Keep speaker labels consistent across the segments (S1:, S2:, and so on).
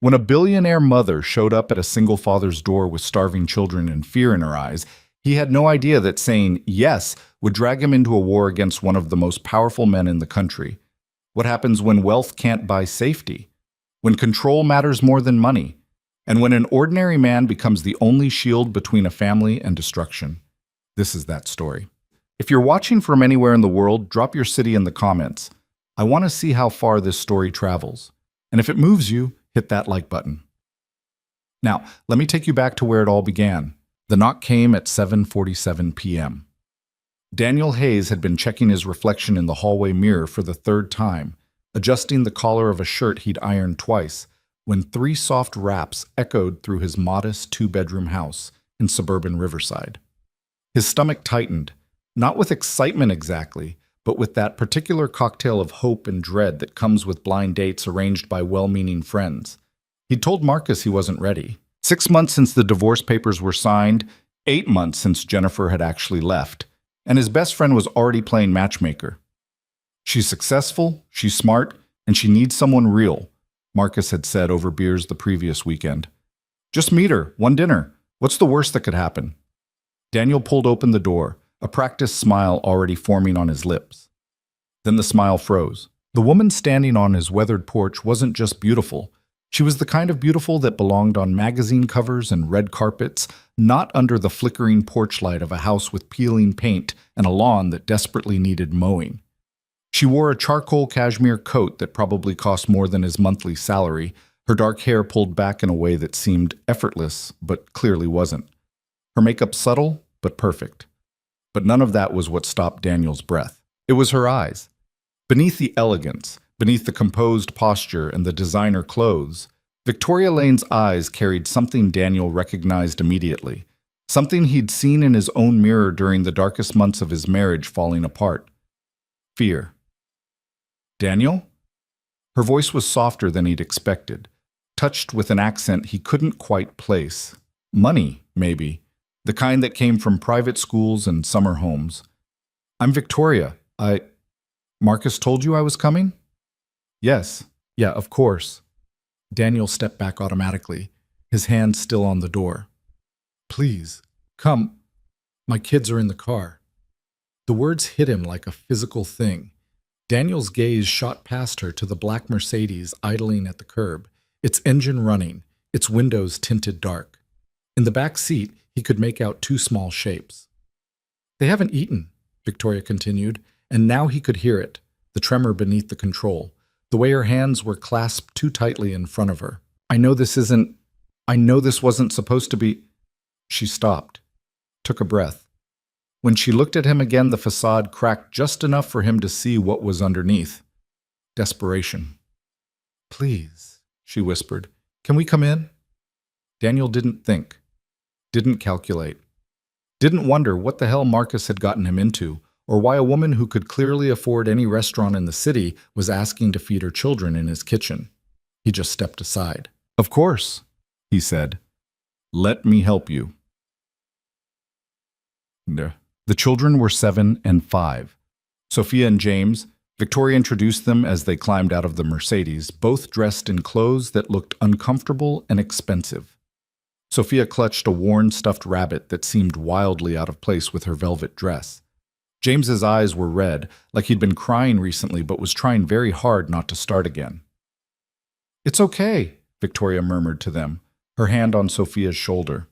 S1: When a billionaire mother showed up at a single father's door with starving children and fear in her eyes, he had no idea that saying yes would drag him into a war against one of the most powerful men in the country. What happens when wealth can't buy safety? When control matters more than money? And when an ordinary man becomes the only shield between a family and destruction? This is that story. If you're watching from anywhere in the world, drop your city in the comments. I want to see how far this story travels. And if it moves you, hit that like button. Now, let me take you back to where it all began. The knock came at 7:47 p.m. Daniel Hayes had been checking his reflection in the hallway mirror for the third time, adjusting the collar of a shirt he'd ironed twice, when three soft raps echoed through his modest two-bedroom house in suburban Riverside. His stomach tightened, not with excitement exactly, but with that particular cocktail of hope and dread that comes with blind dates arranged by well-meaning friends. He'd told Marcus he wasn't ready. 6 months since the divorce papers were signed, 8 months since Jennifer had actually left, and his best friend was already playing matchmaker. She's successful, she's smart, and she needs someone real, Marcus had said over beers the previous weekend. Just meet her, one dinner. What's the worst that could happen? Daniel pulled open the door, a practiced smile already forming on his lips. Then the smile froze. The woman standing on his weathered porch wasn't just beautiful. She was the kind of beautiful that belonged on magazine covers and red carpets, not under the flickering porch light of a house with peeling paint and a lawn that desperately needed mowing. She wore a charcoal cashmere coat that probably cost more than his monthly salary, her dark hair pulled back in a way that seemed effortless, but clearly wasn't. Her makeup subtle, but perfect. But none of that was what stopped Daniel's breath. It was her eyes. Beneath the elegance, beneath the composed posture and the designer clothes, Victoria Lane's eyes carried something Daniel recognized immediately, something he'd seen in his own mirror during the darkest months of his marriage falling apart. Fear. Daniel? Her voice was softer than he'd expected, touched with an accent he couldn't quite place. Money, maybe. The kind that came from private schools and summer homes. I'm Victoria. Marcus told you I was coming? Yes. Yeah, of course. Daniel stepped back automatically, his hand still on the door. Please, come. My kids are in the car. The words hit him like a physical thing. Daniel's gaze shot past her to the black Mercedes idling at the curb, its engine running, its windows tinted dark. In the back seat, he could make out two small shapes. They haven't eaten, Victoria continued, and now he could hear it, the tremor beneath the control, the way her hands were clasped too tightly in front of her. I know this wasn't supposed to be. She stopped, took a breath. When she looked at him again, the facade cracked just enough for him to see what was underneath. Desperation. Please, she whispered, can we come in? Daniel didn't think. Didn't calculate. Didn't wonder what the hell Marcus had gotten him into, or why a woman who could clearly afford any restaurant in the city was asking to feed her children in his kitchen. He just stepped aside. Of course, he said. Let me help you. The children were 7 and 5. Sophia and James. Victoria introduced them as they climbed out of the Mercedes, both dressed in clothes that looked uncomfortable and expensive. Sophia clutched a worn stuffed rabbit that seemed wildly out of place with her velvet dress. James's eyes were red, like he'd been crying recently but was trying very hard not to start again. It's okay, Victoria murmured to them, her hand on Sophia's shoulder.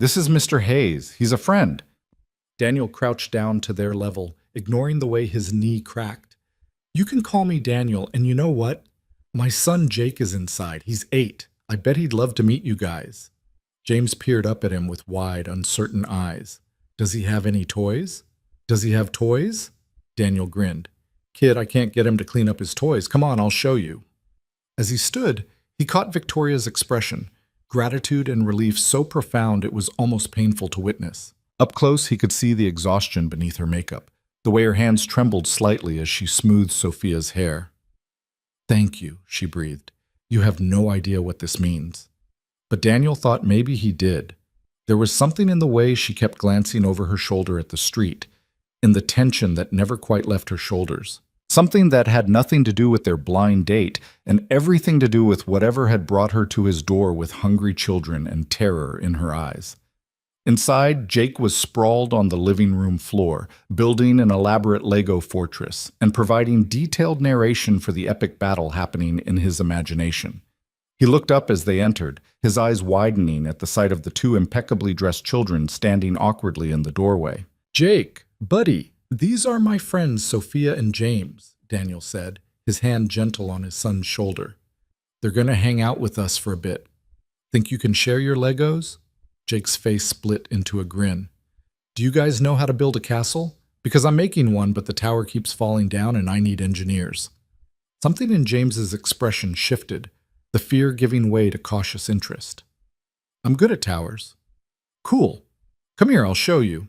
S1: This is Mr. Hayes. He's a friend. Daniel crouched down to their level, ignoring the way his knee cracked. You can call me Daniel, and you know what? My son Jake is inside. He's 8. I bet he'd love to meet you guys. James peered up at him with wide, uncertain eyes. Does he have any toys? Does he have toys? Daniel grinned. Kid, I can't get him to clean up his toys. Come on, I'll show you. As he stood, he caught Victoria's expression, gratitude and relief so profound it was almost painful to witness. Up close, he could see the exhaustion beneath her makeup, the way her hands trembled slightly as she smoothed Sophia's hair. Thank you, she breathed. You have no idea what this means. But Daniel thought maybe he did. There was something in the way she kept glancing over her shoulder at the street, in the tension that never quite left her shoulders. Something that had nothing to do with their blind date and everything to do with whatever had brought her to his door with hungry children and terror in her eyes. Inside, Jake was sprawled on the living room floor, building an elaborate Lego fortress and providing detailed narration for the epic battle happening in his imagination. He looked up as they entered, his eyes widening at the sight of the two impeccably dressed children standing awkwardly in the doorway. "Jake, buddy, these are my friends Sophia and James," Daniel said, his hand gentle on his son's shoulder. "They're going to hang out with us for a bit. Think you can share your Legos?" Jake's face split into a grin. "Do you guys know how to build a castle? Because I'm making one, but the tower keeps falling down and I need engineers." Something in James's expression shifted, the fear giving way to cautious interest. "I'm good at towers." "Cool. Come here, I'll show you."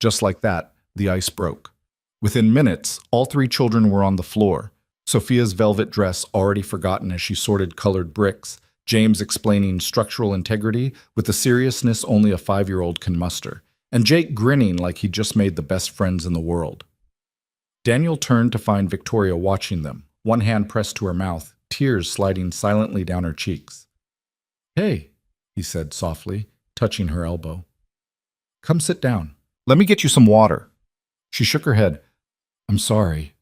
S1: Just like that, the ice broke. Within minutes, all three children were on the floor, Sophia's velvet dress already forgotten as she sorted colored bricks, James explaining structural integrity with the seriousness only a 5-year-old can muster, and Jake grinning like he'd just made the best friends in the world. Daniel turned to find Victoria watching them, one hand pressed to her mouth, tears sliding silently down her cheeks. "Hey," he said softly, touching her elbow. "Come sit down. Let me get you some water." She shook her head. "I'm sorry.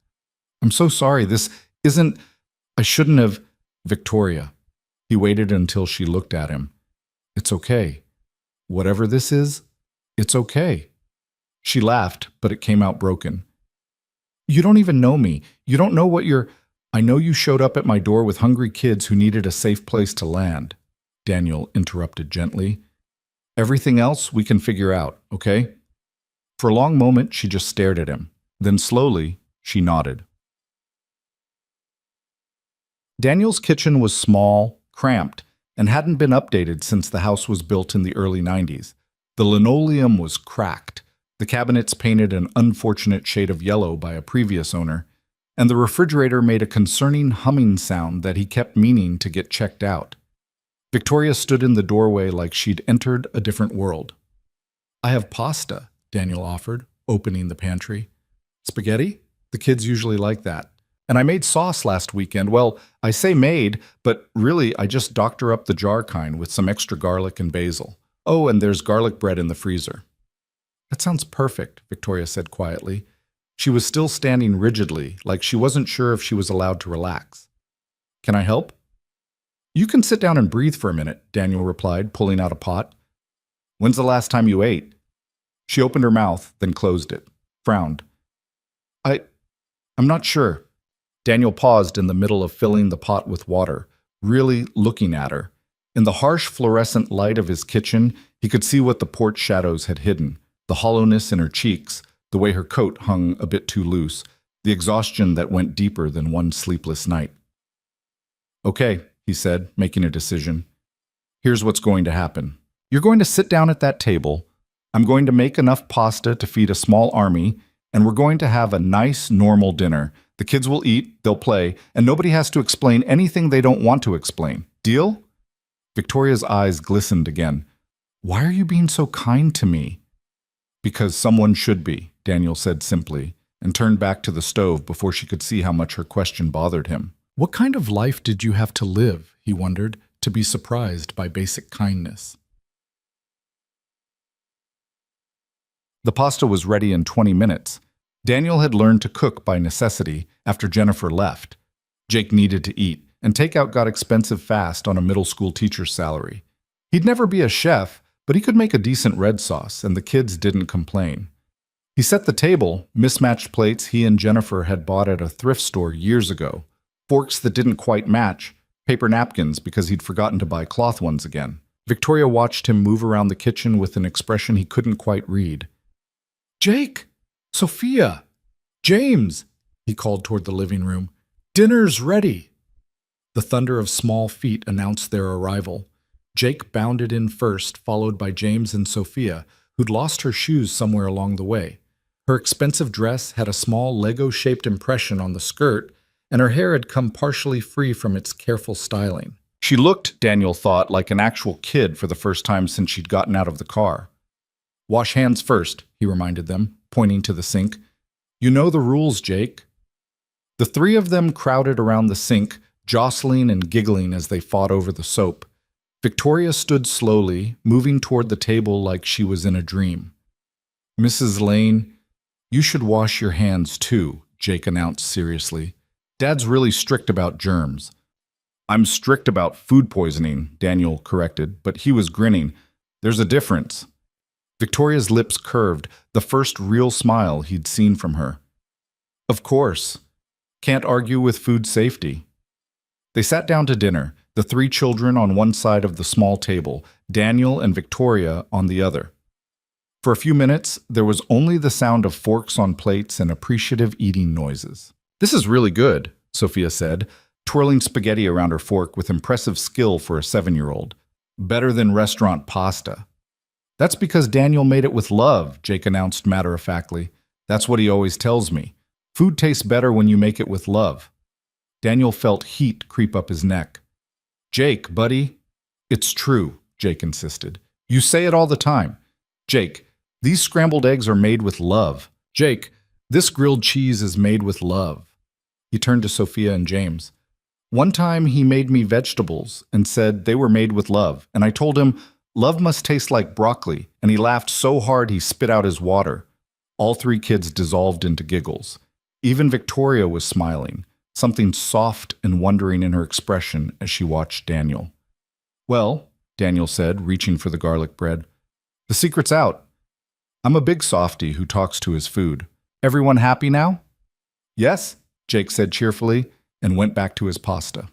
S1: I'm so sorry. This isn't... I shouldn't have..." "Victoria." He waited until she looked at him. "It's okay. Whatever this is, it's okay." She laughed, but it came out broken. "You don't even know me. You don't know what you're... I know you showed up at my door with hungry kids who needed a safe place to land," Daniel interrupted gently. "Everything else we can figure out, okay?" For a long moment, she just stared at him. Then slowly, she nodded. Daniel's kitchen was small, cramped, and hadn't been updated since the house was built in the early 90s. The linoleum was cracked, the cabinets painted an unfortunate shade of yellow by a previous owner, and the refrigerator made a concerning humming sound that he kept meaning to get checked out. Victoria stood in the doorway like she'd entered a different world. "I have pasta," Daniel offered, opening the pantry. "Spaghetti? The kids usually like that. And I made sauce last weekend. Well, I say made, but really I just doctor up the jar kind with some extra garlic and basil. Oh, and there's garlic bread in the freezer." "That sounds perfect," Victoria said quietly. She was still standing rigidly, like she wasn't sure if she was allowed to relax. "Can I help?" "You can sit down and breathe for a minute," Daniel replied, pulling out a pot. "When's the last time you ate?" She opened her mouth, then closed it, frowned. I'm not sure." Daniel paused in the middle of filling the pot with water, really looking at her. In the harsh fluorescent light of his kitchen, he could see what the porch shadows had hidden, the hollowness in her cheeks, the way her coat hung a bit too loose, the exhaustion that went deeper than one sleepless night. "Okay," he said, making a decision. "Here's what's going to happen. You're going to sit down at that table. I'm going to make enough pasta to feed a small army, and we're going to have a nice, normal dinner. The kids will eat, they'll play, and nobody has to explain anything they don't want to explain. Deal?" Victoria's eyes glistened again. "Why are you being so kind to me?" "Because someone should be," Daniel said simply, and turned back to the stove before she could see how much her question bothered him. What kind of life did you have to live, he wondered, to be surprised by basic kindness? The pasta was ready in 20 minutes. Daniel had learned to cook by necessity after Jennifer left. Jake needed to eat, and takeout got expensive fast on a middle school teacher's salary. He'd never be a chef, but he could make a decent red sauce, and the kids didn't complain. He set the table, mismatched plates he and Jennifer had bought at a thrift store years ago, forks that didn't quite match, paper napkins because he'd forgotten to buy cloth ones again. Victoria watched him move around the kitchen with an expression he couldn't quite read. "Jake! Sophia! James!" he called toward the living room. "Dinner's ready!" The thunder of small feet announced their arrival. Jake bounded in first, followed by James and Sophia, who'd lost her shoes somewhere along the way. Her expensive dress had a small Lego-shaped impression on the skirt, and her hair had come partially free from its careful styling. She looked, Daniel thought, like an actual kid for the first time since she'd gotten out of the car. "Wash hands first," he reminded them, pointing to the sink. "You know the rules, Jake." The three of them crowded around the sink, jostling and giggling as they fought over the soap. Victoria stood slowly, moving toward the table like she was in a dream. "Mrs. Lane, you should wash your hands too," Jake announced seriously. "Dad's really strict about germs." "I'm strict about food poisoning," Daniel corrected, but he was grinning. "There's a difference." Victoria's lips curved, the first real smile he'd seen from her. "Of course. Can't argue with food safety." They sat down to dinner, the three children on one side of the small table, Daniel and Victoria on the other. For a few minutes, there was only the sound of forks on plates and appreciative eating noises. "This is really good," Sophia said, twirling spaghetti around her fork with impressive skill for a 7-year-old. "Better than restaurant pasta." "That's because Daniel made it with love," Jake announced matter-of-factly. "That's what he always tells me. Food tastes better when you make it with love." Daniel felt heat creep up his neck. "Jake, buddy." "It's true," Jake insisted. "You say it all the time." "Jake, these scrambled eggs are made with love." "Jake, this grilled cheese is made with love." He turned to Sophia and James. "One time he made me vegetables and said they were made with love, and I told him, 'Love must taste like broccoli,' and he laughed so hard he spit out his water." All three kids dissolved into giggles. Even Victoria was smiling, something soft and wondering in her expression as she watched Daniel. "Well," Daniel said, reaching for the garlic bread, "the secret's out. I'm a big softy who talks to his food. Everyone happy now?" "Yes," Jake said cheerfully, and went back to his pasta.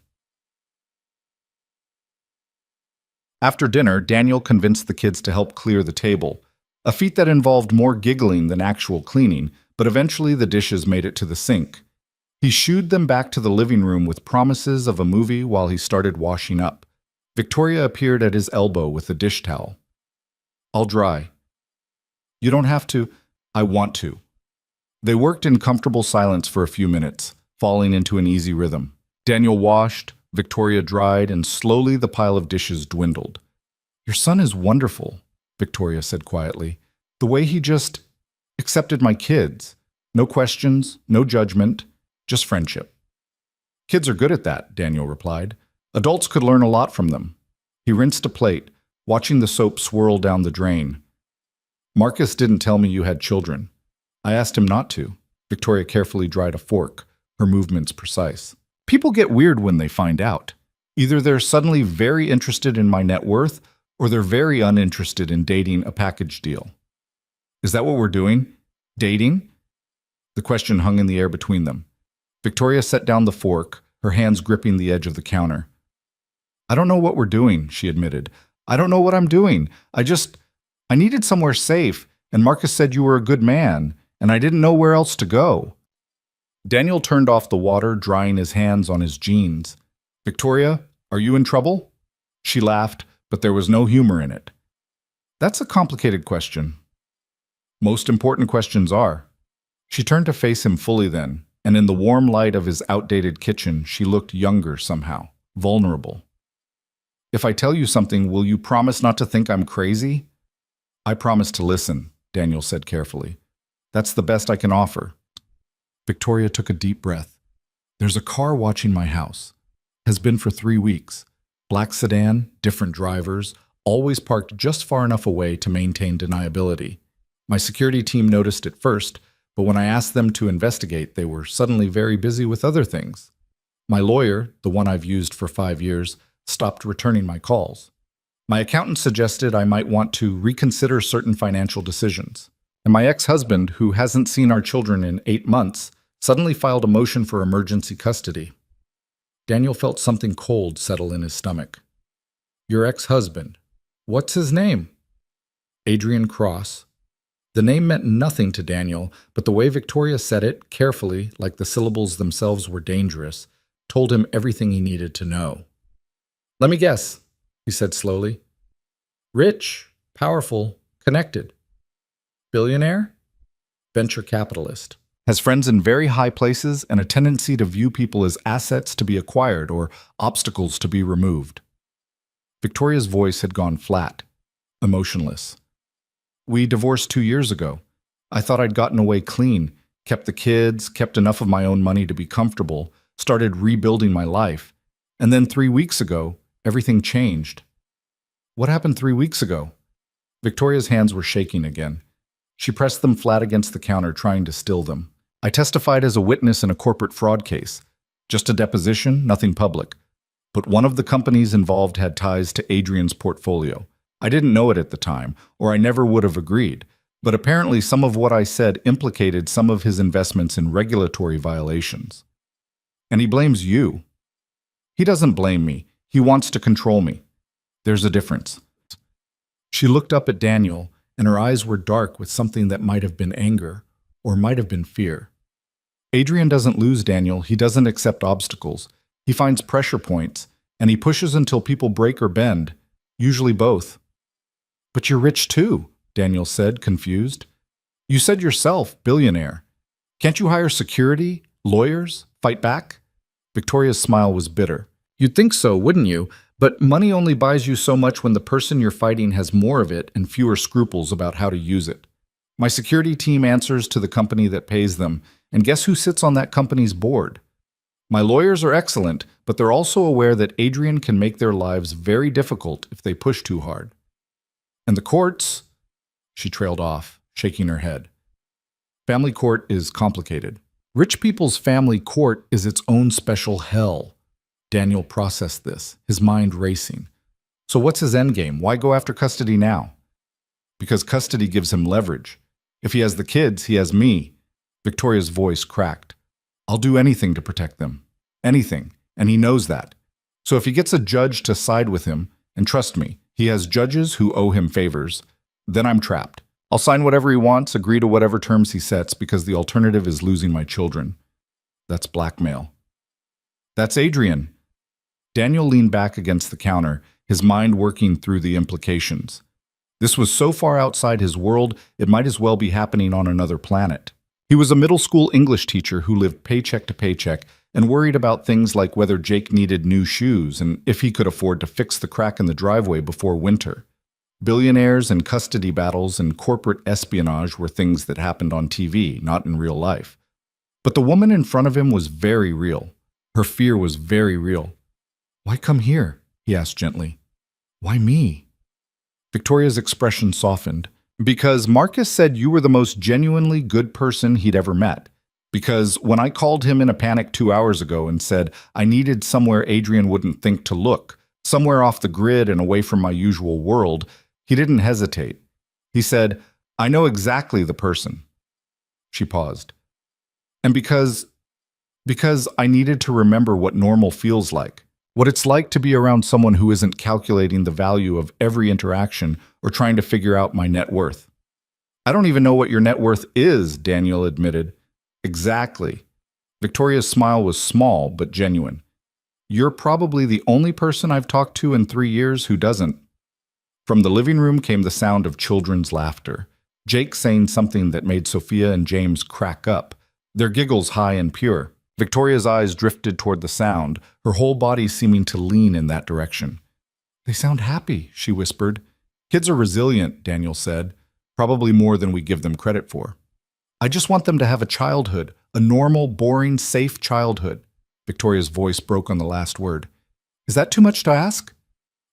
S1: After dinner, Daniel convinced the kids to help clear the table, a feat that involved more giggling than actual cleaning, but eventually the dishes made it to the sink. He shooed them back to the living room with promises of a movie while he started washing up. Victoria appeared at his elbow with a dish towel. "I'll dry." "You don't have to." "I want to." They worked in comfortable silence for a few minutes, falling into an easy rhythm. Daniel washed, Victoria dried, and slowly the pile of dishes dwindled. "Your son is wonderful," Victoria said quietly. "The way he just accepted my kids. No questions, no judgment, just friendship." "Kids are good at that," Daniel replied. "Adults could learn a lot from them." He rinsed a plate, watching the soap swirl down the drain. "Marcus didn't tell me you had children. I asked him not to." Victoria carefully dried a fork, her movements precise. "People get weird when they find out. Either they're suddenly very interested in my net worth, or they're very uninterested in dating a package deal." "Is that what we're doing? Dating?" The question hung in the air between them. Victoria set down the fork, her hands gripping the edge of the counter. "I don't know what we're doing," she admitted. "I don't know what I'm doing. I needed somewhere safe, and Marcus said you were a good man, and I didn't know where else to go." Daniel turned off the water, drying his hands on his jeans. "Victoria, are you in trouble?" She laughed, but there was no humor in it. "That's a complicated question." "Most important questions are." She turned to face him fully then, and in the warm light of his outdated kitchen, she looked younger somehow, vulnerable. "If I tell you something, will you promise not to think I'm crazy?" "I promise to listen," Daniel said carefully. "That's the best I can offer." Victoria took a deep breath. "There's a car watching my house. Has been for 3 weeks. Black sedan, different drivers, always parked just far enough away to maintain deniability. My security team noticed it first, but when I asked them to investigate, they were suddenly very busy with other things. My lawyer, the one I've used for 5 years, stopped returning my calls. My accountant suggested I might want to reconsider certain financial decisions. And my ex-husband, who hasn't seen our children in 8 months, suddenly filed a motion for emergency custody." Daniel felt something cold settle in his stomach. "Your ex-husband. What's his name?" "Adrian Cross." The name meant nothing to Daniel, but the way Victoria said it, carefully, like the syllables themselves were dangerous, told him everything he needed to know. "Let me guess," he said slowly. "Rich, powerful, connected. Billionaire? Venture capitalist. Has friends in very high places and a tendency to view people as assets to be acquired or obstacles to be removed." Victoria's voice had gone flat, emotionless. "We divorced 2 years ago. I thought I'd gotten away clean. kept the kids, kept enough of my own money to be comfortable, started rebuilding my life. And then 3 weeks ago, everything changed. What happened 3 weeks ago? Victoria's hands were shaking again. She pressed them flat against the counter, trying to still them. I testified as a witness in a corporate fraud case. Just a deposition, nothing public. But one of the companies involved had ties to Adrian's portfolio. I didn't know it at the time, or I never would have agreed. But apparently some of what I said implicated some of his investments in regulatory violations. And he blames you. He doesn't blame me. He wants to control me. There's a difference. She looked up at Daniel, and her eyes were dark with something that might have been anger, or might have been fear. Adrian doesn't lose, Daniel. He doesn't accept obstacles. He finds pressure points, and he pushes until people break or bend, usually both. But you're rich too, Daniel said, confused. You said yourself, billionaire. Can't you hire security, lawyers, fight back? Victoria's smile was bitter. You'd think so, wouldn't you? But money only buys you so much when the person you're fighting has more of it and fewer scruples about how to use it. My security team answers to the company that pays them, and guess who sits on that company's board? My lawyers are excellent, but they're also aware that Adrian can make their lives very difficult if they push too hard. And the courts? She trailed off, shaking her head. Family court is complicated. Rich people's family court is its own special hell. Daniel processed this, his mind racing. So what's his endgame? Why go after custody now? Because custody gives him leverage. If he has the kids, he has me. Victoria's voice cracked. I'll do anything to protect them. Anything. And he knows that. So if he gets a judge to side with him, and trust me, he has judges who owe him favors, then I'm trapped. I'll sign whatever he wants, agree to whatever terms he sets, because the alternative is losing my children. That's blackmail. That's Adrian. Daniel leaned back against the counter, his mind working through the implications. This was so far outside his world, it might as well be happening on another planet. He was a middle school English teacher who lived paycheck to paycheck and worried about things like whether Jake needed new shoes and if he could afford to fix the crack in the driveway before winter. Billionaires and custody battles and corporate espionage were things that happened on TV, not in real life. But the woman in front of him was very real. Her fear was very real. Why come here? He asked gently. Why me? Victoria's expression softened. Because Marcus said you were the most genuinely good person he'd ever met. Because when I called him in a panic 2 hours ago and said I needed somewhere Adrian wouldn't think to look, somewhere off the grid and away from my usual world, he didn't hesitate. He said, I know exactly the person. She paused. And because I needed to remember what normal feels like. What it's like to be around someone who isn't calculating the value of every interaction or trying to figure out my net worth. I don't even know what your net worth is, Daniel admitted. Exactly. Victoria's smile was small but genuine. You're probably the only person I've talked to in 3 years who doesn't. From the living room came the sound of children's laughter. Jake saying something that made Sophia and James crack up, their giggles high and pure. Victoria's eyes drifted toward the sound, her whole body seeming to lean in that direction. They sound happy, she whispered. Kids are resilient, Daniel said, probably more than we give them credit for. I just want them to have a childhood, a normal, boring, safe childhood. Victoria's voice broke on the last word. Is that too much to ask?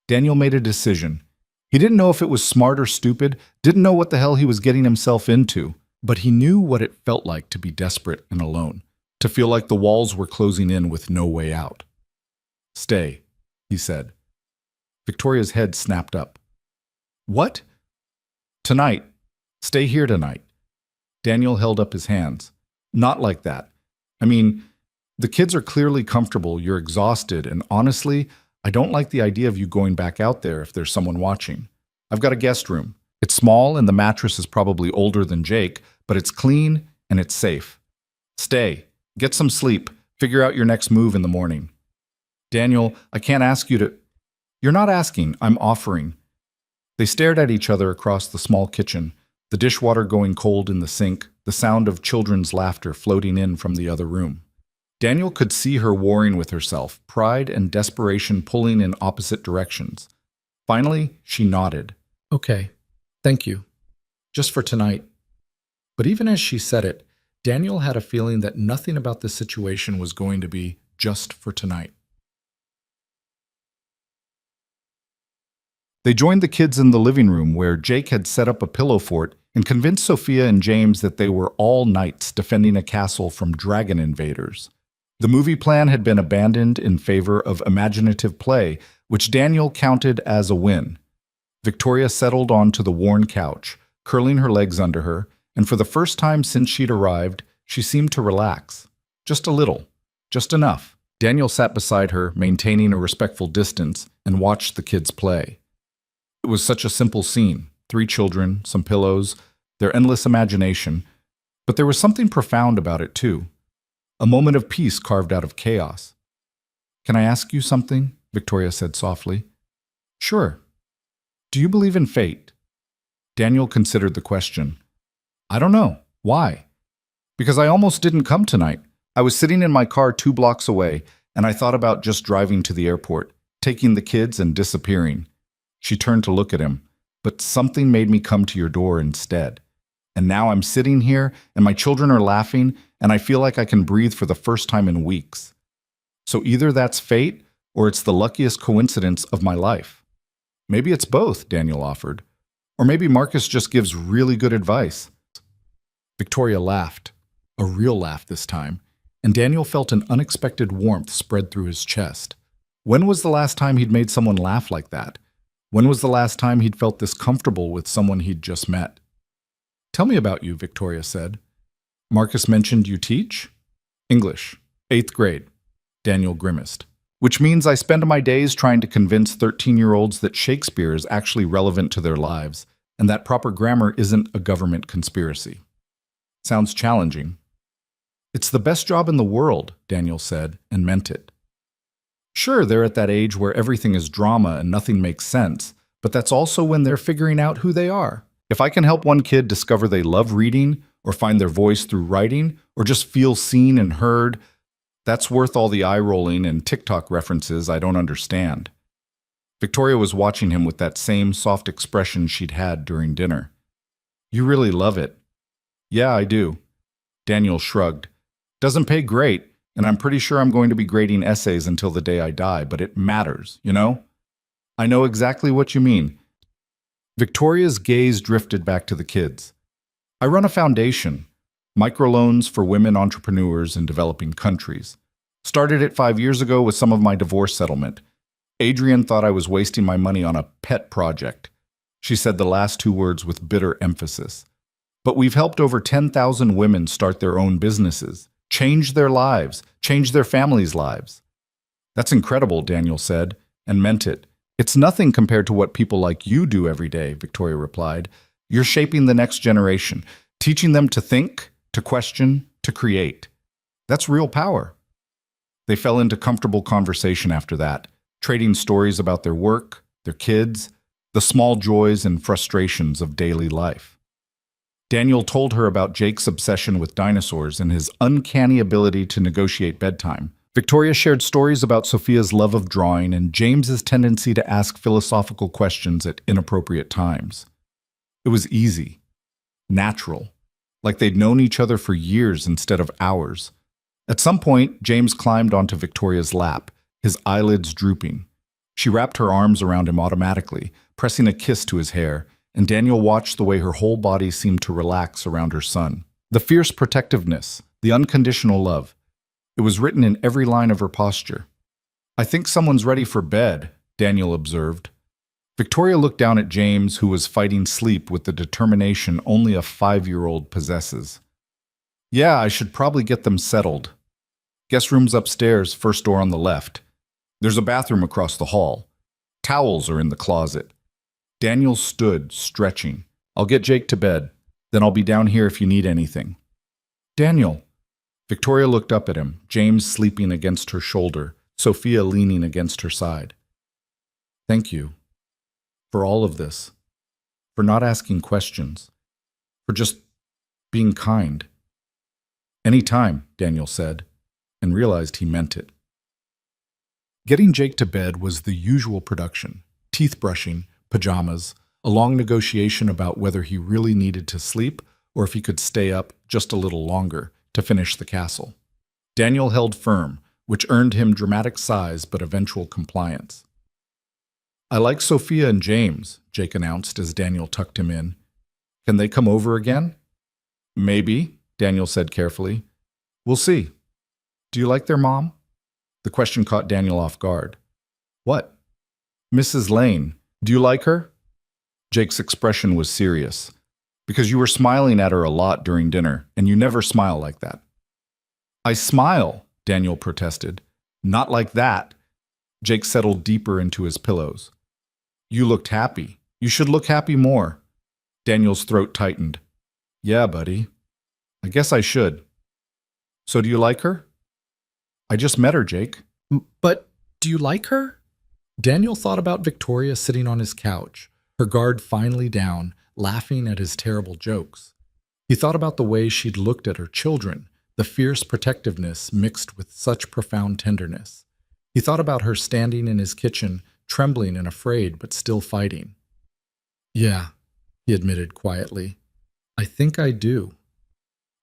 S1: Daniel made a decision. He didn't know if it was smart or stupid, didn't know what the hell he was getting himself into, but he knew what it felt like to be desperate and alone. To feel like the walls were closing in with no way out. Stay, he said. Victoria's head snapped up. What? Tonight. Stay here tonight. Daniel held up his hands. Not like that. I mean, the kids are clearly comfortable, you're exhausted, and honestly, I don't like the idea of you going back out there if there's someone watching. I've got a guest room. It's small and the mattress is probably older than Jake, but it's clean and it's safe. Stay. Get some sleep. Figure out your next move in the morning. Daniel, I can't ask you to... You're not asking, I'm offering. They stared at each other across the small kitchen, the dishwater going cold in the sink, the sound of children's laughter floating in from the other room. Daniel could see her warring with herself, pride and desperation pulling in opposite directions. Finally, she nodded. Okay, thank you. Just for tonight. But even as she said it, Daniel had a feeling that nothing about this situation was going to be just for tonight. They joined the kids in the living room where Jake had set up a pillow fort and convinced Sophia and James that they were all knights defending a castle from dragon invaders. The movie plan had been abandoned in favor of imaginative play, which Daniel counted as a win. Victoria settled onto the worn couch, curling her legs under her, and for the first time since she'd arrived, she seemed to relax. Just a little. Just enough. Daniel sat beside her, maintaining a respectful distance, and watched the kids play. It was such a simple scene. 3 children, some pillows, their endless imagination. But there was something profound about it, too. A moment of peace carved out of chaos. "Can I ask you something?" Victoria said softly. "Sure. Do you believe in fate?" Daniel considered the question. "I don't know. Why?" "Because I almost didn't come tonight. I was sitting in my car 2 blocks away, and I thought about just driving to the airport, taking the kids and disappearing." She turned to look at him. "But something made me come to your door instead. And now I'm sitting here, and my children are laughing, and I feel like I can breathe for the first time in weeks. So either that's fate, or it's the luckiest coincidence of my life." "Maybe it's both," Daniel offered. "Or maybe Marcus just gives really good advice." Victoria laughed, a real laugh this time, and Daniel felt an unexpected warmth spread through his chest. When was the last time he'd made someone laugh like that? When was the last time he'd felt this comfortable with someone he'd just met? "Tell me about you," Victoria said. "Marcus mentioned you teach?" "English, 8th grade." Daniel grimaced. "Which means I spend my days trying to convince 13-year-olds that Shakespeare is actually relevant to their lives, and that proper grammar isn't a government conspiracy." "Sounds challenging." "It's the best job in the world," Daniel said, and meant it. Sure, they're at that age where everything is drama and nothing makes sense, but that's also when they're figuring out who they are. If I can help one kid discover they love reading, or find their voice through writing, or just feel seen and heard, that's worth all the eye-rolling and TikTok references I don't understand. Victoria was watching him with that same soft expression she'd had during dinner. "You really love it." "Yeah, I do." Daniel shrugged. "Doesn't pay great, and I'm pretty sure I'm going to be grading essays until the day I die, but it matters, you know?" "I know exactly what you mean." Victoria's gaze drifted back to the kids. "I run a foundation, microloans for women entrepreneurs in developing countries. Started it 5 years ago with some of my divorce settlement. Adrian thought I was wasting my money on a pet project." She said the last 2 words with bitter emphasis. "But we've helped over 10,000 women start their own businesses, change their lives, change their families' lives." "That's incredible," Daniel said, and meant it. "It's nothing compared to what people like you do every day," Victoria replied. "You're shaping the next generation, teaching them to think, to question, to create. That's real power." They fell into comfortable conversation after that, trading stories about their work, their kids, the small joys and frustrations of daily life. Daniel told her about Jake's obsession with dinosaurs and his uncanny ability to negotiate bedtime. Victoria shared stories about Sophia's love of drawing and James's tendency to ask philosophical questions at inappropriate times. It was easy, natural, like they'd known each other for years instead of hours. At some point, James climbed onto Victoria's lap, his eyelids drooping. She wrapped her arms around him automatically, pressing a kiss to his hair, and Daniel watched the way her whole body seemed to relax around her son. The fierce protectiveness, the unconditional love. It was written in every line of her posture. "I think someone's ready for bed," Daniel observed. Victoria looked down at James, who was fighting sleep with the determination only a 5-year-old possesses. "Yeah, I should probably get them settled. Guest room's upstairs, first door on the left. There's a bathroom across the hall. Towels are in the closet." Daniel stood, stretching. "I'll get Jake to bed. Then I'll be down here if you need anything." "Daniel." Victoria looked up at him, James sleeping against her shoulder, Sophia leaning against her side. "Thank you. For all of this. For not asking questions. For just being kind." "Any time," Daniel said, and realized he meant it. Getting Jake to bed was the usual production. Teeth brushing, pajamas, a long negotiation about whether he really needed to sleep or if he could stay up just a little longer, to finish the castle. Daniel held firm, which earned him dramatic sighs but eventual compliance. "I like Sophia and James," Jake announced as Daniel tucked him in. "Can they come over again?" "Maybe," Daniel said carefully. "We'll see. Do you like their mom?" The question caught Daniel off guard. "What?" "Mrs. Lane. Do you like her?" Jake's expression was serious. "Because you were smiling at her a lot during dinner, and you never smile like that." "I smile," Daniel protested. "Not like that." Jake settled deeper into his pillows. "You looked happy. You should look happy more." Daniel's throat tightened. "Yeah, buddy. I guess I should." "So do you like her?" "I just met her, Jake." "But do you like her?" Daniel thought about Victoria sitting on his couch, her guard finely down, laughing at his terrible jokes. He thought about the way she'd looked at her children, the fierce protectiveness mixed with such profound tenderness. He thought about her standing in his kitchen, trembling and afraid, but still fighting. "Yeah," he admitted quietly. "I think I do."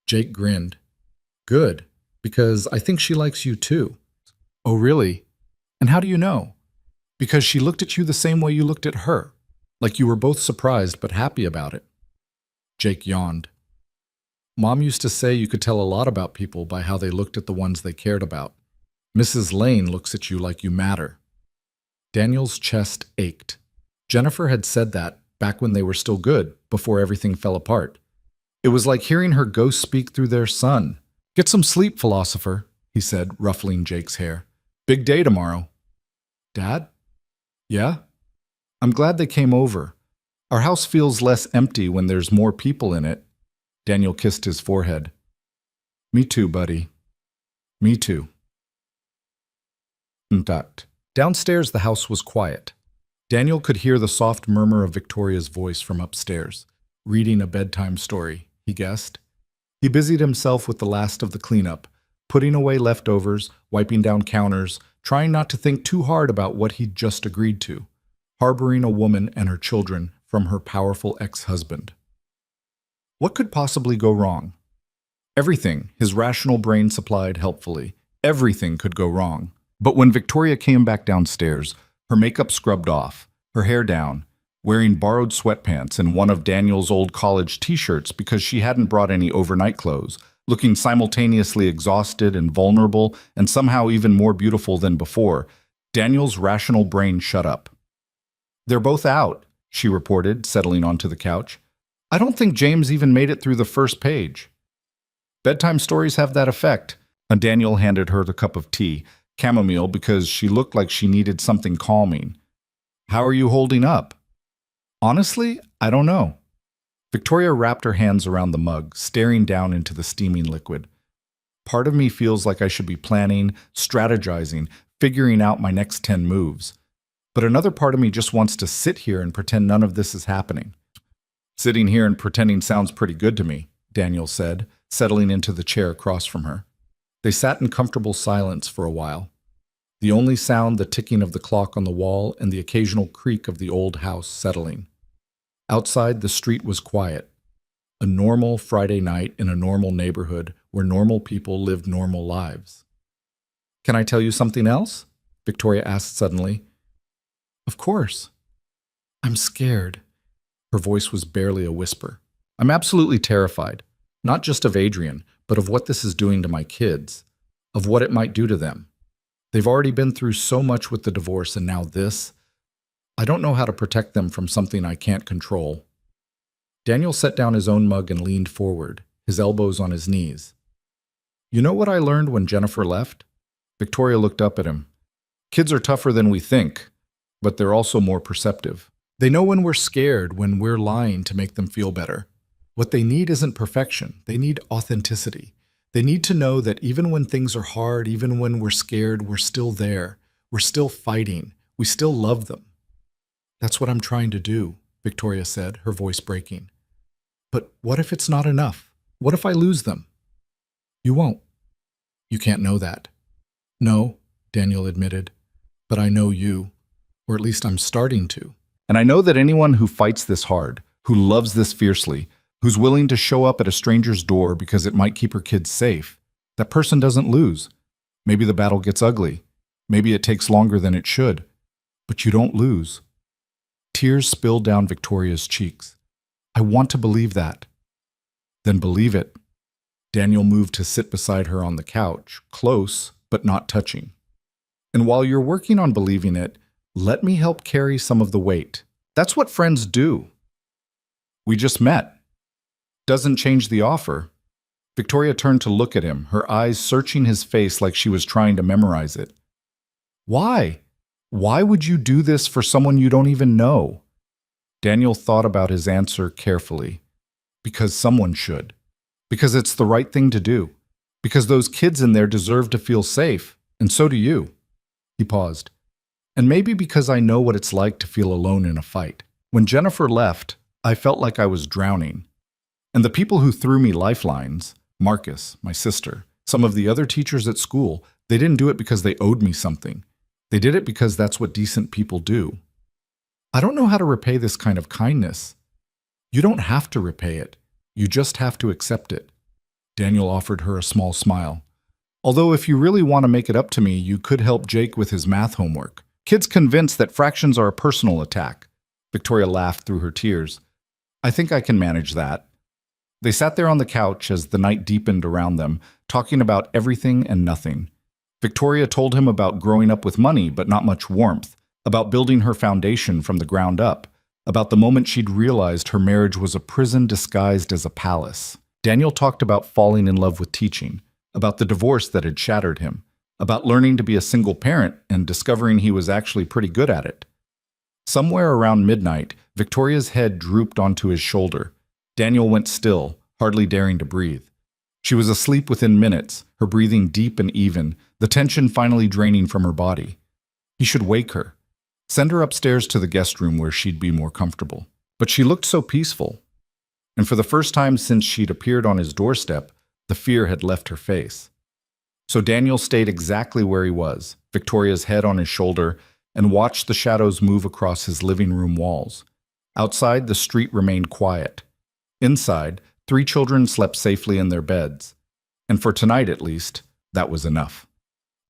S1: Jake grinned. "Good, because I think she likes you too." "Oh, really? And how do you know?" "Because she looked at you the same way you looked at her, like you were both surprised but happy about it." Jake yawned. "Mom used to say you could tell a lot about people by how they looked at the ones they cared about. Mrs. Lane looks at you like you matter." Daniel's chest ached. Jennifer had said that back when they were still good, before everything fell apart. It was like hearing her ghost speak through their son. "Get some sleep, philosopher," he said, ruffling Jake's hair. "Big day tomorrow." "Dad?" "Yeah?" "I'm glad they came over. Our house feels less empty when there's more people in it." Daniel kissed his forehead. "Me too, buddy. Me too." In fact, downstairs the house was quiet. Daniel could hear the soft murmur of Victoria's voice from upstairs. Reading a bedtime story, he guessed. He busied himself with the last of the cleanup, putting away leftovers, wiping down counters, trying not to think too hard about what he'd just agreed to, harboring a woman and her children from her powerful ex-husband. What could possibly go wrong? Everything, his rational brain supplied helpfully. Everything could go wrong. But when Victoria came back downstairs, her makeup scrubbed off, her hair down, wearing borrowed sweatpants and one of Daniel's old college t-shirts because she hadn't brought any overnight clothes, looking simultaneously exhausted and vulnerable and somehow even more beautiful than before, Daniel's rational brain shut up. "They're both out," she reported, settling onto the couch. "I don't think James even made it through the first page." "Bedtime stories have that effect," and Daniel handed her the cup of tea, chamomile, because she looked like she needed something calming. "How are you holding up?" "Honestly, I don't know." Victoria wrapped her hands around the mug, staring down into the steaming liquid. "Part of me feels like I should be planning, strategizing, figuring out my next 10 moves. But another part of me just wants to sit here and pretend none of this is happening." "Sitting here and pretending sounds pretty good to me," Daniel said, settling into the chair across from her. They sat in comfortable silence for a while. The only sound the ticking of the clock on the wall and the occasional creak of the old house settling. Outside, the street was quiet. A normal Friday night in a normal neighborhood where normal people lived normal lives. "Can I tell you something else?" Victoria asked suddenly. "Of course." "I'm scared." Her voice was barely a whisper. "I'm absolutely terrified, not just of Adrian, but of what this is doing to my kids, of what it might do to them. They've already been through so much with the divorce, and now this. I don't know how to protect them from something I can't control." Daniel set down his own mug and leaned forward, his elbows on his knees. "You know what I learned when Jennifer left?" Victoria looked up at him. "Kids are tougher than we think, but they're also more perceptive. They know when we're scared, when we're lying to make them feel better. What they need isn't perfection. They need authenticity. They need to know that even when things are hard, even when we're scared, we're still there. We're still fighting. We still love them." "That's what I'm trying to do," Victoria said, her voice breaking. "But what if it's not enough? What if I lose them?" "You won't." "You can't know that." "No," Daniel admitted, "but I know you, or at least I'm starting to. And I know that anyone who fights this hard, who loves this fiercely, who's willing to show up at a stranger's door because it might keep her kids safe. That person doesn't lose. Maybe the battle gets ugly. Maybe it takes longer than it should. But you don't lose. Tears spilled down Victoria's cheeks. I want to believe that. Then believe it. Daniel moved to sit beside her on the couch, close but not touching. And while you're working on believing it, let me help carry some of the weight. That's what friends do. We just met. Doesn't change the offer. Victoria turned to look at him, her eyes searching his face like she was trying to memorize it. Why? Why would you do this for someone you don't even know? Daniel thought about his answer carefully. Because someone should. Because it's the right thing to do. Because those kids in there deserve to feel safe, and so do you. He paused. And maybe because I know what it's like to feel alone in a fight. When Jennifer left, I felt like I was drowning. And the people who threw me lifelines, Marcus, my sister, some of the other teachers at school, they didn't do it because they owed me something. They did it because that's what decent people do. I don't know how to repay this kind of kindness. You don't have to repay it. You just have to accept it. Daniel offered her a small smile. Although if you really want to make it up to me, you could help Jake with his math homework. Kid's convinced that fractions are a personal attack. Victoria laughed through her tears. I think I can manage that. They sat there on the couch as the night deepened around them, talking about everything and nothing. Victoria told him about growing up with money but not much warmth, about building her foundation from the ground up, about the moment she'd realized her marriage was a prison disguised as a palace. Daniel talked about falling in love with teaching, about the divorce that had shattered him, about learning to be a single parent and discovering he was actually pretty good at it. Somewhere around midnight, Victoria's head drooped onto his shoulder. Daniel went still, hardly daring to breathe. She was asleep within minutes, her breathing deep and even, the tension finally draining from her body. He should wake her. Send her upstairs to the guest room where she'd be more comfortable. But she looked so peaceful. And for the first time since she'd appeared on his doorstep, the fear had left her face. So Daniel stayed exactly where he was, Victoria's head on his shoulder, and watched the shadows move across his living room walls. Outside, the street remained quiet. Inside, 3 children slept safely in their beds. And for tonight at least, that was enough.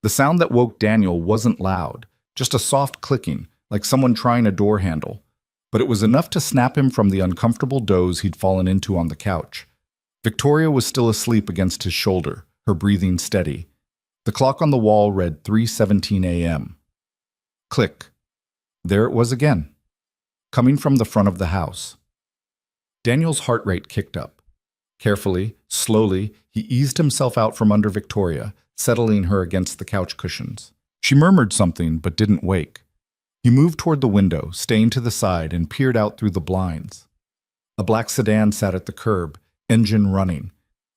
S1: The sound that woke Daniel wasn't loud, just a soft clicking, like someone trying a door handle. But it was enough to snap him from the uncomfortable doze he'd fallen into on the couch. Victoria was still asleep against his shoulder, her breathing steady. The clock on the wall read 3:17 a.m. Click. There it was again, coming from the front of the house. Daniel's heart rate kicked up. Carefully, slowly, he eased himself out from under Victoria, settling her against the couch cushions. She murmured something but didn't wake. He moved toward the window, staying to the side, and peered out through the blinds. A black sedan sat at the curb, engine running.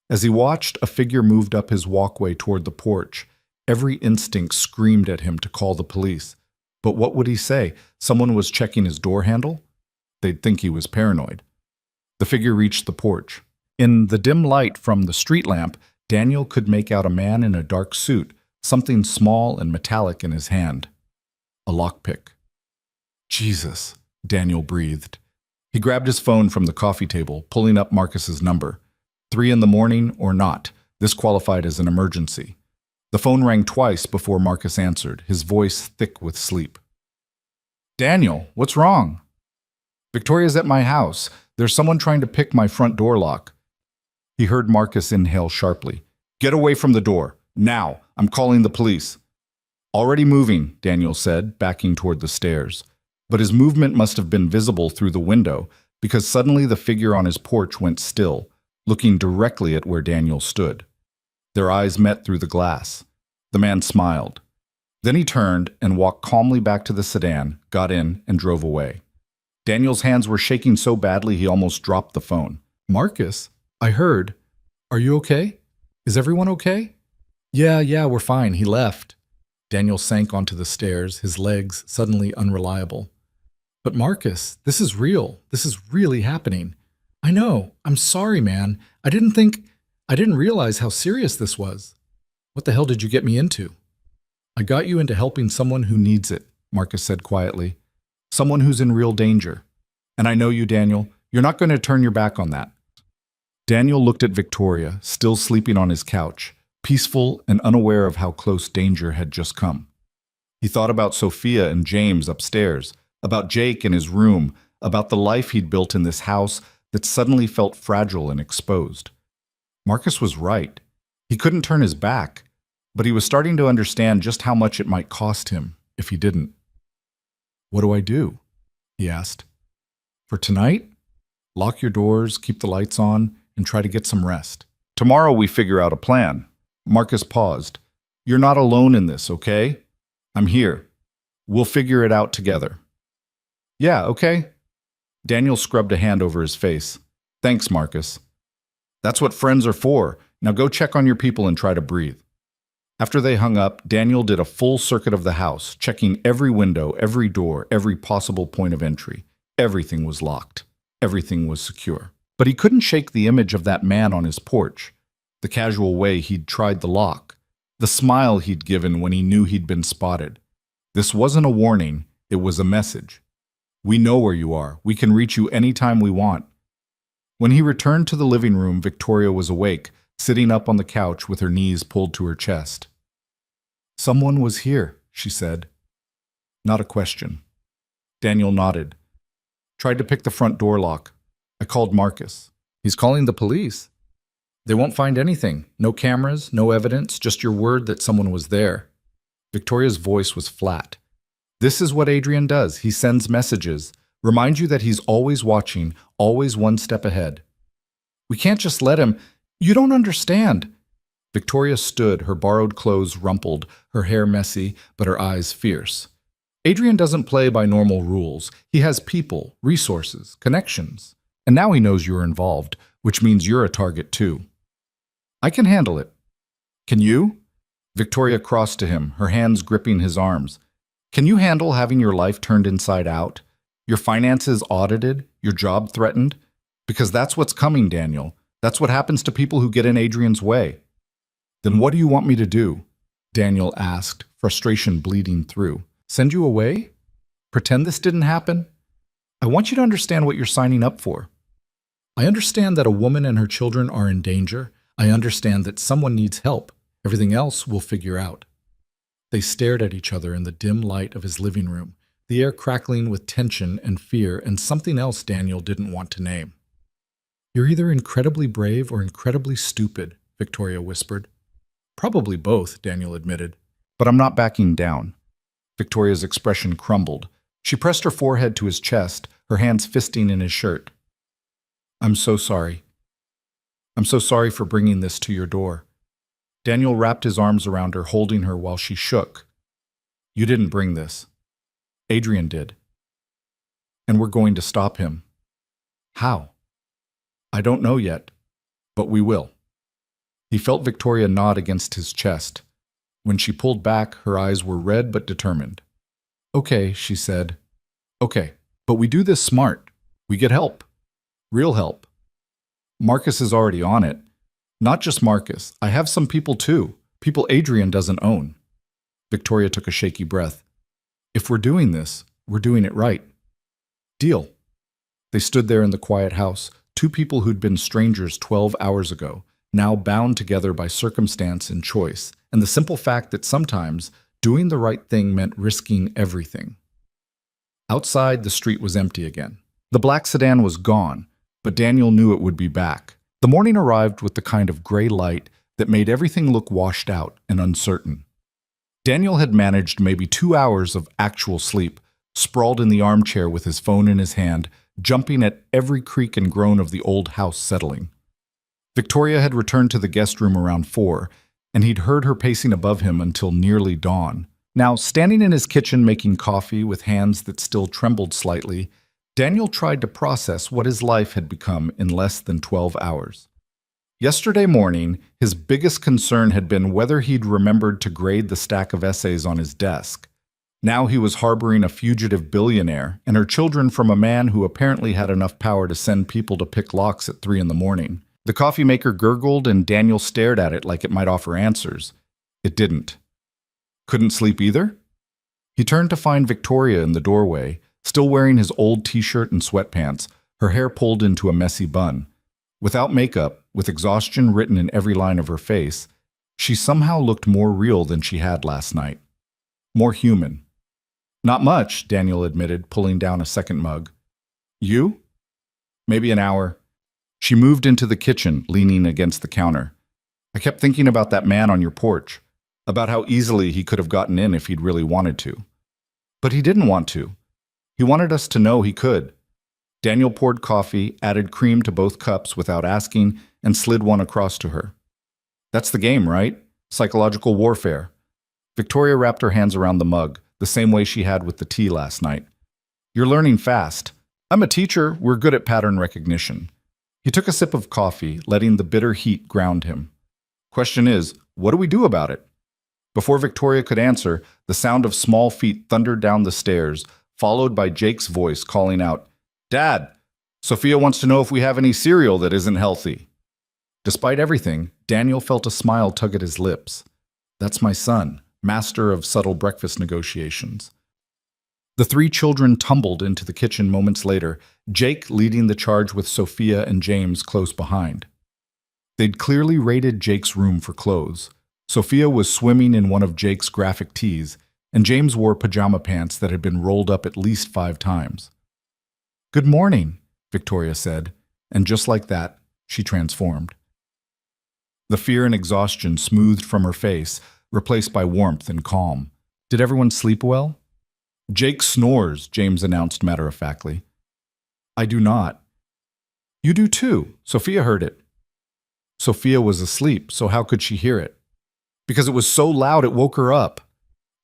S1: As he watched, a figure moved up his walkway toward the porch. Every instinct screamed at him to call the police. But what would he say? Someone was checking his door handle? They'd think he was paranoid. The figure reached the porch. In the dim light from the street lamp, Daniel could make out a man in a dark suit, something small and metallic in his hand. A lockpick. Jesus, Daniel breathed. He grabbed his phone from the coffee table, pulling up Marcus's number. 3 in the morning or not, this qualified as an emergency. The phone rang twice before Marcus answered, his voice thick with sleep. Daniel, what's wrong? Victoria's at my house. There's someone trying to pick my front door lock. He heard Marcus inhale sharply. Get away from the door. Now. I'm calling the police. Already moving, Daniel said, backing toward the stairs. But his movement must have been visible through the window, because suddenly the figure on his porch went still, looking directly at where Daniel stood. Their eyes met through the glass. The man smiled. Then he turned and walked calmly back to the sedan, got in, and drove away. Daniel's hands were shaking so badly he almost dropped the phone. Marcus, I heard. Are you okay? Is everyone okay? Yeah, we're fine. He left. Daniel sank onto the stairs, his legs suddenly unreliable. But Marcus, this is real. This is really happening. I know. I'm sorry, man. I didn't realize how serious this was. What the hell did you get me into? I got you into helping someone who needs it, Marcus said quietly. Someone who's in real danger. And I know you, Daniel. You're not going to turn your back on that. Daniel looked at Victoria, still sleeping on his couch, peaceful and unaware of how close danger had just come. He thought about Sophia and James upstairs, about Jake in his room, about the life he'd built in this house that suddenly felt fragile and exposed. Marcus was right. He couldn't turn his back, but he was starting to understand just how much it might cost him if he didn't. "What do I do?" he asked. "For tonight? Lock your doors, keep the lights on, and try to get some rest. Tomorrow we figure out a plan." Marcus paused. "You're not alone in this, okay? I'm here. We'll figure it out together." "Yeah, okay." Daniel scrubbed a hand over his face. "Thanks, Marcus. That's what friends are for. Now go check on your people and try to breathe." After they hung up, Daniel did a full circuit of the house, checking every window, every door, every possible point of entry. Everything was locked. Everything was secure. But he couldn't shake the image of that man on his porch, the casual way he'd tried the lock, the smile he'd given when he knew he'd been spotted. This wasn't a warning, it was a message. "We know where you are. We can reach you anytime we want." When he returned to the living room, Victoria was awake, sitting up on the couch with her knees pulled to her chest. "Someone was here," she said. Not a question. Daniel nodded. "Tried to pick the front door lock. I called Marcus. He's calling the police. They won't find anything. No cameras, no evidence, just your word that someone was there." Victoria's voice was flat. "This is what Adrian does. He sends messages. Remind you that he's always watching, always one step ahead. We can't just let him. You don't understand." Victoria stood, her borrowed clothes rumpled, her hair messy, but her eyes fierce. "Adrian doesn't play by normal rules. He has people, resources, connections. And now he knows you're involved, which means you're a target too. I can handle it. Can you?" Victoria crossed to him, her hands gripping his arms. "Can you handle having your life turned inside out? Your finances audited? Your job threatened? Because that's what's coming, Daniel. That's what happens to people who get in Adrian's way." "Then what do you want me to do?" Daniel asked, frustration bleeding through. "Send you away? Pretend this didn't happen? I want you to understand what you're signing up for. I understand that a woman and her children are in danger. I understand that someone needs help. Everything else we'll figure out." They stared at each other in the dim light of his living room, the air crackling with tension and fear and something else Daniel didn't want to name. "You're either incredibly brave or incredibly stupid," Victoria whispered. "Probably both," Daniel admitted. "But I'm not backing down." Victoria's expression crumbled. She pressed her forehead to his chest, her hands fisting in his shirt. "I'm so sorry. I'm so sorry for bringing this to your door." Daniel wrapped his arms around her, holding her while she shook. "You didn't bring this. Adrian did. And we're going to stop him." "How?" "I don't know yet, but we will." He felt Victoria nod against his chest. When she pulled back, her eyes were red but determined. "Okay," she said. "Okay, but we do this smart. We get help. Real help. Marcus is already on it. Not just Marcus. I have some people too. People Adrian doesn't own." Victoria took a shaky breath. "If we're doing this, we're doing it right. Deal." They stood there in the quiet house, two people who'd been strangers 12 hours ago, now bound together by circumstance and choice, and the simple fact that sometimes doing the right thing meant risking everything. Outside, the street was empty again. The black sedan was gone, but Daniel knew it would be back. The morning arrived with the kind of gray light that made everything look washed out and uncertain. Daniel had managed maybe 2 hours of actual sleep, sprawled in the armchair with his phone in his hand, jumping at every creak and groan of the old house settling. Victoria had returned to the guest room around 4, and he'd heard her pacing above him until nearly dawn. Now, standing in his kitchen making coffee with hands that still trembled slightly, Daniel tried to process what his life had become in less than 12 hours. Yesterday morning, his biggest concern had been whether he'd remembered to grade the stack of essays on his desk. Now he was harboring a fugitive billionaire and her children from a man who apparently had enough power to send people to pick locks at 3 in the morning. The coffee maker gurgled and Daniel stared at it like it might offer answers. It didn't. Couldn't sleep either? He turned to find Victoria in the doorway, still wearing his old t-shirt and sweatpants, her hair pulled into a messy bun. Without makeup, with exhaustion written in every line of her face, she somehow looked more real than she had last night. More human. Not much, Daniel admitted, pulling down a second mug. You? Maybe an hour. She moved into the kitchen, leaning against the counter. I kept thinking about that man on your porch, about how easily he could have gotten in if he'd really wanted to. But he didn't want to. He wanted us to know he could. Daniel poured coffee, added cream to both cups without asking, and slid one across to her. That's the game, right? Psychological warfare. Victoria wrapped her hands around the mug, the same way she had with the tea last night. You're learning fast. I'm a teacher, we're good at pattern recognition. He took a sip of coffee, letting the bitter heat ground him. Question is, what do we do about it? Before Victoria could answer, the sound of small feet thundered down the stairs, followed by Jake's voice calling out, Dad, Sophia wants to know if we have any cereal that isn't healthy. Despite everything, Daniel felt a smile tug at his lips. That's my son, master of subtle breakfast negotiations. The three children tumbled into the kitchen moments later, Jake leading the charge with Sophia and James close behind. They'd clearly raided Jake's room for clothes. Sophia was swimming in one of Jake's graphic tees, and James wore pajama pants that had been rolled up at least 5 times. Good morning, Victoria said, and just like that, she transformed. The fear and exhaustion smoothed from her face, replaced by warmth and calm. Did everyone sleep well? Jake snores, James announced matter-of-factly. I do not. You do too. Sophia heard it. Sophia was asleep, so how could she hear it? Because it was so loud it woke her up.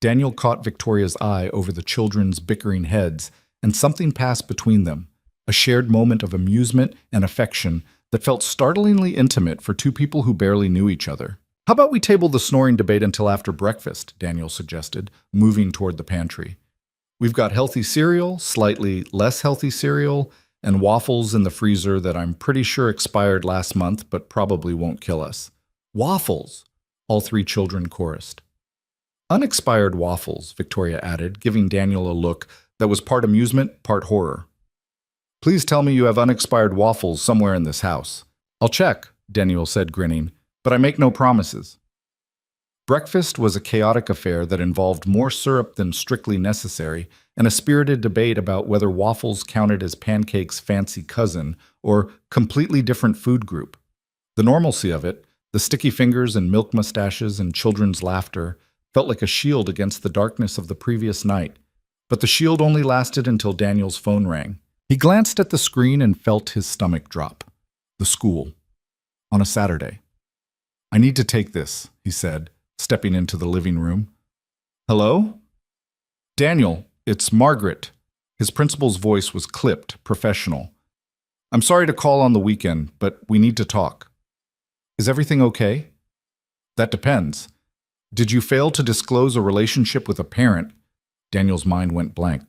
S1: Daniel caught Victoria's eye over the children's bickering heads, and something passed between them, a shared moment of amusement and affection that felt startlingly intimate for two people who barely knew each other. How about we table the snoring debate until after breakfast, Daniel suggested, moving toward the pantry. We've got healthy cereal, slightly less healthy cereal, and waffles in the freezer that I'm pretty sure expired last month but probably won't kill us. Waffles, all three children chorused. Unexpired waffles, Victoria added, giving Daniel a look that was part amusement, part horror. Please tell me you have unexpired waffles somewhere in this house. I'll check, Daniel said, grinning, but I make no promises. Breakfast was a chaotic affair that involved more syrup than strictly necessary and a spirited debate about whether waffles counted as pancakes' fancy cousin or completely different food group. The normalcy of it, the sticky fingers and milk mustaches and children's laughter, felt like a shield against the darkness of the previous night, but the shield only lasted until Daniel's phone rang. He glanced at the screen and felt his stomach drop. The school. On a Saturday. I need to take this, he said, stepping into the living room. Hello? Daniel, it's Margaret. His principal's voice was clipped, professional. I'm sorry to call on the weekend, but we need to talk. Is everything okay? That depends. Did you fail to disclose a relationship with a parent? Daniel's mind went blank.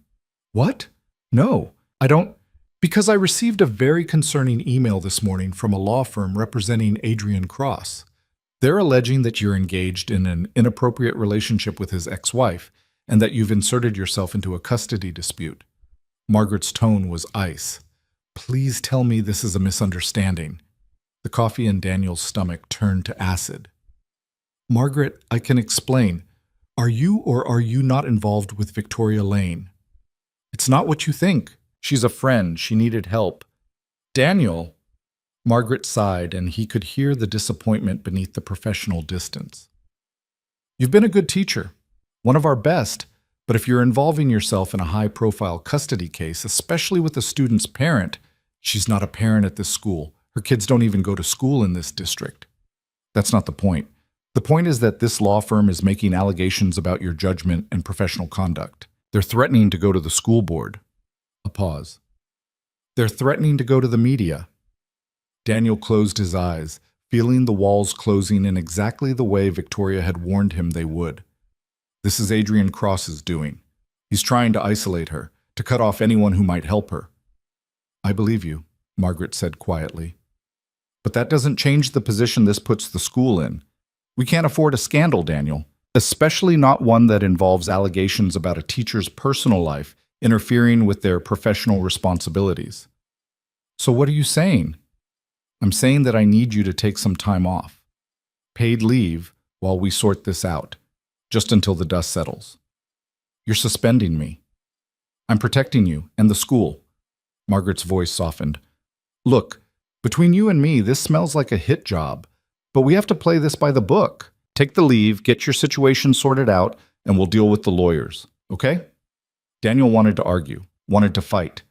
S1: What? No, I don't. Because I received a very concerning email this morning from a law firm representing Adrian Cross. They're alleging that you're engaged in an inappropriate relationship with his ex-wife and that you've inserted yourself into a custody dispute. Margaret's tone was ice. Please tell me this is a misunderstanding. The coffee in Daniel's stomach turned to acid. Margaret, I can explain. Are you or are you not involved with Victoria Lane? It's not what you think. She's a friend. She needed help. Daniel. Margaret sighed, and he could hear the disappointment beneath the professional distance. You've been a good teacher, one of our best, but if you're involving yourself in a high-profile custody case, especially with a student's parent, she's not a parent at this school. Her kids don't even go to school in this district. That's not the point. The point is that this law firm is making allegations about your judgment and professional conduct. They're threatening to go to the school board. A pause. They're threatening to go to the media. Daniel closed his eyes, feeling the walls closing in exactly the way Victoria had warned him they would. This is Adrian Cross's doing. He's trying to isolate her, to cut off anyone who might help her. I believe you, Margaret said quietly. But that doesn't change the position this puts the school in. We can't afford a scandal, Daniel, especially not one that involves allegations about a teacher's personal life interfering with their professional responsibilities. So what are you saying? I'm saying that I need you to take some time off. Paid leave while we sort this out, just until the dust settles. You're suspending me. I'm protecting you and the school. Margaret's voice softened. Look, between you and me, this smells like a hit job, but we have to play this by the book. Take the leave, get your situation sorted out, and we'll deal with the lawyers, okay? Daniel wanted to argue, wanted to fight.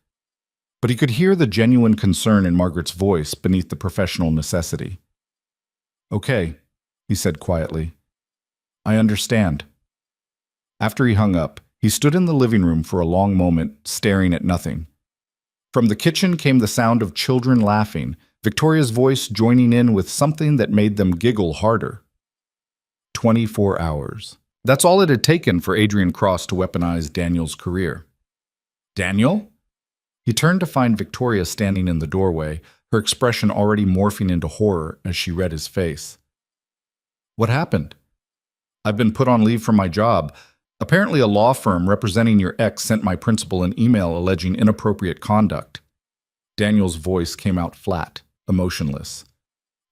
S1: But he could hear the genuine concern in Margaret's voice beneath the professional necessity. Okay, he said quietly. I understand. After he hung up, he stood in the living room for a long moment, staring at nothing. From the kitchen came the sound of children laughing, Victoria's voice joining in with something that made them giggle harder. 24 hours. That's all it had taken for Adrian Cross to weaponize Daniel's career. Daniel? He turned to find Victoria standing in the doorway, her expression already morphing into horror as she read his face. What happened? I've been put on leave from my job. Apparently a law firm representing your ex sent my principal an email alleging inappropriate conduct. Daniel's voice came out flat, emotionless.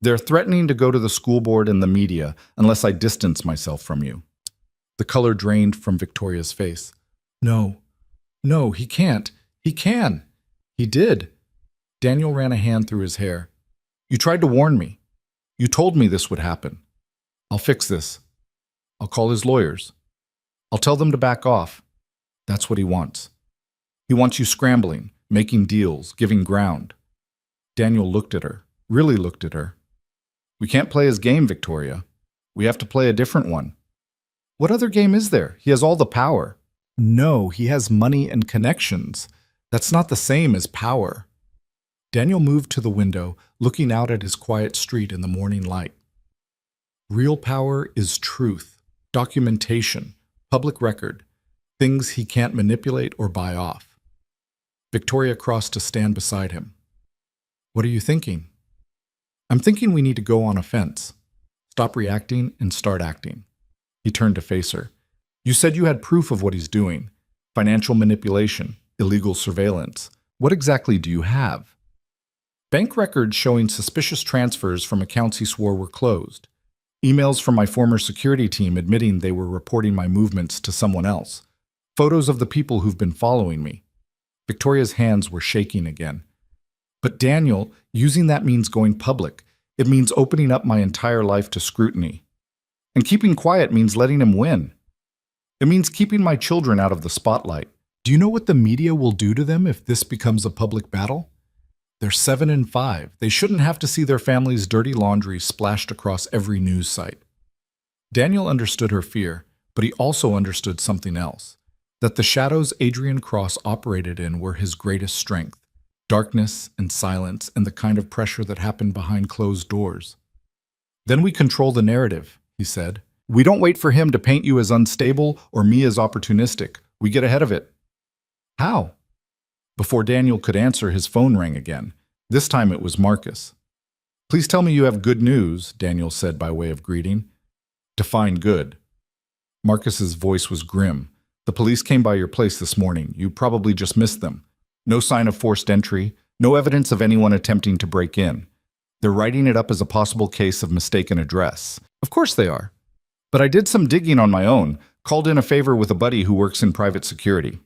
S1: They're threatening to go to the school board and the media unless I distance myself from you. The color drained from Victoria's face. No, he can't. He can. He did. Daniel ran a hand through his hair. You tried to warn me. You told me this would happen. I'll fix this. I'll call his lawyers. I'll tell them to back off. That's what he wants. He wants you scrambling, making deals, giving ground. Daniel looked at her, really looked at her. We can't play his game, Victoria. We have to play a different one. What other game is there? He has all the power. No, he has money and connections. That's not the same as power. Daniel moved to the window, looking out at his quiet street in the morning light. Real power is truth, documentation, public record, things he can't manipulate or buy off. Victoria crossed to stand beside him. What are you thinking? I'm thinking we need to go on offense. Stop reacting and start acting. He turned to face her. You said you had proof of what he's doing. Financial manipulation, illegal surveillance. What exactly do you have? Bank records showing suspicious transfers from accounts he swore were closed. Emails from my former security team admitting they were reporting my movements to someone else. Photos of the people who've been following me. Victoria's hands were shaking again. But Daniel, using that means going public. It means opening up my entire life to scrutiny. And keeping quiet means letting him win. It means keeping my children out of the spotlight. Do you know what the media will do to them if this becomes a public battle? They're 7 and 5. They shouldn't have to see their family's dirty laundry splashed across every news site. Daniel understood her fear, but he also understood something else. That the shadows Adrian Cross operated in were his greatest strength. Darkness and silence and the kind of pressure that happened behind closed doors. Then we control the narrative, he said. We don't wait for him to paint you as unstable or me as opportunistic. We get ahead of it. How? Before Daniel could answer, his phone rang again. This time it was Marcus. Please tell me you have good news, Daniel said by way of greeting. Define good. Marcus's voice was grim. The police came by your place this morning. You probably just missed them. No sign of forced entry, no evidence of anyone attempting to break in. They're writing it up as a possible case of mistaken address. Of course they are. But I did some digging on my own, called in a favor with a buddy who works in private security.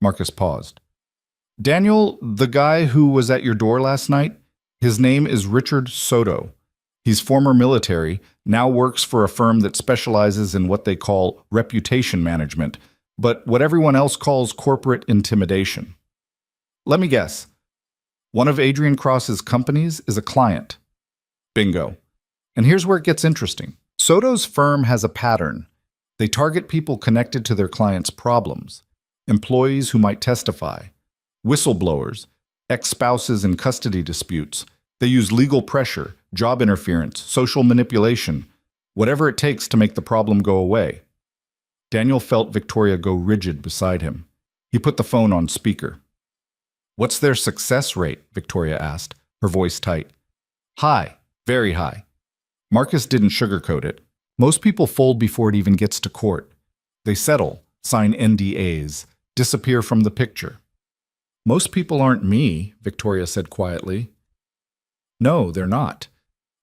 S1: Marcus paused. Daniel, the guy who was at your door last night, his name is Richard Soto. He's former military, now works for a firm that specializes in what they call reputation management, but what everyone else calls corporate intimidation. Let me guess. One of Adrian Cross's companies is a client. Bingo. And here's where it gets interesting. Soto's firm has a pattern. They target people connected to their clients' problems, employees who might testify, whistleblowers, ex-spouses in custody disputes. They use legal pressure, job interference, social manipulation, whatever it takes to make the problem go away. Daniel felt Victoria go rigid beside him. He put the phone on speaker. What's their success rate? Victoria asked, her voice tight. High, very high. Marcus didn't sugarcoat it. Most people fold before it even gets to court. They settle, sign NDAs, disappear from the picture. Most people aren't me, Victoria said quietly. No, they're not.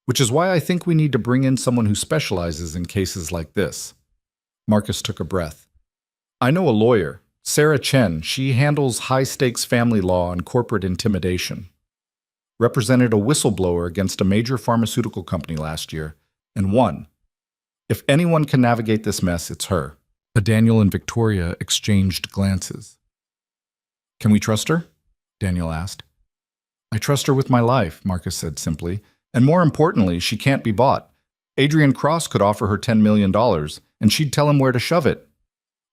S1: Which is why I think we need to bring in someone who specializes in cases like this. Marcus took a breath. I know a lawyer, Sarah Chen. She handles high-stakes family law and corporate intimidation. Represented a whistleblower against a major pharmaceutical company last year, and won. If anyone can navigate this mess, it's her. Daniel and Victoria exchanged glances. Can we trust her? Daniel asked. I trust her with my life, Marcus said simply. And more importantly, she can't be bought. Adrian Cross could offer her $10 million, and she'd tell him where to shove it.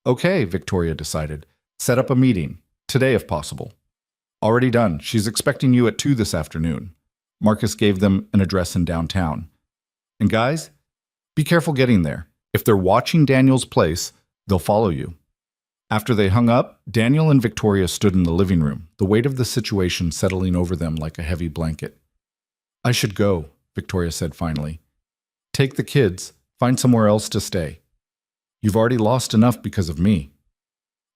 S1: Okay, Victoria decided. Set up a meeting. Today, if possible. Already done. She's expecting you at 2 this afternoon. Marcus gave them an address in downtown. And guys, be careful getting there. If they're watching Daniel's place, they'll follow you. After they hung up, Daniel and Victoria stood in the living room, the weight of the situation settling over them like a heavy blanket. I should go, Victoria said finally. Take the kids. Find somewhere else to stay. You've already lost enough because of me.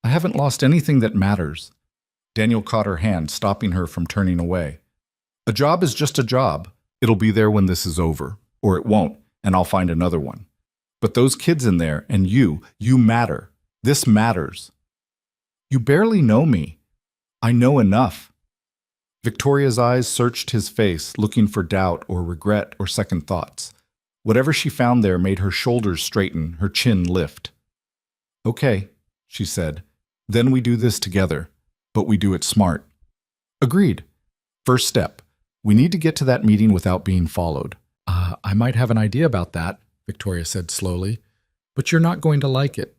S1: I haven't lost anything that matters. Daniel caught her hand, stopping her from turning away. A job is just a job. It'll be there when this is over. Or it won't, and I'll find another one. But those kids in there, and you matter. This matters. You barely know me. I know enough. Victoria's eyes searched his face, looking for doubt or regret or second thoughts. Whatever she found there made her shoulders straighten, her chin lift. Okay, she said. Then we do this together, but we do it smart. Agreed. First step. We need to get to that meeting without being followed. I might have an idea about that, Victoria said slowly, but you're not going to like it.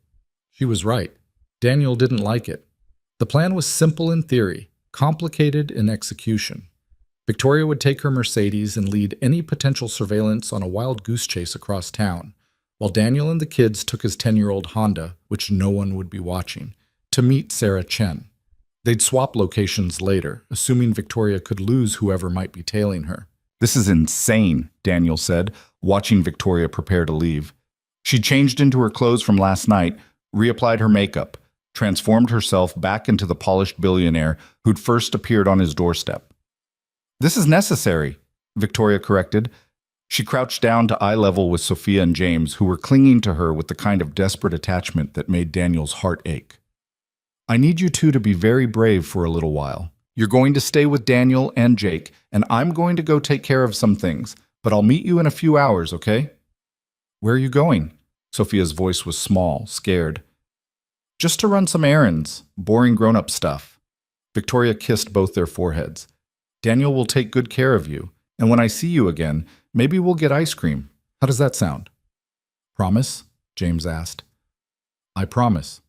S1: She was right. Daniel didn't like it. The plan was simple in theory, complicated in execution. Victoria would take her Mercedes and lead any potential surveillance on a wild goose chase across town, while Daniel and the kids took his 10-year-old Honda, which no one would be watching, to meet Sarah Chen. They'd swap locations later, assuming Victoria could lose whoever might be tailing her. This is insane, Daniel said, watching Victoria prepare to leave. She changed into her clothes from last night, reapplied her makeup, transformed herself back into the polished billionaire who'd first appeared on his doorstep. This is necessary, Victoria corrected. She crouched down to eye level with Sophia and James, who were clinging to her with the kind of desperate attachment that made Daniel's heart ache. I need you two to be very brave for a little while. You're going to stay with Daniel and Jake, and I'm going to go take care of some things, but I'll meet you in a few hours, okay? Where are you going? Sophia's voice was small, scared. Just to run some errands, boring grown-up stuff. Victoria kissed both their foreheads. Daniel will take good care of you, and when I see you again, maybe we'll get ice cream. How does that sound? Promise? James asked. I promise.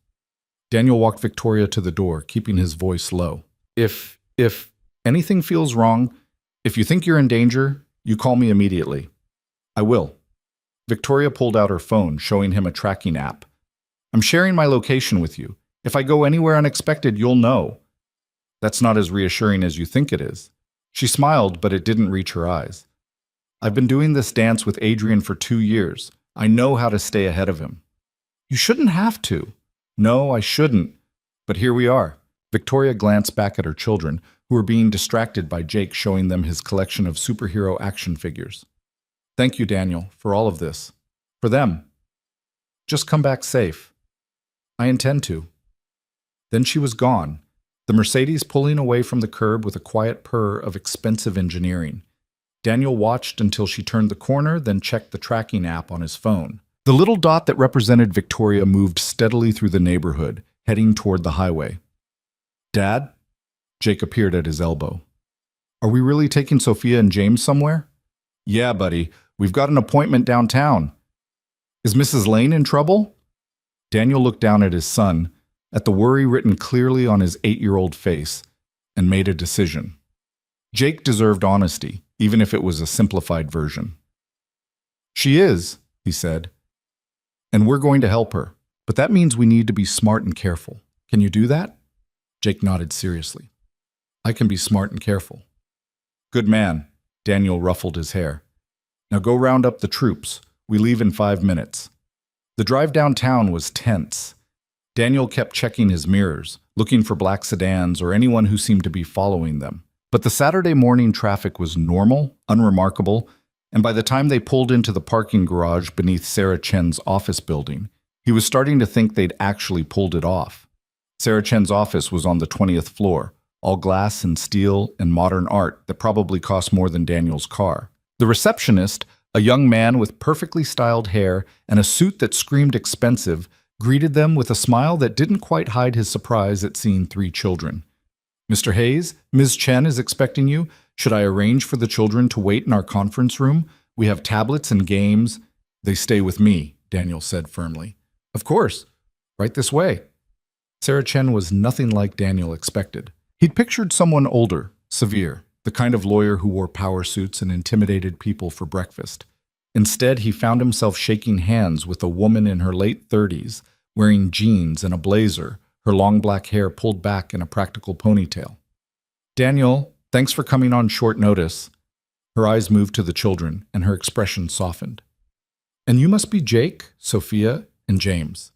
S1: Daniel walked Victoria to the door, keeping his voice low. If anything feels wrong, if you think you're in danger, you call me immediately. I will. Victoria pulled out her phone, showing him a tracking app. I'm sharing my location with you. If I go anywhere unexpected, you'll know. That's not as reassuring as you think it is. She smiled, but it didn't reach her eyes. I've been doing this dance with Adrian for 2 years. I know how to stay ahead of him. You shouldn't have to. No, I shouldn't. But here we are. Victoria glanced back at her children, who were being distracted by Jake showing them his collection of superhero action figures. Thank you, Daniel, for all of this. For them. Just come back safe. I intend to. Then she was gone, the Mercedes pulling away from the curb with a quiet purr of expensive engineering. Daniel watched until she turned the corner, then checked the tracking app on his phone. The little dot that represented Victoria moved steadily through the neighborhood, heading toward the highway. Dad? Jake appeared at his elbow. Are we really taking Sophia and James somewhere? Yeah, buddy. We've got an appointment downtown. Is Mrs. Lane in trouble? Daniel looked down at his son, at the worry written clearly on his 8-year-old face, and made a decision. Jake deserved honesty, even if it was a simplified version. She is, he said, and we're going to help her. But that means we need to be smart and careful. Can you do that? Jake nodded seriously. I can be smart and careful. Good man. Daniel ruffled his hair. Now go round up the troops. We leave in 5 minutes. The drive downtown was tense. Daniel kept checking his mirrors, looking for black sedans or anyone who seemed to be following them. But the Saturday morning traffic was normal, unremarkable, and by the time they pulled into the parking garage beneath Sarah Chen's office building, he was starting to think they'd actually pulled it off. Sarah Chen's office was on the 20th floor, all glass and steel and modern art that probably cost more than Daniel's car. The receptionist, a young man with perfectly styled hair and a suit that screamed expensive, greeted them with a smile that didn't quite hide his surprise at seeing 3 children. "Mr. Hayes, Ms. Chen is expecting you. Should I arrange for the children to wait in our conference room? We have tablets and games." "They stay with me," Daniel said firmly. "Of course. Right this way." Sarah Chen was nothing like Daniel expected. He'd pictured someone older, severe, the kind of lawyer who wore power suits and intimidated people for breakfast. Instead, he found himself shaking hands with a woman in her late 30s, wearing jeans and a blazer, her long black hair pulled back in a practical ponytail. "Daniel, thanks for coming on short notice." Her eyes moved to the children, and her expression softened. "And you must be Jake, Sophia, and James.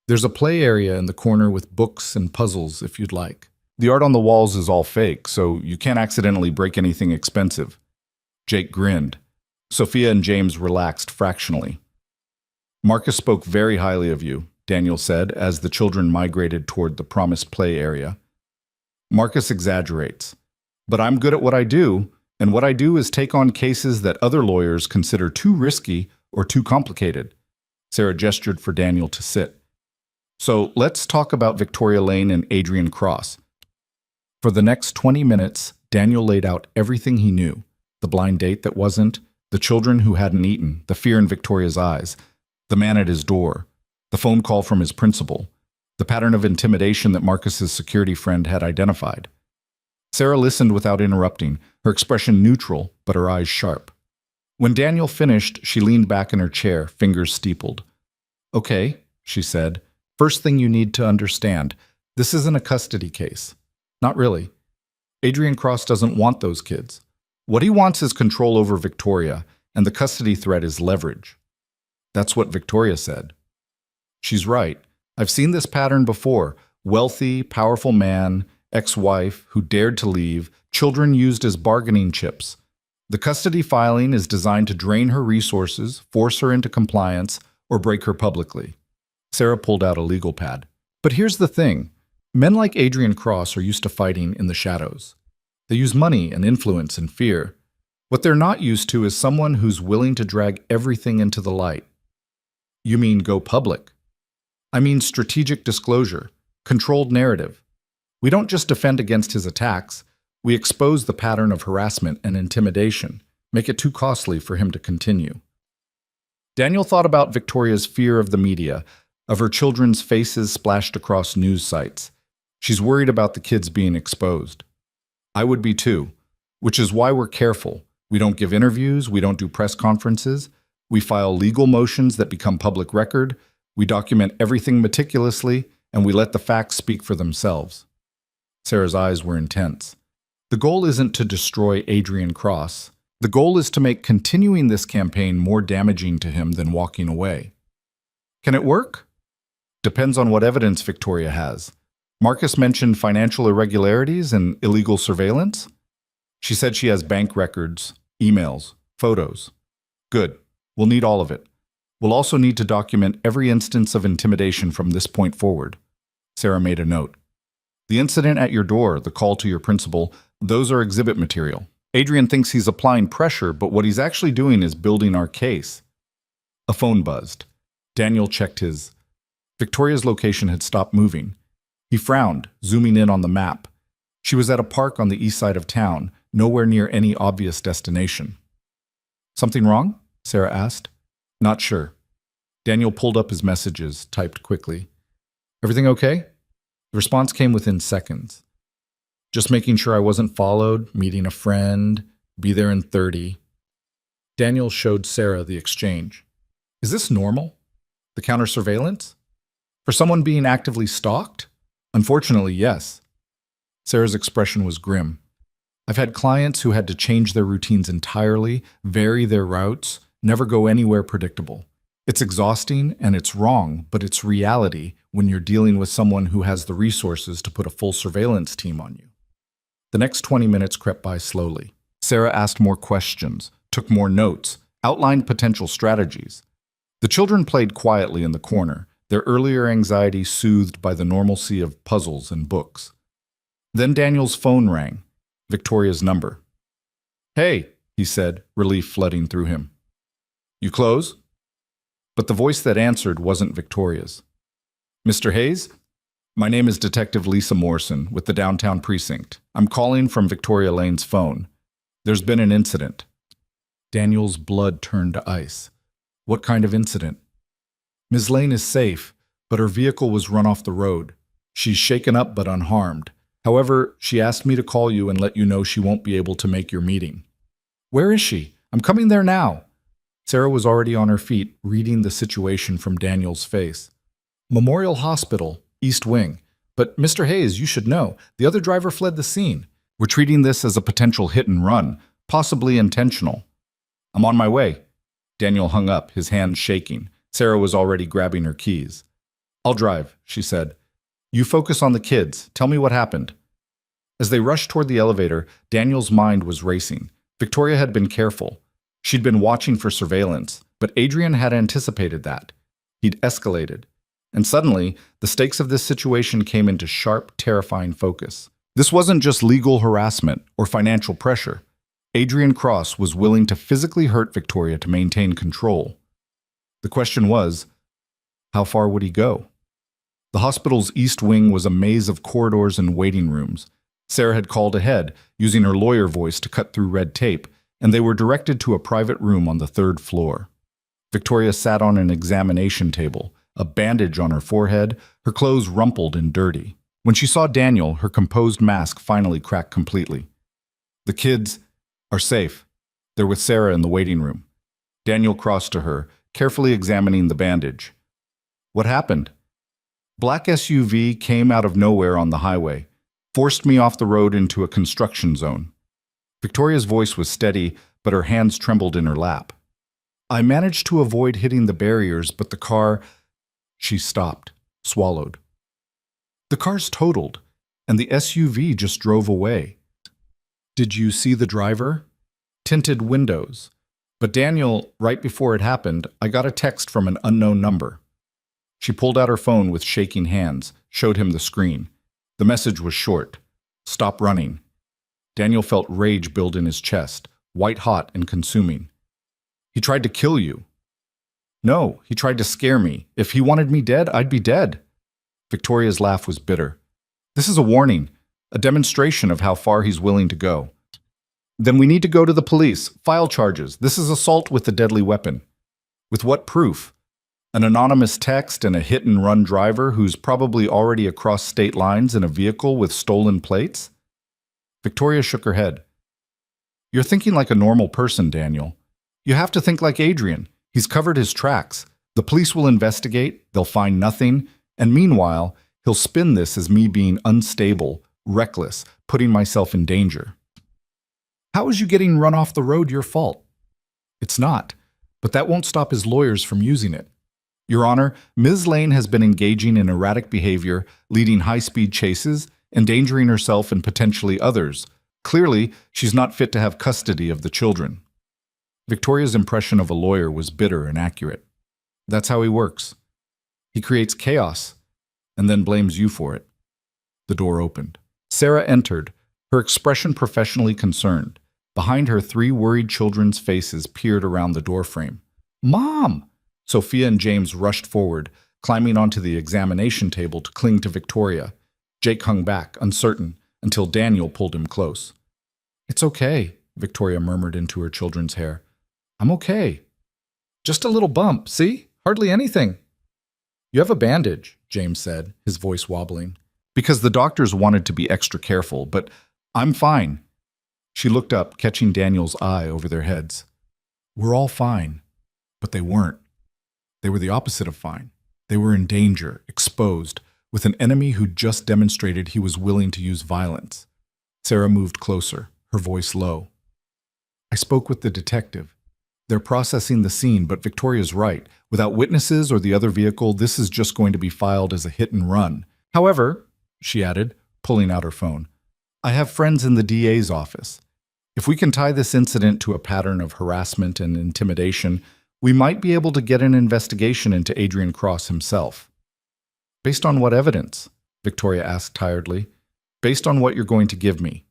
S1: There's a play area in the corner with books and puzzles if you'd like. The art on the walls is all fake, so you can't accidentally break anything expensive." Jake grinned. Sophia and James relaxed fractionally. "Marcus spoke very highly of you," Daniel said as the children migrated toward the promised play area. "Marcus exaggerates. But I'm good at what I do, and what I do is take on cases that other lawyers consider too risky or too complicated." Sarah gestured for Daniel to sit. "So let's talk about Victoria Lane and Adrian Cross." For the next 20 minutes, Daniel laid out everything he knew: the blind date that wasn't, the children who hadn't eaten, the fear in Victoria's eyes, the man at his door, the phone call from his principal, the pattern of intimidation that Marcus's security friend had identified. Sarah listened without interrupting, her expression neutral, but her eyes sharp. When Daniel finished, she leaned back in her chair, fingers steepled. "Okay," she said, "first thing you need to understand, this isn't a custody case. Not really. Adrian Cross doesn't want those kids. What he wants is control over Victoria, and the custody threat is leverage." That's what Victoria said. "She's right. I've seen this pattern before. Wealthy, powerful man, ex-wife who dared to leave, children used as bargaining chips. The custody filing is designed to drain her resources, force her into compliance, or break her publicly." Sarah pulled out a legal pad. "But here's the thing. Men like Adrian Cross are used to fighting in the shadows. They use money and influence and fear. What they're not used to is someone who's willing to drag everything into the light." "You mean go public?" "I mean strategic disclosure, controlled narrative. We don't just defend against his attacks. We expose the pattern of harassment and intimidation, make it too costly for him to continue." Daniel thought about Victoria's fear of the media, of her children's faces splashed across news sites. She's worried about the kids being exposed. "I would be too, which is why we're careful. We don't give interviews, we don't do press conferences, we file legal motions that become public record, we document everything meticulously, and we let the facts speak for themselves." Sarah's eyes were intense. "The goal isn't to destroy Adrian Cross. The goal is to make continuing this campaign more damaging to him than walking away." "Can it work?" "Depends on what evidence Victoria has. Marcus mentioned financial irregularities and illegal surveillance. She said she has bank records, emails, photos." "Good. We'll need all of it. We'll also need to document every instance of intimidation from this point forward." Sarah made a note. "The incident at your door, the call to your principal, those are exhibit material. Adrian thinks he's applying pressure, but what he's actually doing is building our case." A phone buzzed. Daniel checked his. Victoria's location had stopped moving. He frowned, zooming in on the map. She was at a park on the east side of town, nowhere near any obvious destination. "Something wrong?" Sarah asked. "Not sure." Daniel pulled up his messages, typed quickly. "Everything okay?" The response came within seconds. "Just making sure I wasn't followed, meeting a friend, be there in 30. Daniel showed Sarah the exchange. "Is this normal? The counter surveillance? For someone being actively stalked?" "Unfortunately, yes." Sarah's expression was grim. "I've had clients who had to change their routines entirely, vary their routes, never go anywhere predictable. It's exhausting and it's wrong, but it's reality when you're dealing with someone who has the resources to put a full surveillance team on you." The next 20 minutes crept by slowly. Sarah asked more questions, took more notes, outlined potential strategies. The children played quietly in the corner, their earlier anxiety soothed by the normalcy of puzzles and books. Then Daniel's phone rang, Victoria's number. "Hey," he said, relief flooding through him. "You close?" But the voice that answered wasn't Victoria's. "Mr. Hayes? My name is Detective Lisa Morrison with the downtown precinct. I'm calling from Victoria Lane's phone. There's been an incident." Daniel's blood turned to ice. "What kind of incident?" "Ms. Lane is safe, but her vehicle was run off the road. She's shaken up but unharmed. However, she asked me to call you and let you know she won't be able to make your meeting." "Where is she? I'm coming there now." Sarah was already on her feet, reading the situation from Daniel's face. "Memorial Hospital, East Wing. But Mr. Hayes, you should know, the other driver fled the scene. We're treating this as a potential hit and run, possibly intentional." "I'm on my way." Daniel hung up, his hands shaking. Sarah was already grabbing her keys. "I'll drive," she said. "You focus on the kids. Tell me what happened." As they rushed toward the elevator, Daniel's mind was racing. Victoria had been careful. She'd been watching for surveillance, but Adrian had anticipated that. He'd escalated. And suddenly, the stakes of this situation came into sharp, terrifying focus. This wasn't just legal harassment or financial pressure. Adrian Cross was willing to physically hurt Victoria to maintain control. The question was, how far would he go? The hospital's East Wing was a maze of corridors and waiting rooms. Sarah had called ahead, using her lawyer voice to cut through red tape, and they were directed to a private room on the 3rd floor. Victoria sat on an examination table, a bandage on her forehead, her clothes rumpled and dirty. When she saw Daniel, her composed mask finally cracked completely. "The kids are safe. They're with Sarah in the waiting room." Daniel crossed to her, carefully examining the bandage. "What happened?" "Black SUV came out of nowhere on the highway, forced me off the road into a construction zone." Victoria's voice was steady, but her hands trembled in her lap. "I managed to avoid hitting the barriers, but the car—" She stopped, swallowed. "The car's totaled, and the SUV just drove away." "Did you see the driver?" "Tinted windows. But Daniel, right before it happened, I got a text from an unknown number." She pulled out her phone with shaking hands, showed him the screen. The message was short. "Stop running." Daniel felt rage build in his chest, white-hot and consuming. "He tried to kill you." "No, he tried to scare me. If he wanted me dead, I'd be dead." Victoria's laugh was bitter. "This is a warning, a demonstration of how far he's willing to go." "Then we need to go to the police, file charges. This is assault with a deadly weapon." "With what proof? An anonymous text and a hit-and-run driver who's probably already across state lines in a vehicle with stolen plates?" Victoria shook her head. "You're thinking like a normal person, Daniel. You have to think like Adrian. He's covered his tracks. The police will investigate, they'll find nothing, and meanwhile, he'll spin this as me being unstable, reckless, putting myself in danger." "How is you getting run off the road your fault?" "It's not, but that won't stop his lawyers from using it. Your Honor, Ms. Lane has been engaging in erratic behavior, leading high-speed chases, endangering herself and potentially others. Clearly, she's not fit to have custody of the children." Victoria's impression of a lawyer was bitter and accurate. "That's how he works. He creates chaos, and then blames you for it." The door opened. Sarah entered, her expression professionally concerned. Behind her, 3 worried children's faces peered around the doorframe. "Mom!" Sophia and James rushed forward, climbing onto the examination table to cling to Victoria. Jake hung back, uncertain, until Daniel pulled him close. "It's okay," Victoria murmured into her children's hair. "I'm okay. Just a little bump, see? Hardly anything." "You have a bandage," James said, his voice wobbling. "Because the doctors wanted to be extra careful, but I'm fine." She looked up, catching Daniel's eye over their heads. "We're all fine." But they weren't. They were the opposite of fine. They were in danger, exposed, with an enemy who'd just demonstrated he was willing to use violence. Sarah moved closer, her voice low. "I spoke with the detective. They're processing the scene, but Victoria's right. Without witnesses or the other vehicle, this is just going to be filed as a hit and run. However," she added, pulling out her phone, I have friends in the DA's office. If we can tie this incident to a pattern of harassment and intimidation, we might be able to get an investigation into Adrian Cross himself. Based on what evidence? Victoria asked tiredly. Based on what you're going to give me.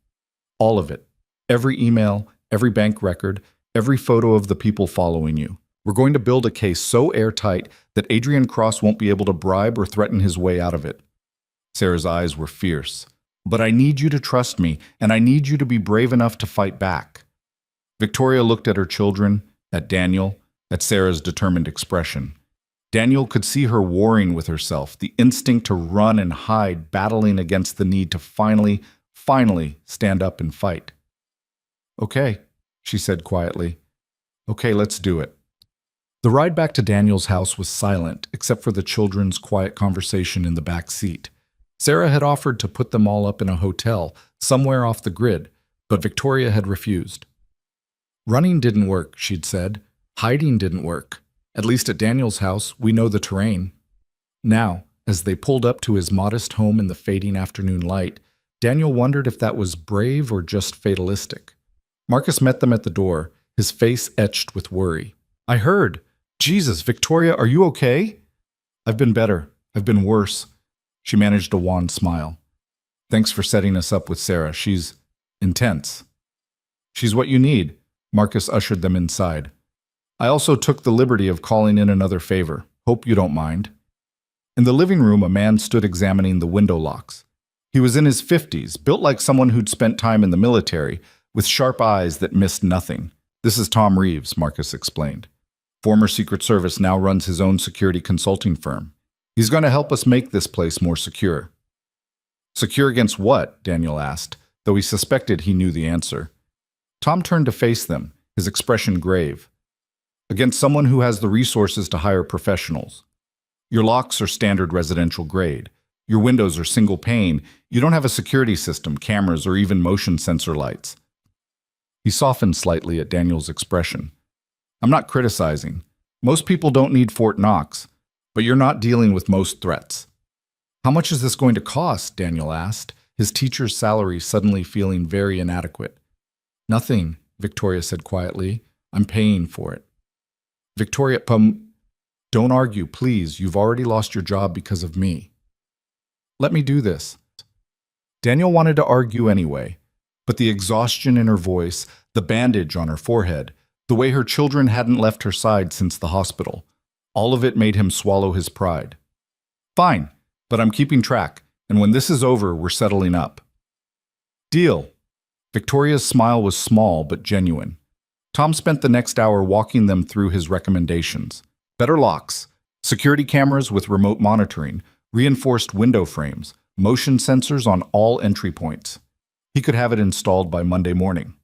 S1: All of it. Every email, every bank record, every photo of the people following you. We're going to build a case so airtight that Adrian Cross won't be able to bribe or threaten his way out of it. Sarah's eyes were fierce. But I need you to trust me, and I need you to be brave enough to fight back. Victoria looked at her children, at Daniel, at Sarah's determined expression. Daniel could see her warring with herself, the instinct to run and hide, battling against the need to finally stand up and fight. Okay, she said quietly. Okay, let's do it. The ride back to Daniel's house was silent, except for the children's quiet conversation in the back seat. Sarah had offered to put them all up in a hotel, somewhere off the grid, but Victoria had refused. Running didn't work, she'd said. Hiding didn't work. At least at Daniel's house, we know the terrain. Now, as they pulled up to his modest home in the fading afternoon light, Daniel wondered if that was brave or just fatalistic. Marcus met them at the door, his face etched with worry. I heard. Jesus, Victoria, are you okay? I've been better. I've been worse. She managed a wan smile. Thanks for setting us up with Sarah. She's intense. She's what you need. Marcus ushered them inside. I also took the liberty of calling in another favor. Hope you don't mind. In the living room, a man stood examining the window locks. He was in his 50s, built like someone who'd spent time in the military, with sharp eyes that missed nothing. This is Tom Reeves, Marcus explained. Former Secret Service, now runs his own security consulting firm. He's going to help us make this place more secure. Secure against what? Daniel asked, though he suspected he knew the answer. Tom turned to face them, his expression grave. Against someone who has the resources to hire professionals. Your locks are standard residential grade. Your windows are single pane. You don't have a security system, cameras, or even motion sensor lights. He softened slightly at Daniel's expression. I'm not criticizing. Most people don't need Fort Knox. But you're not dealing with most threats. How much is this going to cost? Daniel asked, his teacher's salary suddenly feeling very inadequate. Nothing, Victoria said quietly. I'm paying for it. Victoria, don't argue, please. You've already lost your job because of me. Let me do this. Daniel wanted to argue anyway, but the exhaustion in her voice, the bandage on her forehead, the way her children hadn't left her side since the hospital, all of it made him swallow his pride. Fine, but I'm keeping track, and when this is over, we're settling up. Deal. Victoria's smile was small but genuine. Tom spent the next hour walking them through his recommendations. Better locks, security cameras with remote monitoring, reinforced window frames, motion sensors on all entry points. He could have it installed by Monday morning.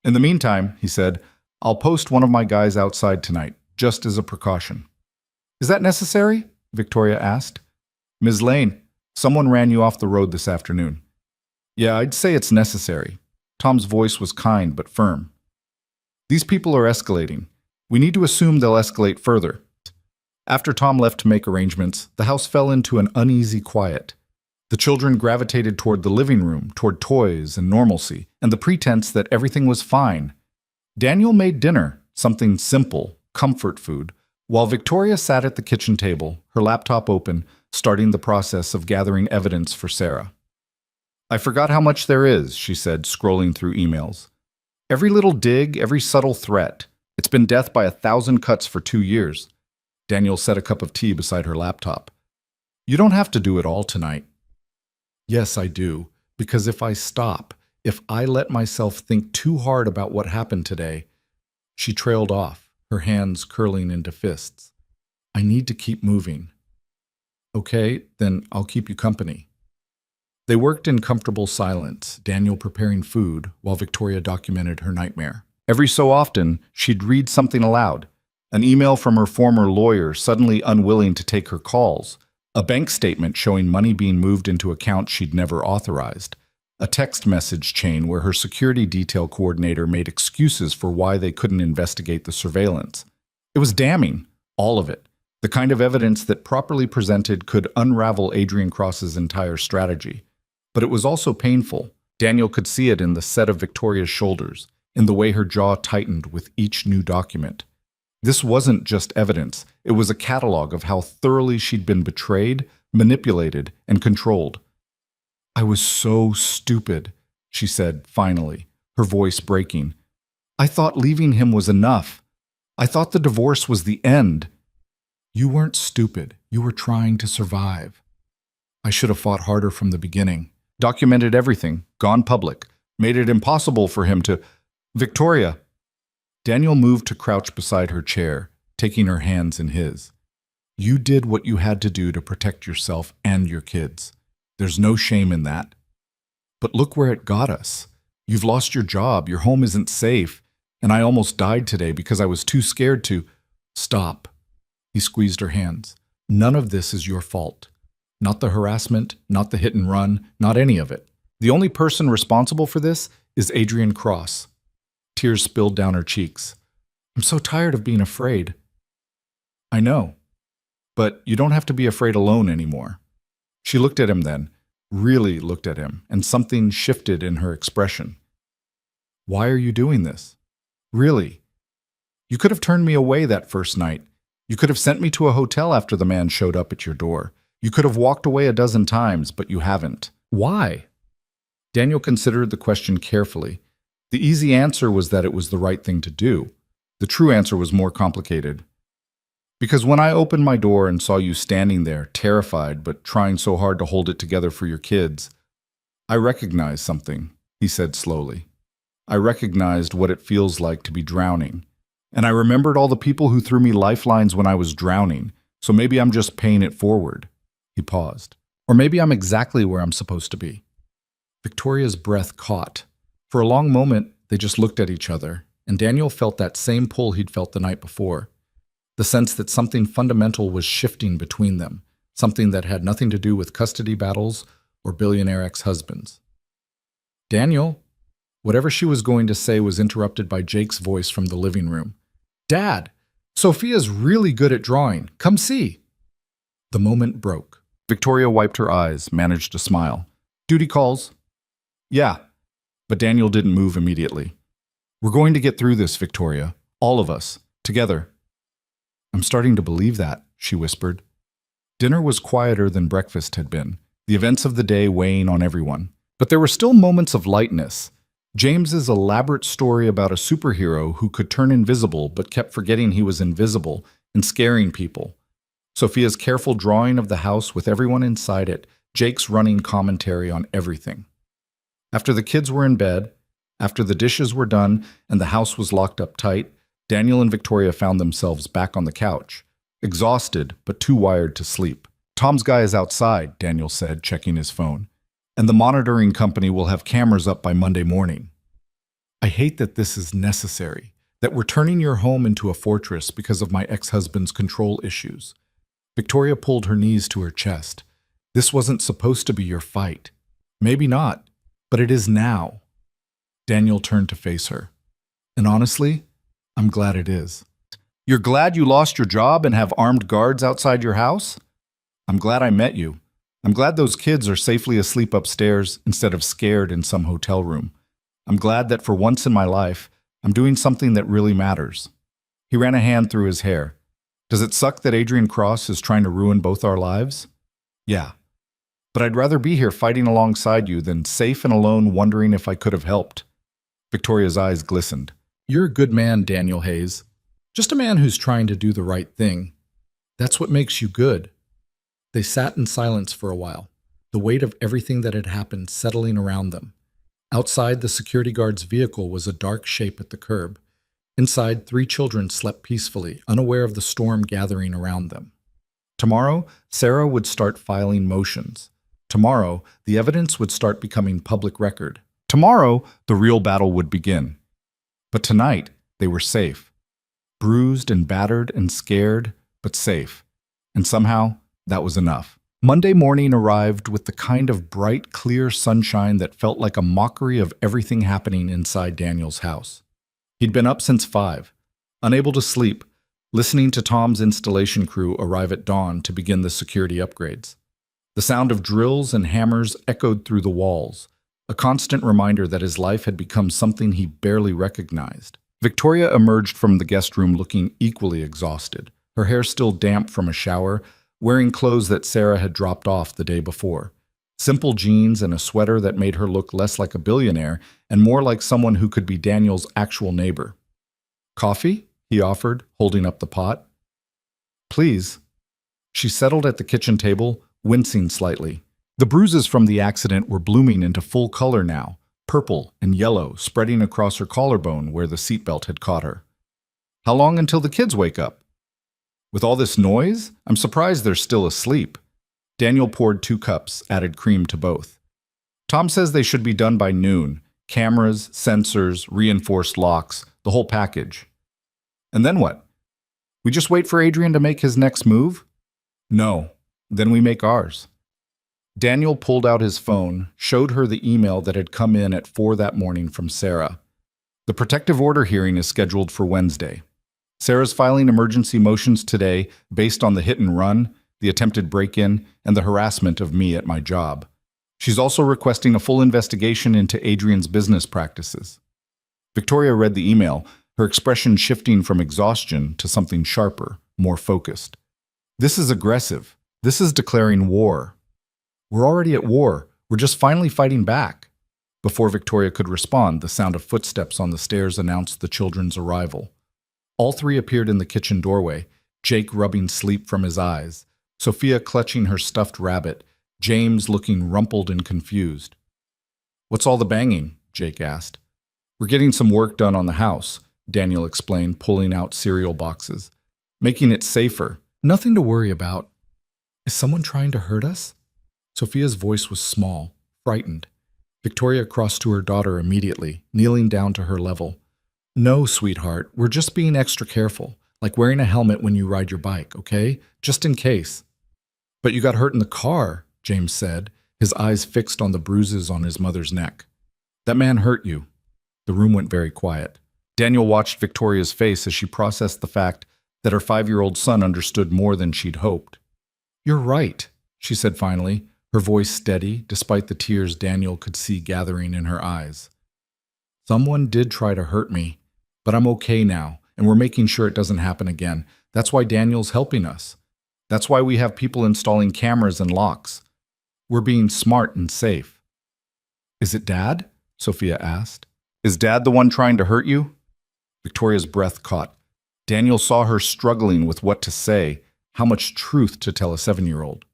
S1: In the meantime, he said, I'll post one of my guys outside tonight, just as a precaution. Is that necessary? Victoria asked. Ms. Lane, someone ran you off the road this afternoon. Yeah, I'd say it's necessary. Tom's voice was kind but firm. These people are escalating. We need to assume they'll escalate further. After Tom left to make arrangements, the house fell into an uneasy quiet. The children gravitated toward the living room, toward toys and normalcy, and the pretense that everything was fine. Daniel made dinner, something simple, comfort food, while Victoria sat at the kitchen table, her laptop open, starting the process of gathering evidence for Sarah. I forgot how much there is, she said, scrolling through emails. Every little dig, every subtle threat. It's been death by 1,000 cuts for 2 years. Daniel set a cup of tea beside her laptop. You don't have to do it all tonight. Yes, I do, because if I stop, if I let myself think too hard about what happened today, she trailed off, her hands curling into fists. I need to keep moving. Okay, then I'll keep you company. They worked in comfortable silence, Daniel preparing food while Victoria documented her nightmare. Every so often, she'd read something aloud. An email from her former lawyer suddenly unwilling to take her calls. A bank statement showing money being moved into accounts she'd never authorized. A text message chain where her security detail coordinator made excuses for why they couldn't investigate the surveillance. It was damning, all of it. The kind of evidence that properly presented could unravel Adrian Cross's entire strategy. But it was also painful, Daniel could see it in the set of Victoria's shoulders, in the way her jaw tightened with each new document. This wasn't just evidence, it was a catalog of how thoroughly she'd been betrayed, manipulated, and controlled. "I was so stupid," she said finally, her voice breaking. "I thought leaving him was enough. I thought the divorce was the end." "You weren't stupid. You were trying to survive. I should have fought harder from the beginning. Documented everything, gone public, made it impossible for him to—" "Victoria!" Daniel moved to crouch beside her chair, taking her hands in his. "You did what you had to do to protect yourself and your kids. There's no shame in that. But look where it got us. You've lost your job, your home isn't safe, and I almost died today because I was too scared to—" "Stop." He squeezed her hands. "None of this is your fault. Not the harassment, not the hit and run, not any of it. The only person responsible for this is Adrian Cross." Tears spilled down her cheeks. "I'm so tired of being afraid." "I know. But you don't have to be afraid alone anymore." She looked at him then, really looked at him, and something shifted in her expression. "Why are you doing this? Really? You could have turned me away that first night. You could have sent me to a hotel after the man showed up at your door. You could have walked away a dozen times, but you haven't. Why?" Daniel considered the question carefully. The easy answer was that it was the right thing to do. The true answer was more complicated. "Because when I opened my door and saw you standing there, terrified but trying so hard to hold it together for your kids, I recognized something," he said slowly. "I recognized what it feels like to be drowning. And I remembered all the people who threw me lifelines when I was drowning, so maybe I'm just paying it forward." He paused. "Or maybe I'm exactly where I'm supposed to be." Victoria's breath caught. For a long moment, they just looked at each other, and Daniel felt that same pull he'd felt the night before. The sense that something fundamental was shifting between them, something that had nothing to do with custody battles or billionaire ex-husbands. "Daniel," whatever she was going to say was interrupted by Jake's voice from the living room. "Dad, Sophia's really good at drawing. Come see." The moment broke. Victoria wiped her eyes, managed a smile. "Duty calls." "Yeah." But Daniel didn't move immediately. "We're going to get through this, Victoria. All of us. Together." "I'm starting to believe that," she whispered. Dinner was quieter than breakfast had been, the events of the day weighing on everyone. But there were still moments of lightness. James's elaborate story about a superhero who could turn invisible but kept forgetting he was invisible and scaring people. Sophia's careful drawing of the house with everyone inside it, Jake's running commentary on everything. After the kids were in bed, after the dishes were done and the house was locked up tight, Daniel and Victoria found themselves back on the couch, exhausted but too wired to sleep. "Tom's guy is outside," Daniel said, checking his phone. "And the monitoring company will have cameras up by Monday morning." "I hate that this is necessary, that we're turning your home into a fortress because of my ex-husband's control issues." Victoria pulled her knees to her chest. "This wasn't supposed to be your fight. Maybe not, but it is now." Daniel turned to face her. "And honestly, I'm glad it is." "You're glad you lost your job and have armed guards outside your house?" "I'm glad I met you. I'm glad those kids are safely asleep upstairs instead of scared in some hotel room. I'm glad that for once in my life, I'm doing something that really matters." He ran a hand through his hair. "Does it suck that Adrian Cross is trying to ruin both our lives?" "Yeah. But I'd rather be here fighting alongside you than safe and alone wondering if I could have helped." Victoria's eyes glistened. "You're a good man, Daniel Hayes. Just a man who's trying to do the right thing. That's what makes you good." They sat in silence for a while, the weight of everything that had happened settling around them. Outside, the security guard's vehicle was a dark shape at the curb. Inside, 3 children slept peacefully, unaware of the storm gathering around them. Tomorrow, Sarah would start filing motions. Tomorrow, the evidence would start becoming public record. Tomorrow, the real battle would begin. But tonight, they were safe. Bruised and battered and scared, but safe. And somehow, that was enough. Monday morning arrived with the kind of bright, clear sunshine that felt like a mockery of everything happening inside Daniel's house. He'd been up since 5, unable to sleep, listening to Tom's installation crew arrive at dawn to begin the security upgrades. The sound of drills and hammers echoed through the walls, a constant reminder that his life had become something he barely recognized. Victoria emerged from the guest room looking equally exhausted, her hair still damp from a shower, wearing clothes that Sarah had dropped off the day before. Simple jeans and a sweater that made her look less like a billionaire and more like someone who could be Daniel's actual neighbor. "Coffee?" he offered, holding up the pot. "Please." She settled at the kitchen table, wincing slightly. The bruises from the accident were blooming into full color now, purple and yellow, spreading across her collarbone where the seatbelt had caught her. "How long until the kids wake up?" "With all this noise, I'm surprised they're still asleep." Daniel poured 2 cups, added cream to both. "Tom says they should be done by noon. Cameras, sensors, reinforced locks, the whole package." "And then what? We just wait for Adrian to make his next move?" "No, then we make ours." Daniel pulled out his phone, showed her the email that had come in at 4 that morning from Sarah. "The protective order hearing is scheduled for Wednesday. Sarah's filing emergency motions today based on the hit and run, the attempted break-in, and the harassment of me at my job. She's also requesting a full investigation into Adrian's business practices." Victoria read the email, her expression shifting from exhaustion to something sharper, more focused. "This is aggressive. This is declaring war." "We're already at war. We're just finally fighting back." Before Victoria could respond, the sound of footsteps on the stairs announced the children's arrival. All 3 appeared in the kitchen doorway, Jake rubbing sleep from his eyes, Sophia clutching her stuffed rabbit, James looking rumpled and confused. "What's all the banging?" Jake asked. "We're getting some work done on the house," Daniel explained, pulling out cereal boxes. "Making it safer. Nothing to worry about." "Is someone trying to hurt us?" Sophia's voice was small, frightened. Victoria crossed to her daughter immediately, kneeling down to her level. "No, sweetheart, we're just being extra careful, like wearing a helmet when you ride your bike, okay? Just in case." "But you got hurt in the car," James said, his eyes fixed on the bruises on his mother's neck. "That man hurt you." The room went very quiet. Daniel watched Victoria's face as she processed the fact that her 5-year-old son understood more than she'd hoped. "You're right," she said finally, her voice steady despite the tears Daniel could see gathering in her eyes. "Someone did try to hurt me, but I'm okay now, and we're making sure it doesn't happen again. That's why Daniel's helping us. That's why we have people installing cameras and locks. We're being smart and safe." "Is it Dad?" Sophia asked. "Is Dad the one trying to hurt you?" Victoria's breath caught. Daniel saw her struggling with what to say, how much truth to tell a 7-year-old.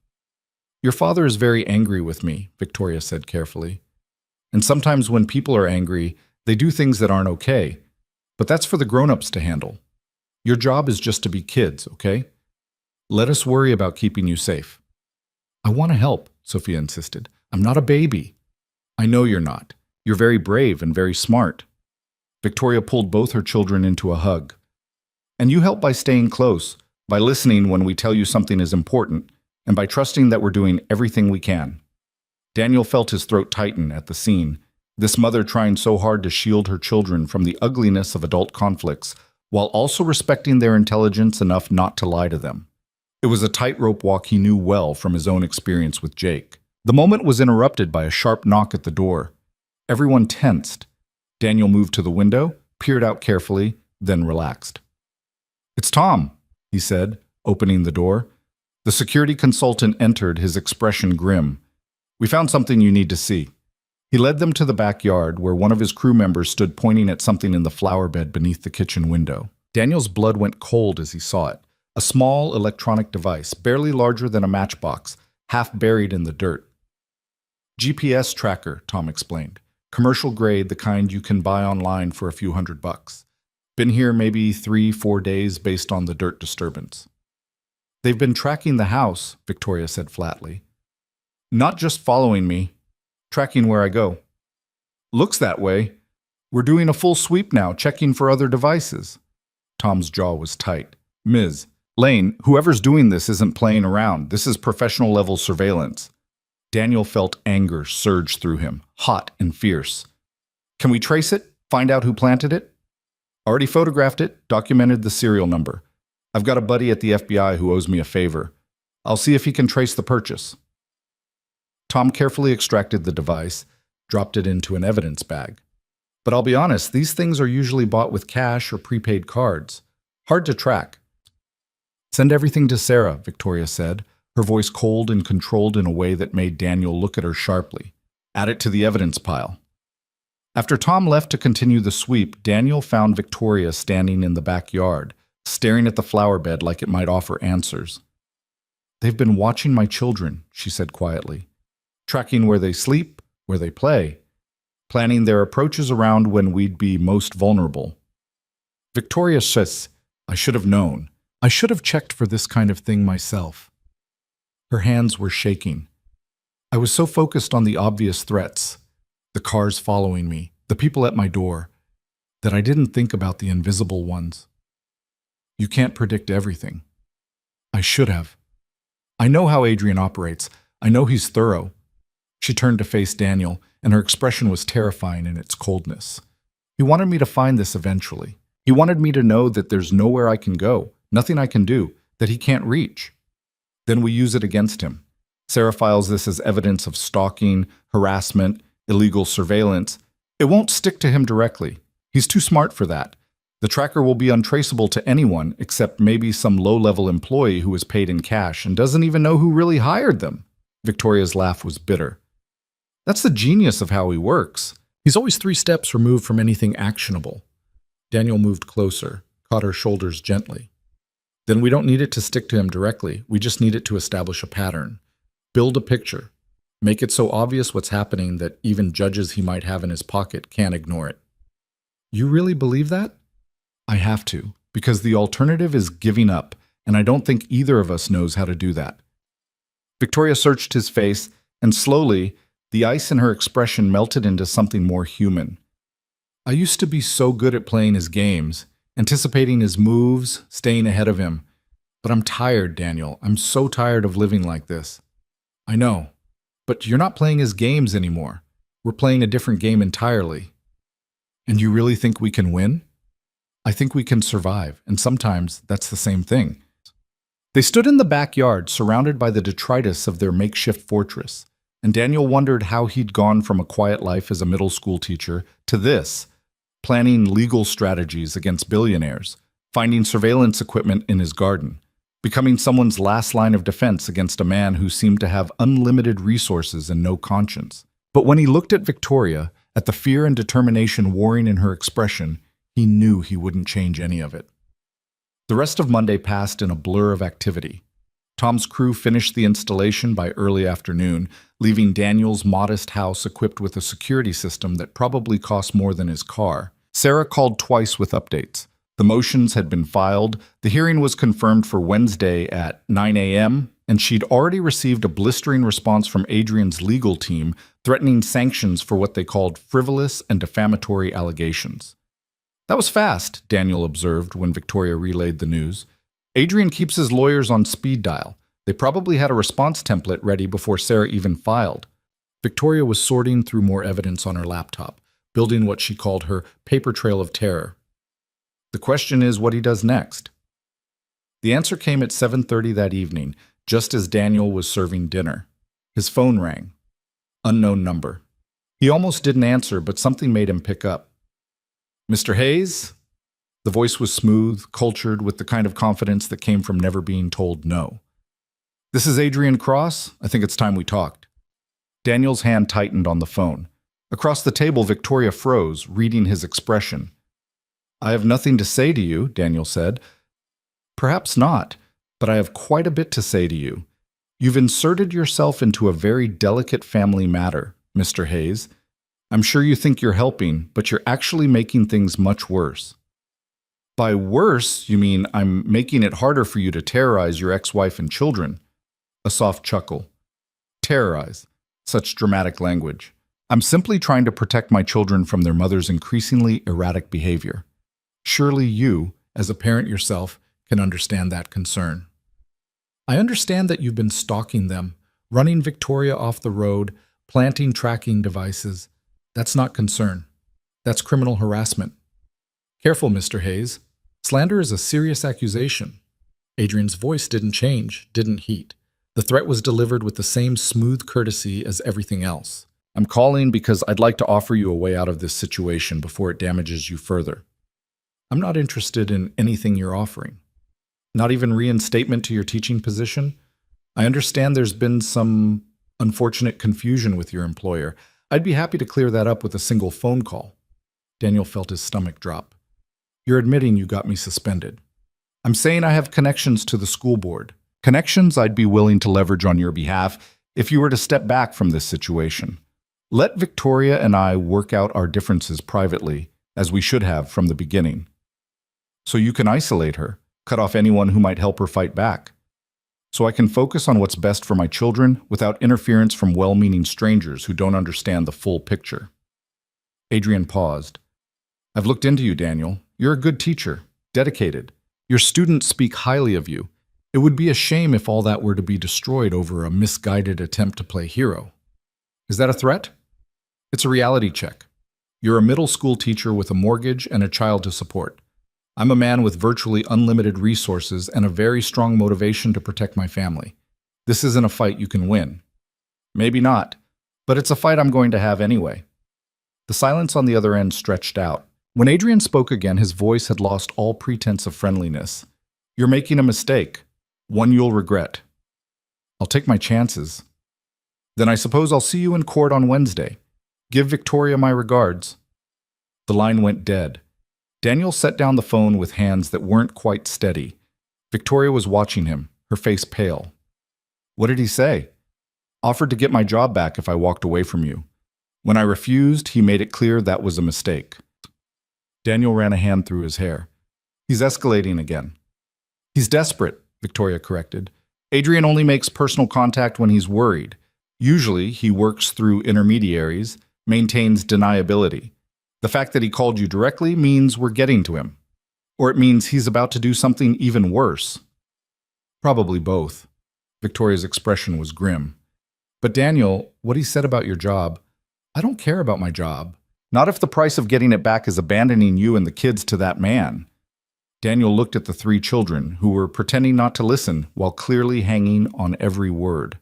S1: "Your father is very angry with me," Victoria said carefully. "And sometimes when people are angry, they do things that aren't okay. But that's for the grown-ups to handle. Your job is just to be kids, okay? Let us worry about keeping you safe." "I want to help," Sophia insisted. "I'm not a baby." "I know you're not. You're very brave and very smart." Victoria pulled both her children into a hug. "And you help by staying close, by listening when we tell you something is important, and by trusting that we're doing everything we can." Daniel felt his throat tighten at the scene, this mother trying so hard to shield her children from the ugliness of adult conflicts, while also respecting their intelligence enough not to lie to them. It was a tightrope walk he knew well from his own experience with Jake. The moment was interrupted by a sharp knock at the door. Everyone tensed. Daniel moved to the window, peered out carefully, then relaxed. "It's Tom," he said, opening the door. The security consultant entered, his expression grim. "We found something you need to see." He led them to the backyard, where one of his crew members stood pointing at something in the flower bed beneath the kitchen window. Daniel's blood went cold as he saw it. A small electronic device, barely larger than a matchbox, half buried in the dirt. "GPS tracker," Tom explained. "Commercial grade, the kind you can buy online for a few $100. Been here maybe 3-4 days based on the dirt disturbance." "They've been tracking the house," Victoria said flatly. "Not just following me, tracking where I go." "Looks that way. We're doing a full sweep now, checking for other devices." Tom's jaw was tight. "Ms. Lane, whoever's doing this isn't playing around. This is professional-level surveillance." Daniel felt anger surge through him, hot and fierce. "Can we trace it? Find out who planted it?" "Already photographed it, documented the serial number. I've got a buddy at the FBI who owes me a favor. I'll see if he can trace the purchase." Tom carefully extracted the device, dropped it into an evidence bag. But I'll be honest, these things are usually bought with cash or prepaid cards. Hard to track. Send everything to Sarah, Victoria said, her voice cold and controlled in a way that made Daniel look at her sharply. Add it to the evidence pile. After Tom left to continue the sweep, Daniel found Victoria standing in the backyard, staring at the flower bed like it might offer answers. They've been watching my children, she said quietly, tracking where they sleep, where they play, planning their approaches around when we'd be most vulnerable. Victoria says, I should have known. I should have checked for this kind of thing myself. Her hands were shaking. I was so focused on the obvious threats, the cars following me, the people at my door, that I didn't think about the invisible ones. You can't predict everything. I should have. I know how Adrian operates. I know he's thorough. She turned to face Daniel, and her expression was terrifying in its coldness. He wanted me to find this eventually. He wanted me to know that there's nowhere I can go, nothing I can do, that he can't reach. Then we use it against him. Sarah files this as evidence of stalking, harassment, illegal surveillance. It won't stick to him directly. He's too smart for that. The tracker will be untraceable to anyone except maybe some low-level employee who is paid in cash and doesn't even know who really hired them. Victoria's laugh was bitter. That's the genius of how he works. He's always 3 steps removed from anything actionable. Daniel moved closer, caught her shoulders gently. Then we don't need it to stick to him directly. We just need it to establish a pattern. Build a picture. Make it so obvious what's happening that even judges he might have in his pocket can't ignore it. You really believe that? I have to, because the alternative is giving up, and I don't think either of us knows how to do that. Victoria searched his face, and slowly, the ice in her expression melted into something more human. I used to be so good at playing his games, anticipating his moves, staying ahead of him. But I'm tired, Daniel. I'm so tired of living like this. I know, but you're not playing his games anymore. We're playing a different game entirely. And you really think we can win? I think we can survive, and sometimes that's the same thing. They stood in the backyard, surrounded by the detritus of their makeshift fortress, and Daniel wondered how he'd gone from a quiet life as a middle school teacher to this, planning legal strategies against billionaires, finding surveillance equipment in his garden, becoming someone's last line of defense against a man who seemed to have unlimited resources and no conscience. But when he looked at Victoria, at the fear and determination warring in her expression, he knew he wouldn't change any of it. The rest of Monday passed in a blur of activity. Tom's crew finished the installation by early afternoon, leaving Daniel's modest house equipped with a security system that probably cost more than his car. Sarah called twice with updates. The motions had been filed, the hearing was confirmed for Wednesday at 9 a.m., and she'd already received a blistering response from Adrian's legal team threatening sanctions for what they called frivolous and defamatory allegations. That was fast, Daniel observed when Victoria relayed the news. Adrian keeps his lawyers on speed dial. They probably had a response template ready before Sarah even filed. Victoria was sorting through more evidence on her laptop, building what she called her paper trail of terror. The question is what he does next. The answer came at 7:30 that evening, just as Daniel was serving dinner. His phone rang. Unknown number. He almost didn't answer, but something made him pick up. Mr. Hayes? The voice was smooth, cultured, with the kind of confidence that came from never being told no. This is Adrian Cross. I think it's time we talked. Daniel's hand tightened on the phone. Across the table, Victoria froze, reading his expression. I have nothing to say to you, Daniel said. Perhaps not, but I have quite a bit to say to you. You've inserted yourself into a very delicate family matter, Mr. Hayes. I'm sure you think you're helping, but you're actually making things much worse. By worse, you mean I'm making it harder for you to terrorize your ex-wife and children. A soft chuckle. Terrorize. Such dramatic language. I'm simply trying to protect my children from their mother's increasingly erratic behavior. Surely you, as a parent yourself, can understand that concern. I understand that you've been stalking them, running Victoria off the road, planting tracking devices. That's not concern. That's criminal harassment. Careful, Mr. Hayes. Slander is a serious accusation. Adrian's voice didn't change, didn't heat. The threat was delivered with the same smooth courtesy as everything else. I'm calling because I'd like to offer you a way out of this situation before it damages you further. I'm not interested in anything you're offering. Not even reinstatement to your teaching position? I understand there's been some unfortunate confusion with your employer. I'd be happy to clear that up with a single phone call. Daniel felt his stomach drop. You're admitting you got me suspended. I'm saying I have connections to the school board. Connections I'd be willing to leverage on your behalf if you were to step back from this situation. Let Victoria and I work out our differences privately, as we should have from the beginning. So you can isolate her, cut off anyone who might help her fight back. So I can focus on what's best for my children without interference from well-meaning strangers who don't understand the full picture. Adrian paused. I've looked into you, Daniel. You're a good teacher, dedicated. Your students speak highly of you. It would be a shame if all that were to be destroyed over a misguided attempt to play hero. Is that a threat? It's a reality check. You're a middle school teacher with a mortgage and a child to support. I'm a man with virtually unlimited resources and a very strong motivation to protect my family. This isn't a fight you can win. Maybe not, but it's a fight I'm going to have anyway. The silence on the other end stretched out. When Adrian spoke again, his voice had lost all pretense of friendliness. You're making a mistake, one you'll regret. I'll take my chances. Then I suppose I'll see you in court on Wednesday. Give Victoria my regards. The line went dead. Daniel set down the phone with hands that weren't quite steady. Victoria was watching him, her face pale. What did he say? Offered to get my job back if I walked away from you. When I refused, he made it clear that was a mistake. Daniel ran a hand through his hair. He's escalating again. He's desperate, Victoria corrected. Adrian only makes personal contact when he's worried. Usually, he works through intermediaries, maintains deniability. The fact that he called you directly means we're getting to him. Or it means he's about to do something even worse. Probably both. Victoria's expression was grim. But Daniel, what he said about your job, I don't care about my job. Not if the price of getting it back is abandoning you and the kids to that man. Daniel looked at the three children, who were pretending not to listen while clearly hanging on every word.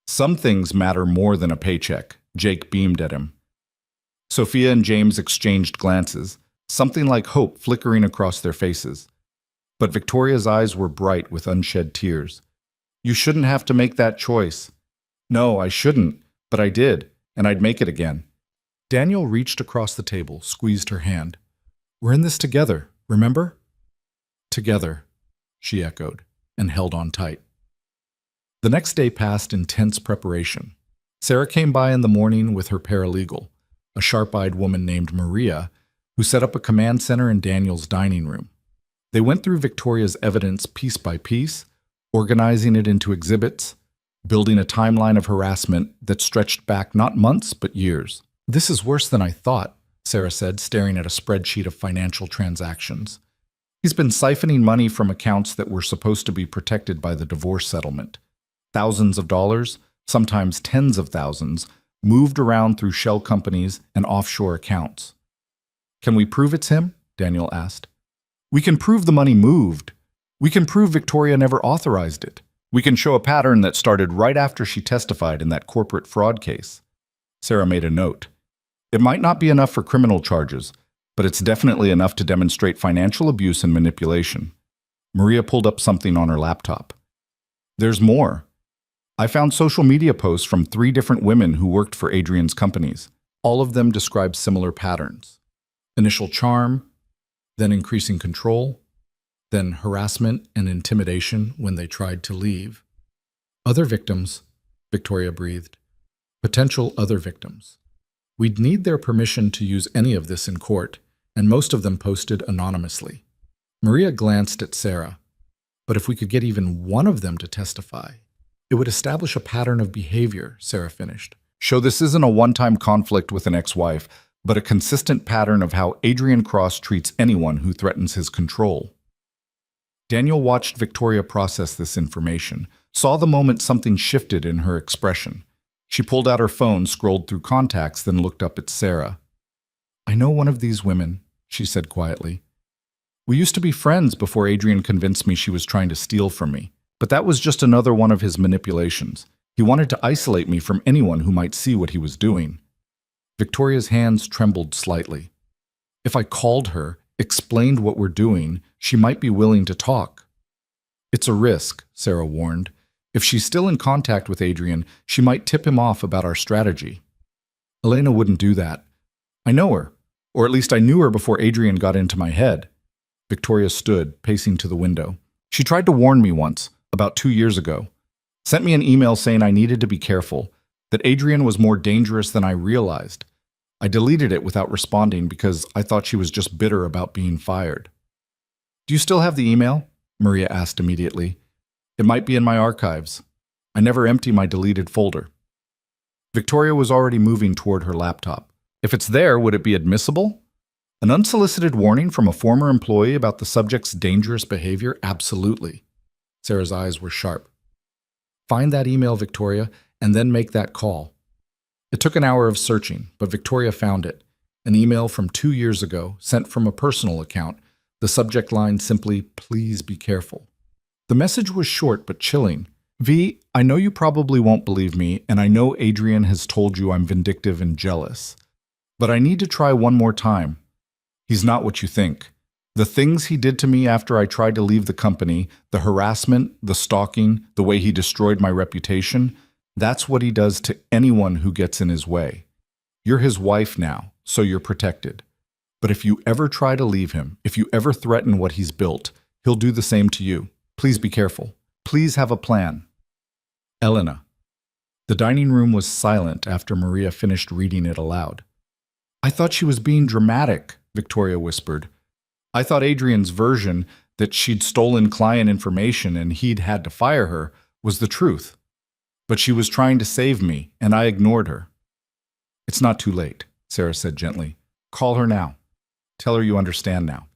S1: Some things matter more than a paycheck, Jake beamed at him. Sophia and James exchanged glances, something like hope flickering across their faces. But Victoria's eyes were bright with unshed tears. You shouldn't have to make that choice. No, I shouldn't, but I did, and I'd make it again. Daniel reached across the table, squeezed her hand. We're in this together, remember? Together, she echoed, and held on tight. The next day passed in tense preparation. Sarah came by in the morning with her paralegal, a sharp-eyed woman named Maria, who set up a command center in Daniel's dining room. They went through Victoria's evidence piece by piece, organizing it into exhibits, building a timeline of harassment that stretched back not months but years. This is worse than I thought, Sarah said, staring at a spreadsheet of financial transactions. He's been siphoning money from accounts that were supposed to be protected by the divorce settlement. Thousands of dollars, sometimes tens of thousands, moved around through shell companies and offshore accounts. Can we prove it's him? Daniel asked. We can prove the money moved. We can prove Victoria never authorized it. We can show a pattern that started right after she testified in that corporate fraud case. Sarah made a note. It might not be enough for criminal charges, but it's definitely enough to demonstrate financial abuse and manipulation. Maria pulled up something on her laptop. There's more. I found social media posts from 3 different women who worked for Adrian's companies. All of them describe similar patterns. Initial charm, then increasing control, then harassment and intimidation when they tried to leave. Other victims, Victoria breathed. Potential other victims. We'd need their permission to use any of this in court, and most of them posted anonymously. Maria glanced at Sarah. But if we could get even one of them to testify, it would establish a pattern of behavior, Sarah finished. Show this isn't a one-time conflict with an ex-wife, but a consistent pattern of how Adrian Cross treats anyone who threatens his control. Daniel watched Victoria process this information, saw the moment something shifted in her expression. She pulled out her phone, scrolled through contacts, then looked up at Sarah. I know one of these women, she said quietly. We used to be friends before Adrian convinced me she was trying to steal from me, but that was just another one of his manipulations. He wanted to isolate me from anyone who might see what he was doing. Victoria's hands trembled slightly. If I called her, explained what we're doing, she might be willing to talk. It's a risk, Sarah warned. If she's still in contact with Adrian, she might tip him off about our strategy. Elena wouldn't do that. I know her, or at least I knew her before Adrian got into my head. Victoria stood, pacing to the window. She tried to warn me once, about 2 years ago. Sent me an email saying I needed to be careful, that Adrian was more dangerous than I realized. I deleted it without responding because I thought she was just bitter about being fired. Do you still have the email? Maria asked immediately. It might be in my archives. I never empty my deleted folder. Victoria was already moving toward her laptop. If it's there, would it be admissible? An unsolicited warning from a former employee about the subject's dangerous behavior? Absolutely. Sarah's eyes were sharp. Find that email, Victoria, and then make that call. It took an hour of searching, but Victoria found it. An email from 2 years ago, sent from a personal account. The subject line simply, "Please be careful." The message was short but chilling. V, I know you probably won't believe me, and I know Adrian has told you I'm vindictive and jealous. But I need to try one more time. He's not what you think. The things he did to me after I tried to leave the company, the harassment, the stalking, the way he destroyed my reputation, that's what he does to anyone who gets in his way. You're his wife now, so you're protected. But if you ever try to leave him, if you ever threaten what he's built, he'll do the same to you. Please be careful. Please have a plan. Elena. The dining room was silent after Maria finished reading it aloud. I thought she was being dramatic, Victoria whispered. I thought Adrian's version, that she'd stolen client information and he'd had to fire her, was the truth. But she was trying to save me, and I ignored her. It's not too late, Sarah said gently. Call her now. Tell her you understand now.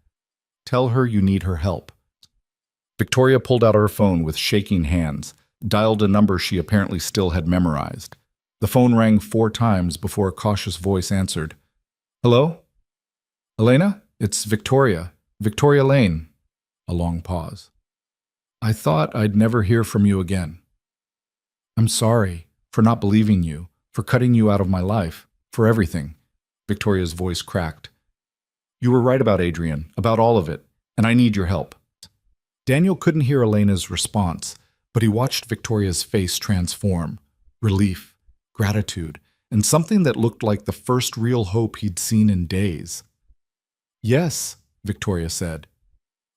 S1: Tell her you need her help. Victoria pulled out her phone with shaking hands, dialed a number she apparently still had memorized. The phone rang 4 times before a cautious voice answered. Hello? Elena? It's Victoria. Victoria Lane. A long pause. I thought I'd never hear from you again. I'm sorry for not believing you, for cutting you out of my life, for everything. Victoria's voice cracked. You were right about Adrian, about all of it, and I need your help. Daniel couldn't hear Elena's response, but he watched Victoria's face transform. Relief, gratitude, and something that looked like the first real hope he'd seen in days. Yes, Victoria said.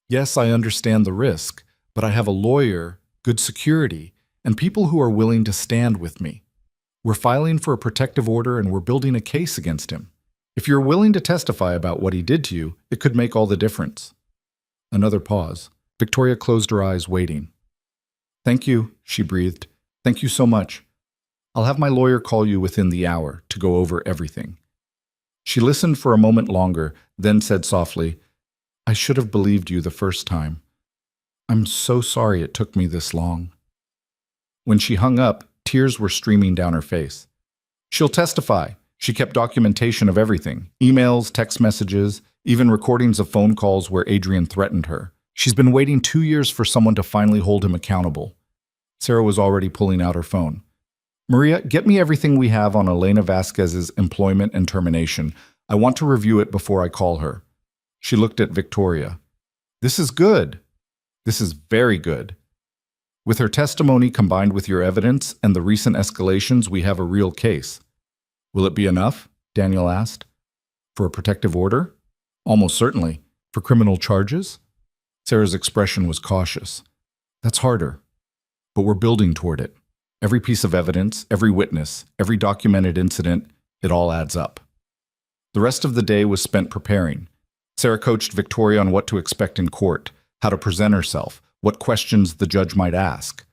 S1: Yes, I understand the risk, but I have a lawyer, good security, and people who are willing to stand with me. We're filing for a protective order and we're building a case against him. If you're willing to testify about what he did to you, it could make all the difference. Another pause. Victoria closed her eyes, waiting. Thank you, she breathed. Thank you so much. I'll have my lawyer call you within the hour to go over everything. She listened for a moment longer, then said softly, I should have believed you the first time. I'm so sorry it took me this long. When she hung up, tears were streaming down her face. She'll testify. She kept documentation of everything, emails, text messages, even recordings of phone calls where Adrian threatened her. She's been waiting 2 years for someone to finally hold him accountable. Sarah was already pulling out her phone. Maria, get me everything we have on Elena Vasquez's employment and termination. I want to review it before I call her. She looked at Victoria. This is good. This is very good. With her testimony combined with your evidence and the recent escalations, we have a real case. Will it be enough? Daniel asked. For a protective order? Almost certainly. For criminal charges? Sarah's expression was cautious. That's harder. But we're building toward it. Every piece of evidence, every witness, every documented incident, it all adds up. The rest of the day was spent preparing. Sarah coached Victoria on what to expect in court, how to present herself, what questions the judge might ask.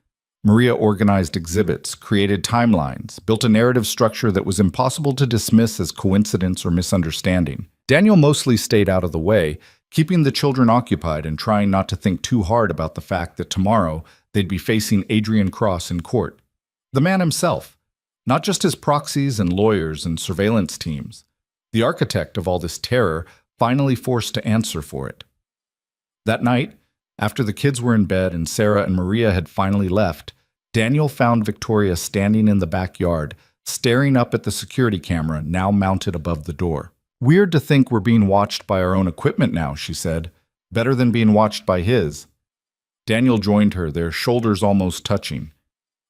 S1: Maria organized exhibits, created timelines, built a narrative structure that was impossible to dismiss as coincidence or misunderstanding. Daniel mostly stayed out of the way, keeping the children occupied and trying not to think too hard about the fact that tomorrow they'd be facing Adrian Cross in court. The man himself, not just his proxies and lawyers and surveillance teams. The architect of all this terror, finally forced to answer for it. That night, after the kids were in bed and Sarah and Maria had finally left, Daniel found Victoria standing in the backyard, staring up at the security camera now mounted above the door. "Weird to think we're being watched by our own equipment now," she said. "Better than being watched by his." Daniel joined her, their shoulders almost touching.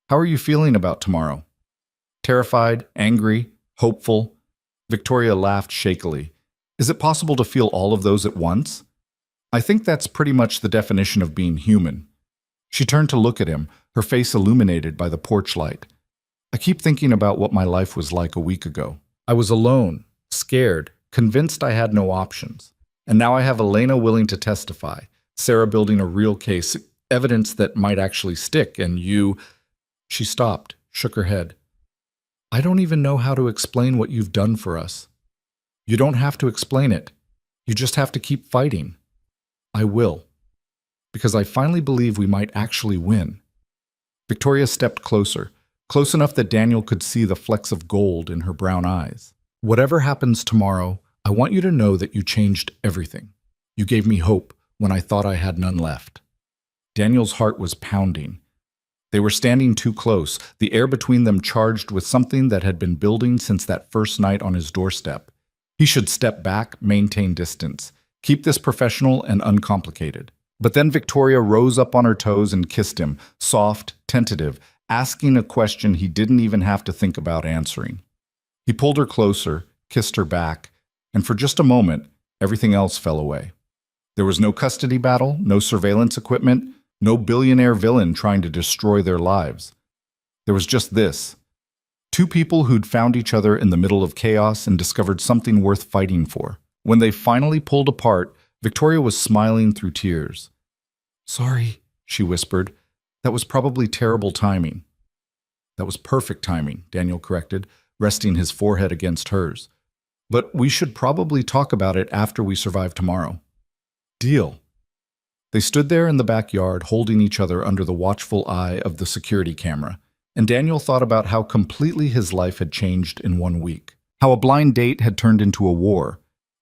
S1: "How are you feeling about tomorrow?" "Terrified, angry, hopeful." Victoria laughed shakily. "Is it possible to feel all of those at once?" "I think that's pretty much the definition of being human." She turned to look at him, her face illuminated by the porch light. "I keep thinking about what my life was like a week ago. I was alone, scared, convinced I had no options. And now I have Elena willing to testify, Sarah building a real case, evidence that might actually stick, and you—" She stopped, shook her head. "I don't even know how to explain what you've done for us." "You don't have to explain it. You just have to keep fighting." "I will. Because I finally believe we might actually win." Victoria stepped closer, close enough that Daniel could see the flecks of gold in her brown eyes. "Whatever happens tomorrow, I want you to know that you changed everything. You gave me hope when I thought I had none left." Daniel's heart was pounding. They were standing too close, the air between them charged with something that had been building since that first night on his doorstep. He should step back, maintain distance, keep this professional and uncomplicated. But then Victoria rose up on her toes and kissed him, soft, tentative, asking a question he didn't even have to think about answering. He pulled her closer, kissed her back, and for just a moment, everything else fell away. There was no custody battle, no surveillance equipment, no billionaire villain trying to destroy their lives. There was just this. Two people who'd found each other in the middle of chaos and discovered something worth fighting for. When they finally pulled apart, Victoria was smiling through tears. "Sorry," she whispered. "That was probably terrible timing." "That was perfect timing," Daniel corrected, resting his forehead against hers. "But we should probably talk about it after we survive tomorrow." "Deal." They stood there in the backyard, holding each other under the watchful eye of the security camera, and Daniel thought about how completely his life had changed in 1 week, how a blind date had turned into a war,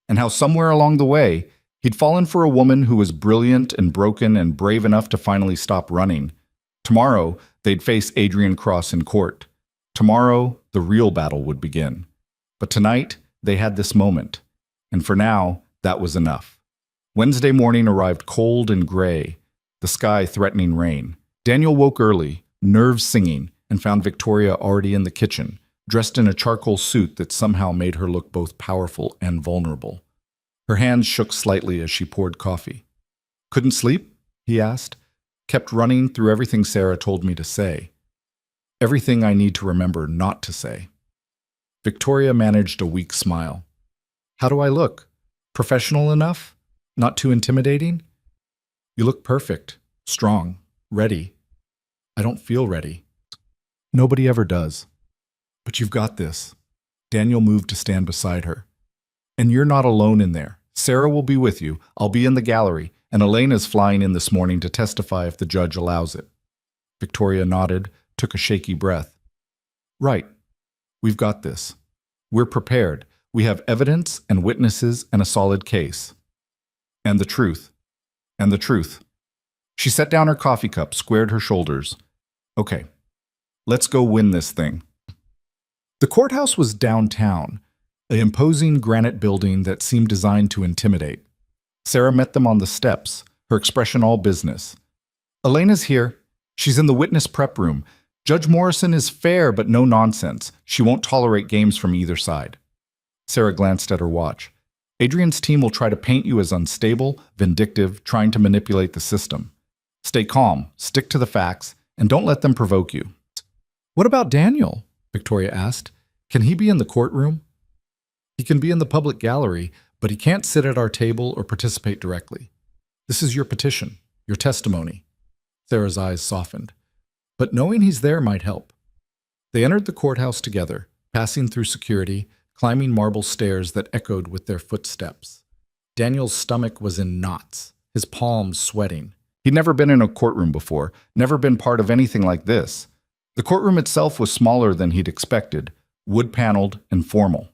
S1: and how somewhere along the way, he'd fallen for a woman who was brilliant and broken and brave enough to finally stop running. Tomorrow, they'd face Adrian Cross in court. Tomorrow, the real battle would begin. But tonight, they had this moment, and for now, that was enough. Wednesday morning arrived cold and gray, the sky threatening rain. Daniel woke early, nerves singing, and found Victoria already in the kitchen, dressed in a charcoal suit that somehow made her look both powerful and vulnerable. Her hands shook slightly as she poured coffee. "Couldn't sleep?" he asked. "Kept running through everything Sarah told me to say. Everything I need to remember not to say." Victoria managed a weak smile. "How do I look? Professional enough? Not too intimidating?" "You look perfect, strong, ready." "I don't feel ready." "Nobody ever does." "But you've got this." Daniel moved to stand beside her. "And you're not alone in there. Sarah will be with you. I'll be in the gallery, and Elena's flying in this morning to testify if the judge allows it." Victoria nodded, took a shaky breath. "Right. We've got this. We're prepared. We have evidence and witnesses and a solid case. And the truth. And the truth." She set down her coffee cup, squared her shoulders. "Okay, let's go win this thing." The courthouse was downtown, an imposing granite building that seemed designed to intimidate. Sarah met them on the steps, her expression all business. "Elena's here. She's in the witness prep room. Judge Morrison is fair but no nonsense. She won't tolerate games from either side." Sarah glanced at her watch. "Adrian's team will try to paint you as unstable, vindictive, trying to manipulate the system. Stay calm, stick to the facts, and don't let them provoke you." "What about Daniel?" Victoria asked. "Can he be in the courtroom?" "He can be in the public gallery, but he can't sit at our table or participate directly. This is your petition, your testimony." Sarah's eyes softened. "But knowing he's there might help." They entered the courthouse together, passing through security, climbing marble stairs that echoed with their footsteps. Daniel's stomach was in knots, his palms sweating. He'd never been in a courtroom before, never been part of anything like this. The courtroom itself was smaller than he'd expected, wood-paneled and formal.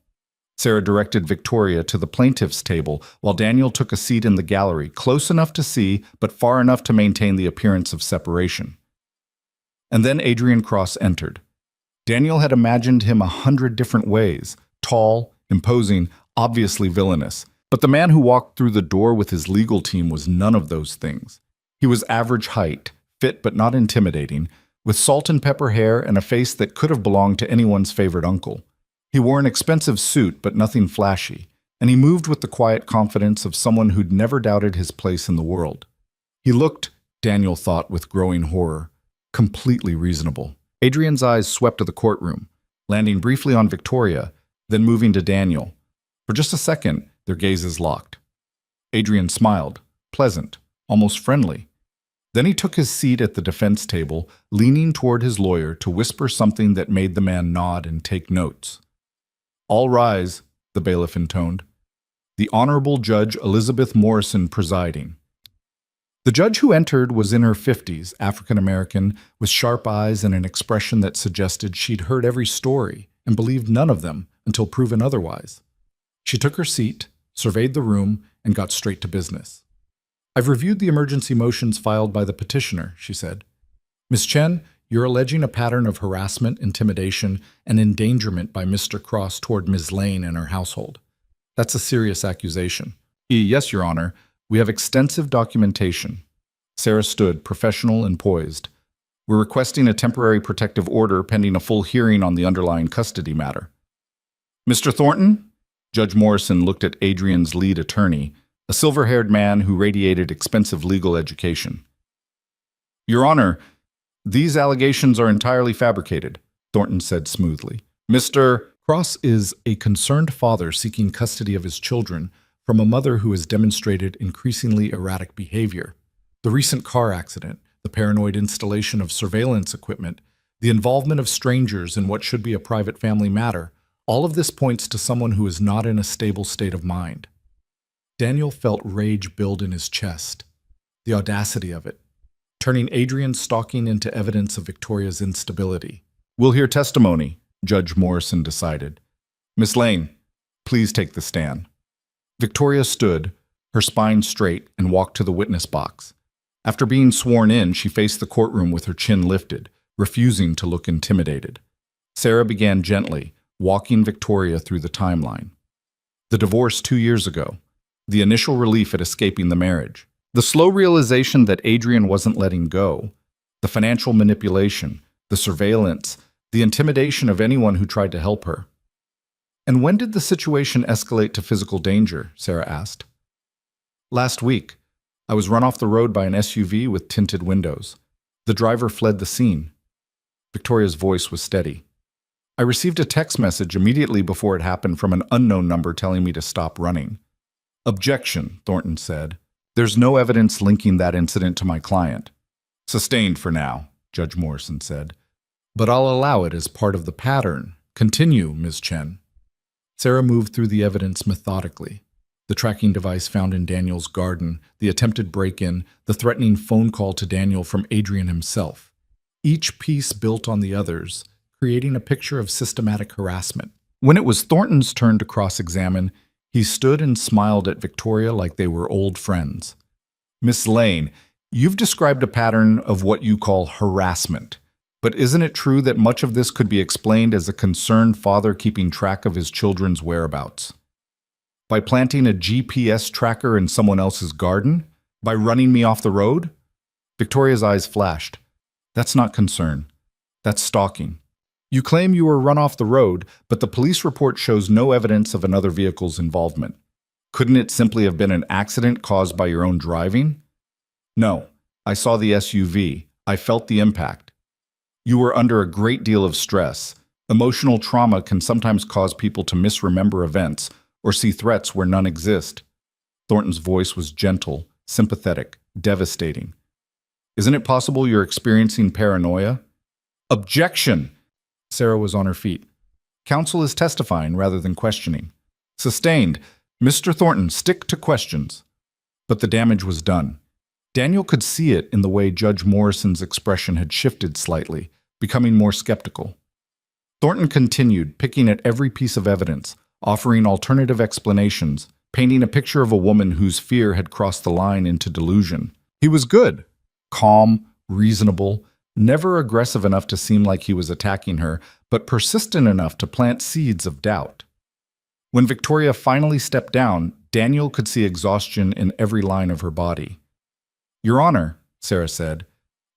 S1: Sarah directed Victoria to the plaintiff's table, while Daniel took a seat in the gallery, close enough to see, but far enough to maintain the appearance of separation. And then Adrian Cross entered. Daniel had imagined him 100 different ways, tall, imposing, obviously villainous. But the man who walked through the door with his legal team was none of those things. He was average height, fit but not intimidating, with salt and pepper hair and a face that could have belonged to anyone's favorite uncle. He wore an expensive suit but nothing flashy, and he moved with the quiet confidence of someone who'd never doubted his place in the world. He looked, Daniel thought with growing horror, completely reasonable. Adrian's eyes swept to the courtroom, landing briefly on Victoria, then moving to Daniel. For just a second, their gazes locked. Adrian smiled, pleasant, almost friendly. Then he took his seat at the defense table, leaning toward his lawyer to whisper something that made the man nod and take notes. "All rise," the bailiff intoned. "The Honorable Judge Elizabeth Morrison presiding." The judge who entered was in her 50s, African-American, with sharp eyes and an expression that suggested she'd heard every story and believed none of them until proven otherwise. She took her seat, surveyed the room, and got straight to business. "I've reviewed the emergency motions filed by the petitioner," she said. "Ms. Chen, you're alleging a pattern of harassment, intimidation, and endangerment by Mr. Cross toward Ms. Lane and her household. That's a serious accusation." "Yes, Your Honor. We have extensive documentation." Sarah stood, professional and poised. "We're requesting a temporary protective order pending a full hearing on the underlying custody matter." "Mr. Thornton?" Judge Morrison looked at Adrian's lead attorney, a silver-haired man who radiated expensive legal education. "Your Honor, these allegations are entirely fabricated," Thornton said smoothly. "Mr. Cross is a concerned father seeking custody of his children from a mother who has demonstrated increasingly erratic behavior. The recent car accident, the paranoid installation of surveillance equipment, the involvement of strangers in what should be a private family matter, all of this points to someone who is not in a stable state of mind." Daniel felt rage build in his chest, the audacity of it, turning Adrian's stalking into evidence of Victoria's instability. "We'll hear testimony," Judge Morrison decided. "Miss Lane, please take the stand." Victoria stood, her spine straight, and walked to the witness box. After being sworn in, she faced the courtroom with her chin lifted, refusing to look intimidated. Sarah began gently, walking Victoria through the timeline. The divorce 2 years ago, the initial relief at escaping the marriage, the slow realization that Adrian wasn't letting go, the financial manipulation, the surveillance, the intimidation of anyone who tried to help her. "And when did the situation escalate to physical danger?" Sarah asked. "Last week. I was run off the road by an SUV with tinted windows. The driver fled the scene." Victoria's voice was steady. "I received a text message immediately before it happened from an unknown number telling me to stop running." "Objection," Thornton said. "There's no evidence linking that incident to my client." "Sustained for now," Judge Morrison said. "But I'll allow it as part of the pattern. Continue, Ms. Chen." Sarah moved through the evidence methodically. The tracking device found in Daniel's garden, the attempted break-in, the threatening phone call to Daniel from Adrian himself. Each piece built on the others, creating a picture of systematic harassment. When it was Thornton's turn to cross-examine, he stood and smiled at Victoria like they were old friends. "Miss Lane, you've described a pattern of what you call harassment. But isn't it true that much of this could be explained as a concerned father keeping track of his children's whereabouts? By planting a GPS tracker in someone else's garden? By running me off the road?" Victoria's eyes flashed. "That's not concern. That's stalking. You claim you were run off the road, but the police report shows no evidence of another vehicle's involvement. Couldn't it simply have been an accident caused by your own driving?" "No. I saw the SUV. I felt the impact. You were under a great deal of stress. Emotional trauma can sometimes cause people to misremember events or see threats where none exist." Thornton's voice was gentle, sympathetic, devastating. "Isn't it possible you're experiencing paranoia?" "Objection!" Sarah was on her feet. "Counsel is testifying rather than questioning." "Sustained. Mr. Thornton, stick to questions." But the damage was done. Daniel could see it in the way Judge Morrison's expression had shifted slightly, becoming more skeptical. Thornton continued, picking at every piece of evidence, offering alternative explanations, painting a picture of a woman whose fear had crossed the line into delusion. He was good, calm, reasonable, Never aggressive enough to seem like he was attacking her, but persistent enough to plant seeds of doubt. When Victoria finally stepped down, Daniel could see exhaustion in every line of her body. "Your Honor," Sarah said,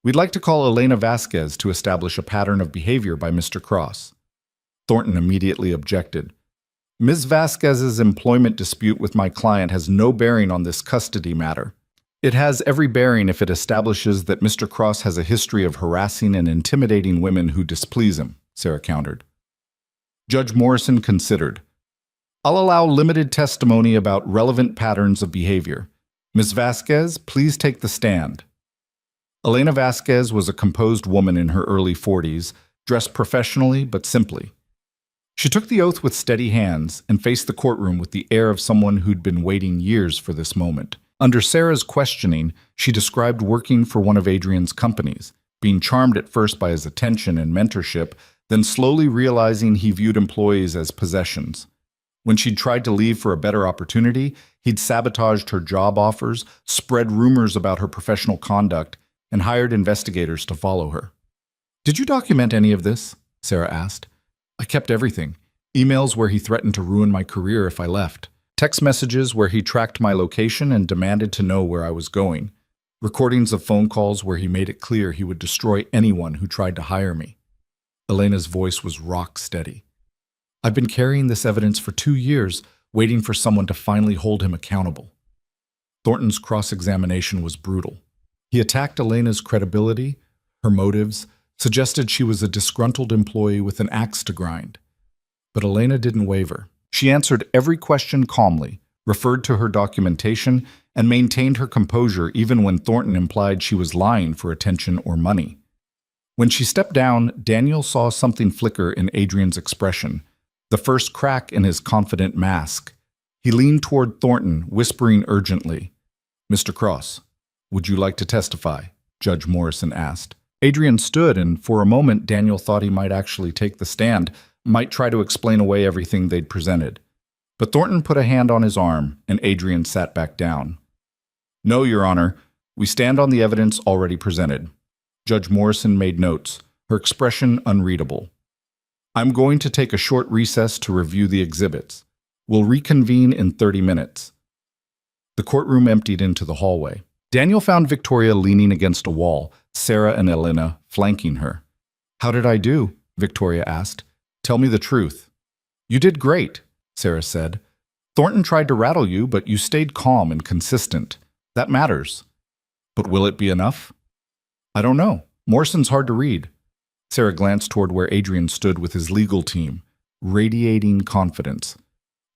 S1: "we'd like to call Elena Vasquez to establish a pattern of behavior by Mr. Cross." Thornton immediately objected. "Ms. Vasquez's employment dispute with my client has no bearing on this custody matter. It has every bearing if it establishes that Mr. Cross has a history of harassing and intimidating women who displease him," Sarah countered. Judge Morrison considered. "I'll allow limited testimony about relevant patterns of behavior. Ms. Vasquez, please take the stand." Elena Vasquez was a composed woman in her early 40s, dressed professionally but simply. She took the oath with steady hands and faced the courtroom with the air of someone who'd been waiting years for this moment. Under Sarah's questioning, she described working for one of Adrian's companies, being charmed at first by his attention and mentorship, then slowly realizing he viewed employees as possessions. When she'd tried to leave for a better opportunity, he'd sabotaged her job offers, spread rumors about her professional conduct, and hired investigators to follow her. "Did you document any of this?" Sarah asked. "I kept everything. Emails where he threatened to ruin my career if I left. Text messages where he tracked my location and demanded to know where I was going. Recordings of phone calls where he made it clear he would destroy anyone who tried to hire me." Elena's voice was rock steady. "I've been carrying this evidence for 2 years, waiting for someone to finally hold him accountable." Thornton's cross-examination was brutal. He attacked Elena's credibility, her motives, suggested she was a disgruntled employee with an axe to grind. But Elena didn't waver. She answered every question calmly, referred to her documentation, and maintained her composure even when Thornton implied she was lying for attention or money. When she stepped down, Daniel saw something flicker in Adrian's expression, the first crack in his confident mask. He leaned toward Thornton, whispering urgently, "Mr. Cross, would you like to testify?" Judge Morrison asked. Adrian stood, and for a moment Daniel thought he might actually take the stand, might try to explain away everything they'd presented. But Thornton put a hand on his arm, and Adrian sat back down. "No, Your Honor. We stand on the evidence already presented." Judge Morrison made notes, her expression unreadable. "I'm going to take a short recess to review the exhibits. We'll reconvene in 30 minutes. The courtroom emptied into the hallway. Daniel found Victoria leaning against a wall, Sarah and Elena flanking her. "How did I do?" Victoria asked. "Tell me the truth." "You did great," Sarah said. "Thornton tried to rattle you, but you stayed calm and consistent. That matters." "But will it be enough?" "I don't know. Morrison's hard to read." Sarah glanced toward where Adrian stood with his legal team, radiating confidence.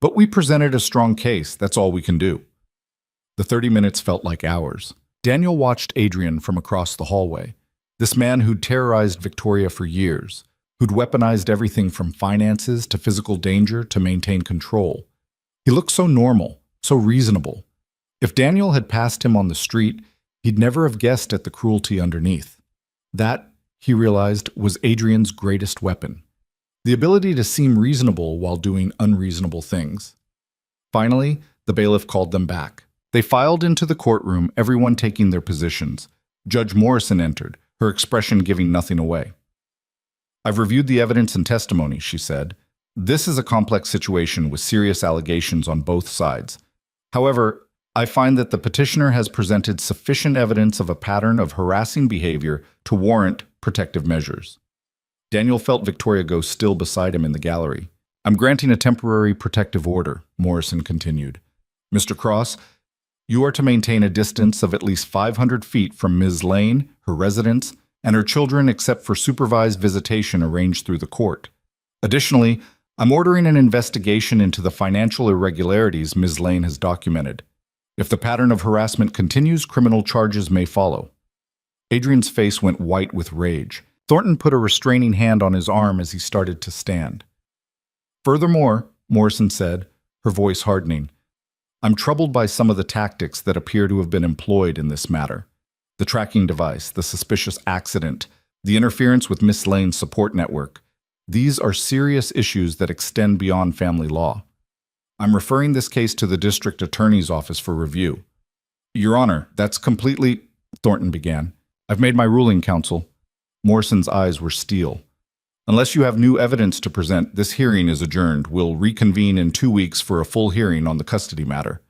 S1: "But we presented a strong case. That's all we can do." The 30 minutes felt like hours. Daniel watched Adrian from across the hallway, this man who'd terrorized Victoria for years, who'd weaponized everything from finances to physical danger to maintain control. He looked so normal, so reasonable. If Daniel had passed him on the street, he'd never have guessed at the cruelty underneath. That, he realized, was Adrian's greatest weapon. The ability to seem reasonable while doing unreasonable things. Finally, the bailiff called them back. They filed into the courtroom, everyone taking their positions. Judge Morrison entered, her expression giving nothing away. "I've reviewed the evidence and testimony," she said. "This is a complex situation with serious allegations on both sides. However, I find that the petitioner has presented sufficient evidence of a pattern of harassing behavior to warrant protective measures." Daniel felt Victoria go still beside him in the gallery. "I'm granting a temporary protective order," Morrison continued. "Mr. Cross, you are to maintain a distance of at least 500 feet from Ms. Lane, her residence, and her children except for supervised visitation arranged through the court. Additionally, I'm ordering an investigation into the financial irregularities Ms. Lane has documented. If the pattern of harassment continues, criminal charges may follow." Adrian's face went white with rage. Thornton put a restraining hand on his arm as he started to stand. "Furthermore," Morrison said, her voice hardening, "I'm troubled by some of the tactics that appear to have been employed in this matter. The tracking device, the suspicious accident, the interference with Miss Lane's support network. These are serious issues that extend beyond family law. I'm referring this case to the district attorney's office for review." "Your Honor, that's completely—" Thornton began. "I've made my ruling, counsel." Morrison's eyes were steel. Unless you have new evidence to present, this hearing is adjourned. We'll reconvene in 2 weeks for a full hearing on the custody matter.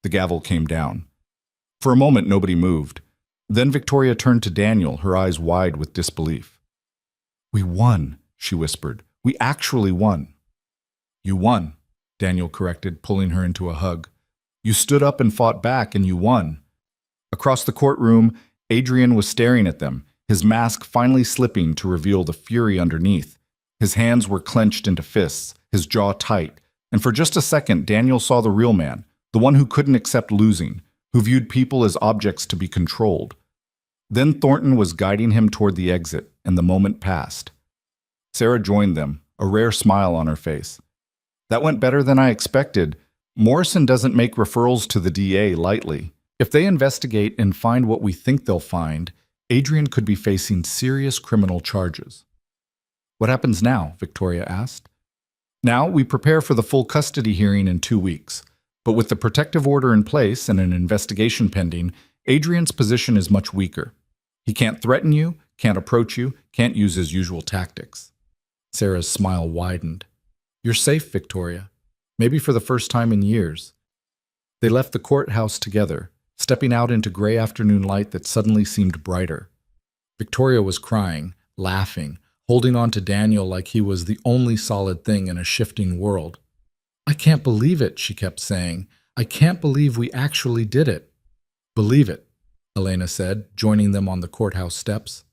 S1: The gavel came down. For a moment, nobody moved. Then Victoria turned to Daniel, her eyes wide with disbelief. "We won," she whispered. "We actually won." "You won," Daniel corrected, pulling her into a hug. "You stood up and fought back, and you won." Across the courtroom, Adrian was staring at them, his mask finally slipping to reveal the fury underneath. His hands were clenched into fists, his jaw tight, and for just a second Daniel saw the real man, the one who couldn't accept losing, who viewed people as objects to be controlled. Then Thornton was guiding him toward the exit, and the moment passed. Sarah joined them, a rare smile on her face. "That went better than I expected. Morrison doesn't make referrals to the DA lightly. If they investigate and find what we think they'll find, Adrian could be facing serious criminal charges." "What happens now?" Victoria asked. "Now we prepare for the full custody hearing in 2 weeks. But with the protective order in place and an investigation pending, Adrian's position is much weaker. He can't threaten you, can't approach you, can't use his usual tactics." Sarah's smile widened. "You're safe, Victoria. Maybe for the first time in years." They left the courthouse together, stepping out into gray afternoon light that suddenly seemed brighter. Victoria was crying, laughing, holding on to Daniel like he was the only solid thing in a shifting world. "I can't believe it," she kept saying. "I can't believe we actually did it." "Believe it," Elena said, joining them on the courthouse steps.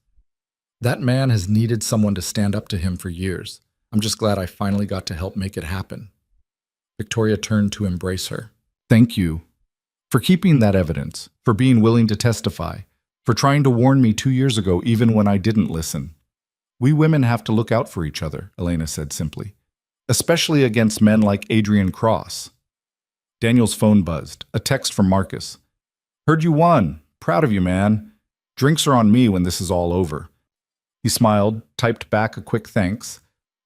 S1: "That man has needed someone to stand up to him for years. I'm just glad I finally got to help make it happen." Victoria turned to embrace her. "Thank you for keeping that evidence, for being willing to testify, for trying to warn me 2 years ago even when I didn't listen. We women have to look out for each other," Elena said simply. "Especially against men like Adrian Cross." Daniel's phone buzzed, a text from Marcus. "Heard you won. Proud of you, man. Drinks are on me when this is all over." He smiled, typed back a quick thanks,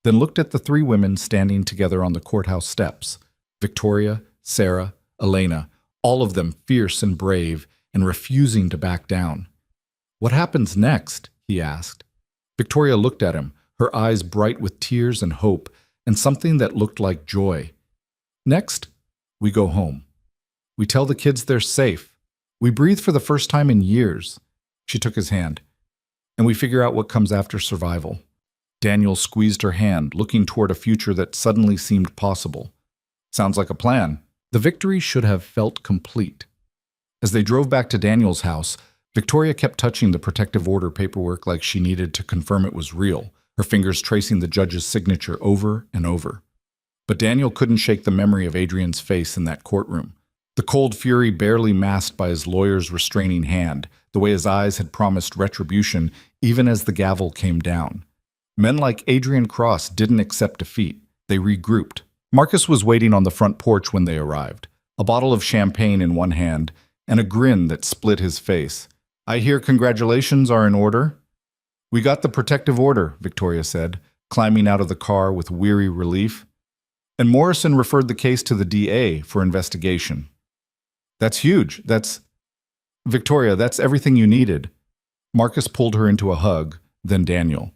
S1: then looked at the 3 women standing together on the courthouse steps. Victoria, Sarah, Elena, all of them fierce and brave and refusing to back down. "What happens next?" he asked. Victoria looked at him, her eyes bright with tears and hope, and something that looked like joy. "Next, we go home. We tell the kids they're safe. We breathe for the first time in years." She took his hand. "And we figure out what comes after survival." Daniel squeezed her hand, looking toward a future that suddenly seemed possible. "Sounds like a plan." The victory should have felt complete. As they drove back to Daniel's house, Victoria kept touching the protective order paperwork like she needed to confirm it was real, her fingers tracing the judge's signature over and over. But Daniel couldn't shake the memory of Adrian's face in that courtroom. The cold fury barely masked by his lawyer's restraining hand, the way his eyes had promised retribution even as the gavel came down. Men like Adrian Cross didn't accept defeat. They regrouped. Marcus was waiting on the front porch when they arrived, a bottle of champagne in one hand and a grin that split his face. "I hear congratulations are in order." "We got the protective order," Victoria said, climbing out of the car with weary relief. "And Morrison referred the case to the DA for investigation." "That's huge. Victoria, that's everything you needed." Marcus pulled her into a hug, then Daniel.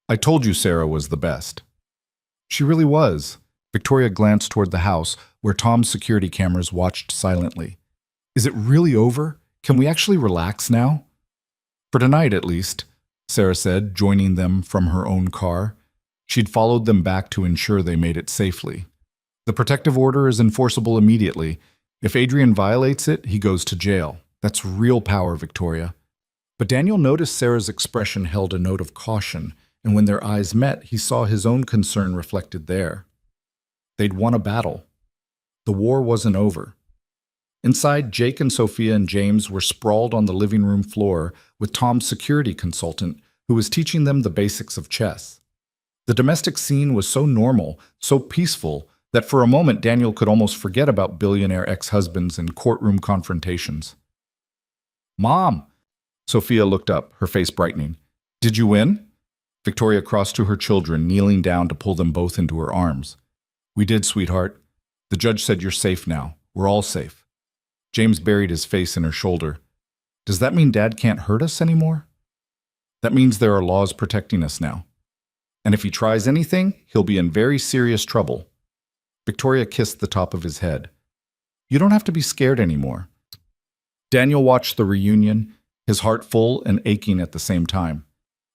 S1: "I told you Sarah was the best." She really was. Victoria glanced toward the house, where Tom's security cameras watched silently. "Is it really over? Can we actually relax now?" "For tonight, at least," Sarah said, joining them from her own car. She'd followed them back to ensure they made it safely. "The protective order is enforceable immediately. If Adrian violates it, he goes to jail. That's real power, Victoria." But Daniel noticed Sarah's expression held a note of caution, and when their eyes met, he saw his own concern reflected there. They'd won a battle. The war wasn't over. Inside, Jake and Sophia and James were sprawled on the living room floor with Tom's security consultant, who was teaching them the basics of chess. The domestic scene was so normal, so peaceful, that for a moment Daniel could almost forget about billionaire ex-husbands and courtroom confrontations. "Mom!" Sophia looked up, her face brightening. "Did you win?" Victoria crossed to her children, kneeling down to pull them both into her arms. "We did, sweetheart. The judge said you're safe now. We're all safe." James buried his face in her shoulder. "Does that mean Dad can't hurt us anymore?" That means there are laws protecting us now. And if he tries anything, he'll be in very serious trouble. Victoria kissed the top of his head. You don't have to be scared anymore. Daniel watched the reunion, his heart full and aching at the same time.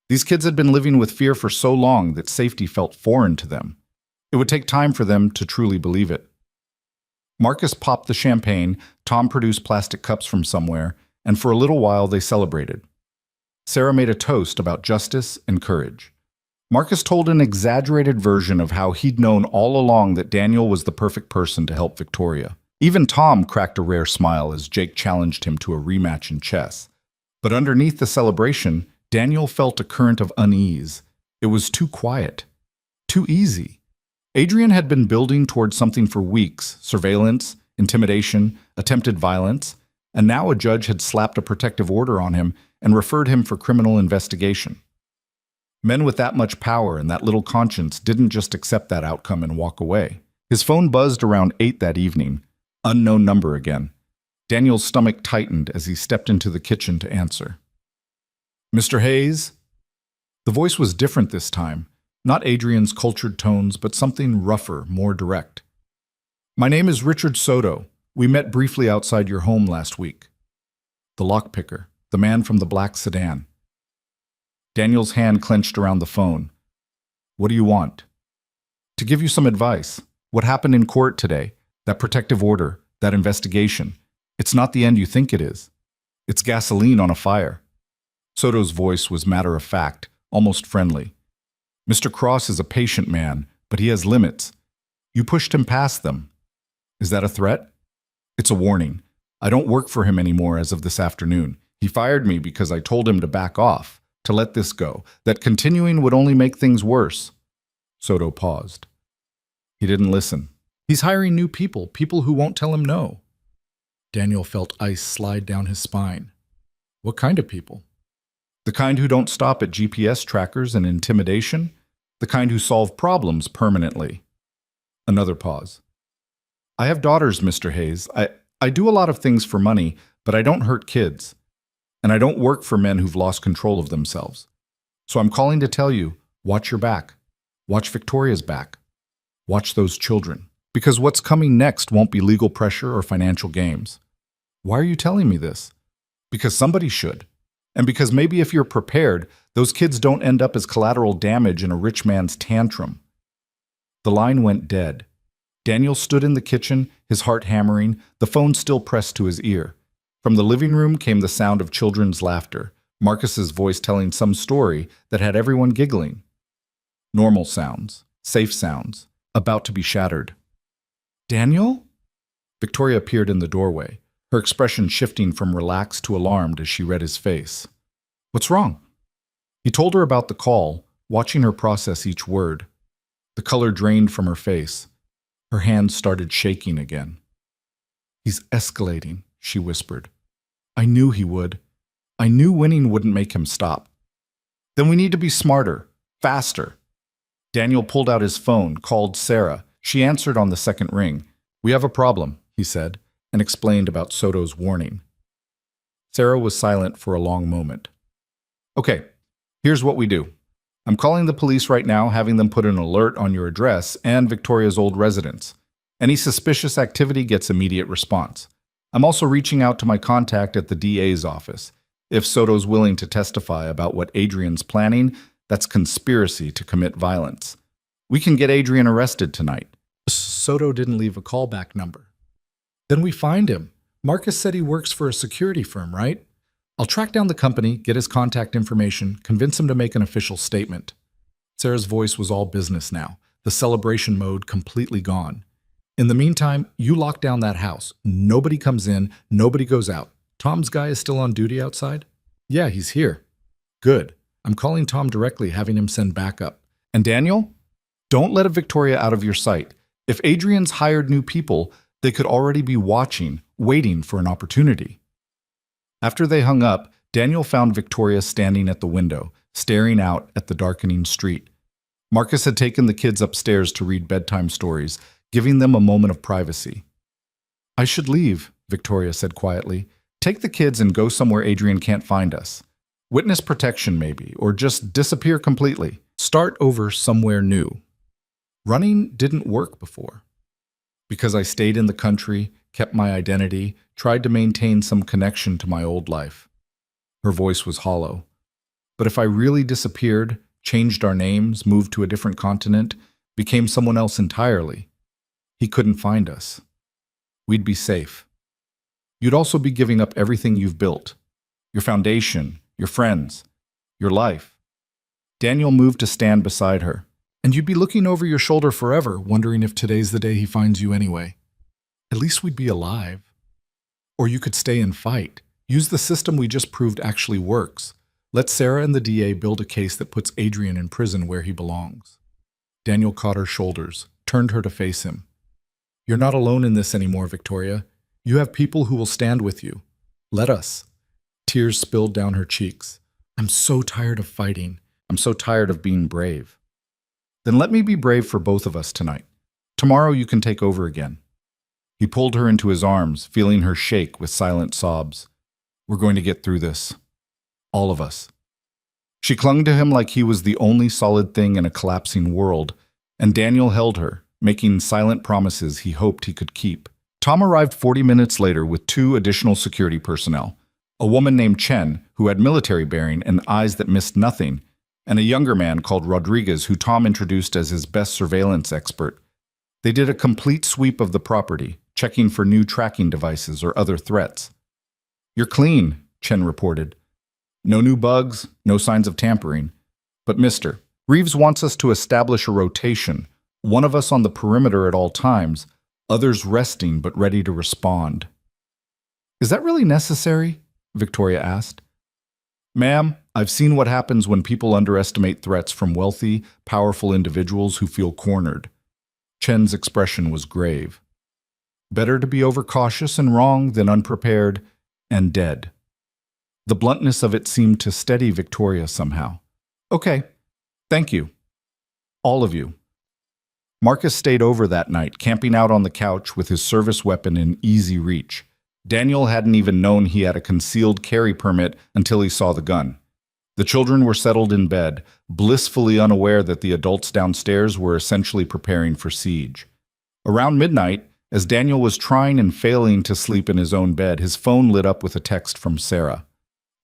S1: These kids had been living with fear for so long that safety felt foreign to them. It would take time for them to truly believe it. Marcus popped the champagne, Tom produced plastic cups from somewhere, and for a little while they celebrated. Sarah made a toast about justice and courage. Marcus told an exaggerated version of how he'd known all along that Daniel was the perfect person to help Victoria. Even Tom cracked a rare smile as Jake challenged him to a rematch in chess. But underneath the celebration, Daniel felt a current of unease. It was too quiet, too easy. Adrian had been building towards something for weeks: surveillance, intimidation, attempted violence, and now a judge had slapped a protective order on him and referred him for criminal investigation. Men with that much power and that little conscience didn't just accept that outcome and walk away. His phone buzzed around 8 that evening. Unknown number again. Daniel's stomach tightened as he stepped into the kitchen to answer. Mr. Hayes? The voice was different this time. Not Adrian's cultured tones, but something rougher, more direct. My name is Richard Soto. We met briefly outside your home last week. The lockpicker, the man from the black sedan. Daniel's hand clenched around the phone. What do you want? To give you some advice. What happened in court today? That protective order, that investigation. It's not the end you think it is. It's gasoline on a fire. Soto's voice was matter of fact, almost friendly. Mr. Cross is a patient man, but he has limits. You pushed him past them. Is that a threat? It's a warning. I don't work for him anymore as of this afternoon. He fired me because I told him to back off, to let this go, that continuing would only make things worse. Soto paused. He didn't listen. He's hiring new people, people who won't tell him no. Daniel felt ice slide down his spine. What kind of people? The kind who don't stop at GPS trackers and intimidation, the kind who solve problems permanently. Another pause. I have daughters, Mr. Hayes. I do a lot of things for money, but I don't hurt kids. And I don't work for men who've lost control of themselves. So I'm calling to tell you, watch your back. Watch Victoria's back. Watch those children. Because what's coming next won't be legal pressure or financial games. Why are you telling me this? Because somebody should. And because maybe if you're prepared, those kids don't end up as collateral damage in a rich man's tantrum. The line went dead. Daniel stood in the kitchen, his heart hammering, the phone still pressed to his ear. From the living room came the sound of children's laughter, Marcus's voice telling some story that had everyone giggling. Normal sounds, safe sounds, about to be shattered. Daniel? Victoria appeared in the doorway, her expression shifting from relaxed to alarmed as she read his face. What's wrong? He told her about the call, watching her process each word. The color drained from her face. Her hands started shaking again. He's escalating, she whispered. I knew he would. I knew winning wouldn't make him stop. Then we need to be smarter, faster. Daniel pulled out his phone, called Sarah. She answered on the second ring. We have a problem, he said, and explained about Soto's warning. Sarah was silent for a long moment. Okay, here's what we do. I'm calling the police right now, having them put an alert on your address and Victoria's old residence. Any suspicious activity gets immediate response. I'm also reaching out to my contact at the DA's office. If Soto's willing to testify about what Adrian's planning, that's conspiracy to commit violence. We can get Adrian arrested tonight. Soto didn't leave a callback number. Then we find him. Marcus said he works for a security firm, right? I'll track down the company, get his contact information, convince him to make an official statement. Sarah's voice was all business now, the celebration mode completely gone. In the meantime, you lock down that house. Nobody comes in, nobody goes out. Tom's guy is still on duty outside? Yeah, he's here. Good. I'm calling Tom directly, having him send backup. And Daniel? Don't let Victoria out of your sight. If Adrian's hired new people, they could already be watching, waiting for an opportunity. After they hung up, Daniel found Victoria standing at the window, staring out at the darkening street. Marcus had taken the kids upstairs to read bedtime stories, giving them a moment of privacy. I should leave, Victoria said quietly. Take the kids and go somewhere Adrian can't find us. Witness protection maybe, or just disappear completely. Start over somewhere new. Running didn't work before. Because I stayed in the country, kept my identity, tried to maintain some connection to my old life. Her voice was hollow. But if I really disappeared, changed our names, moved to a different continent, became someone else entirely, he couldn't find us. We'd be safe. You'd also be giving up everything you've built. Your foundation, your friends, your life. Daniel moved to stand beside her. And you'd be looking over your shoulder forever, wondering if today's the day he finds you anyway. At least we'd be alive. Or you could stay and fight. Use the system we just proved actually works. Let Sarah and the DA build a case that puts Adrian in prison where he belongs. Daniel caught her shoulders, turned her to face him. You're not alone in this anymore, Victoria. You have people who will stand with you. Let us. Tears spilled down her cheeks. I'm so tired of fighting. I'm so tired of being brave. Then let me be brave for both of us tonight. Tomorrow you can take over again. He pulled her into his arms, feeling her shake with silent sobs. We're going to get through this. All of us. She clung to him like he was the only solid thing in a collapsing world, and Daniel held her, making silent promises he hoped he could keep. Tom arrived 40 minutes later with 2 additional security personnel, a woman named Chen, who had military bearing and eyes that missed nothing, and a younger man called Rodriguez, who Tom introduced as his best surveillance expert. They did a complete sweep of the property, checking for new tracking devices or other threats. You're clean, Chen reported. No new bugs, no signs of tampering. But Mr. Reeves wants us to establish a rotation, one of us on the perimeter at all times, others resting but ready to respond. Is that really necessary? Victoria asked. Ma'am, I've seen what happens when people underestimate threats from wealthy, powerful individuals who feel cornered. Chen's expression was grave. Better to be overcautious and wrong than unprepared and dead. The bluntness of it seemed to steady Victoria somehow. Okay, thank you. All of you. Marcus stayed over that night, camping out on the couch with his service weapon in easy reach. Daniel hadn't even known he had a concealed carry permit until he saw the gun. The children were settled in bed, blissfully unaware that the adults downstairs were essentially preparing for siege. Around midnight, as Daniel was trying and failing to sleep in his own bed, his phone lit up with a text from Sarah.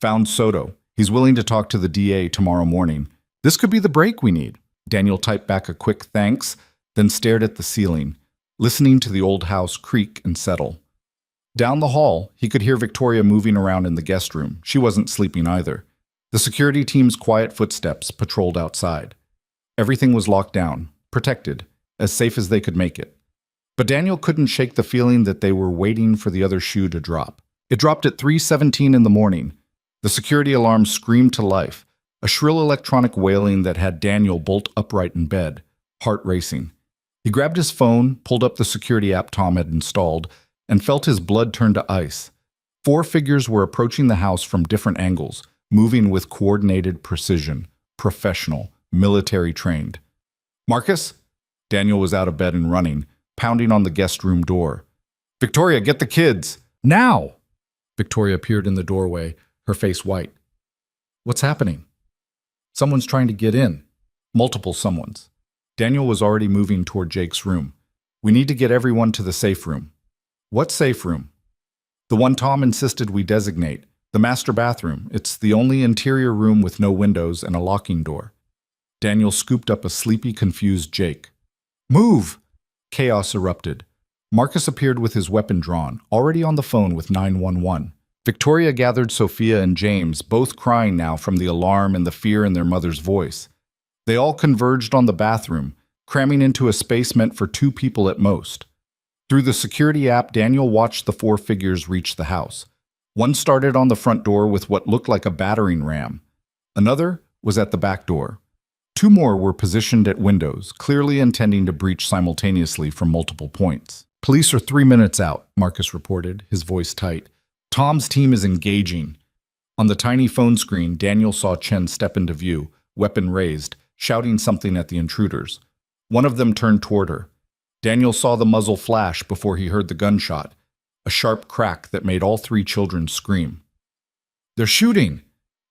S1: Found Soto. He's willing to talk to the DA tomorrow morning. This could be the break we need. Daniel typed back a quick thanks, then stared at the ceiling, listening to the old house creak and settle. Down the hall, he could hear Victoria moving around in the guest room. She wasn't sleeping either. The security team's quiet footsteps patrolled outside. Everything was locked down, protected, as safe as they could make it. But Daniel couldn't shake the feeling that they were waiting for the other shoe to drop. It dropped at 3:17 in the morning. The security alarm screamed to life, a shrill electronic wailing that had Daniel bolt upright in bed, heart racing. He grabbed his phone, pulled up the security app Tom had installed, and felt his blood turn to ice. 4 figures were approaching the house from different angles, moving with coordinated precision, professional, military trained. Marcus? Daniel was out of bed and running, pounding on the guest room door. Victoria, get the kids! Now! Victoria appeared in the doorway, her face white. What's happening? Someone's trying to get in. Multiple someones. Daniel was already moving toward Jake's room. We need to get everyone to the safe room. What safe room? The one Tom insisted we designate. The master bathroom. It's the only interior room with no windows and a locking door. Daniel scooped up a sleepy, confused Jake. Move! Chaos erupted. Marcus appeared with his weapon drawn, already on the phone with 911. Victoria gathered Sophia and James, both crying now from the alarm and the fear in their mother's voice. They all converged on the bathroom, cramming into a space meant for 2 people at most. Through the security app, Daniel watched the 4 figures reach the house. One started on the front door with what looked like a battering ram. Another was at the back door. 2 more were positioned at windows, clearly intending to breach simultaneously from multiple points. Police are 3 minutes out, Marcus reported, his voice tight. Tom's team is engaging. On the tiny phone screen, Daniel saw Chen step into view, weapon raised, shouting something at the intruders. One of them turned toward her. Daniel saw the muzzle flash before he heard the gunshot, a sharp crack that made all 3 children scream. They're shooting!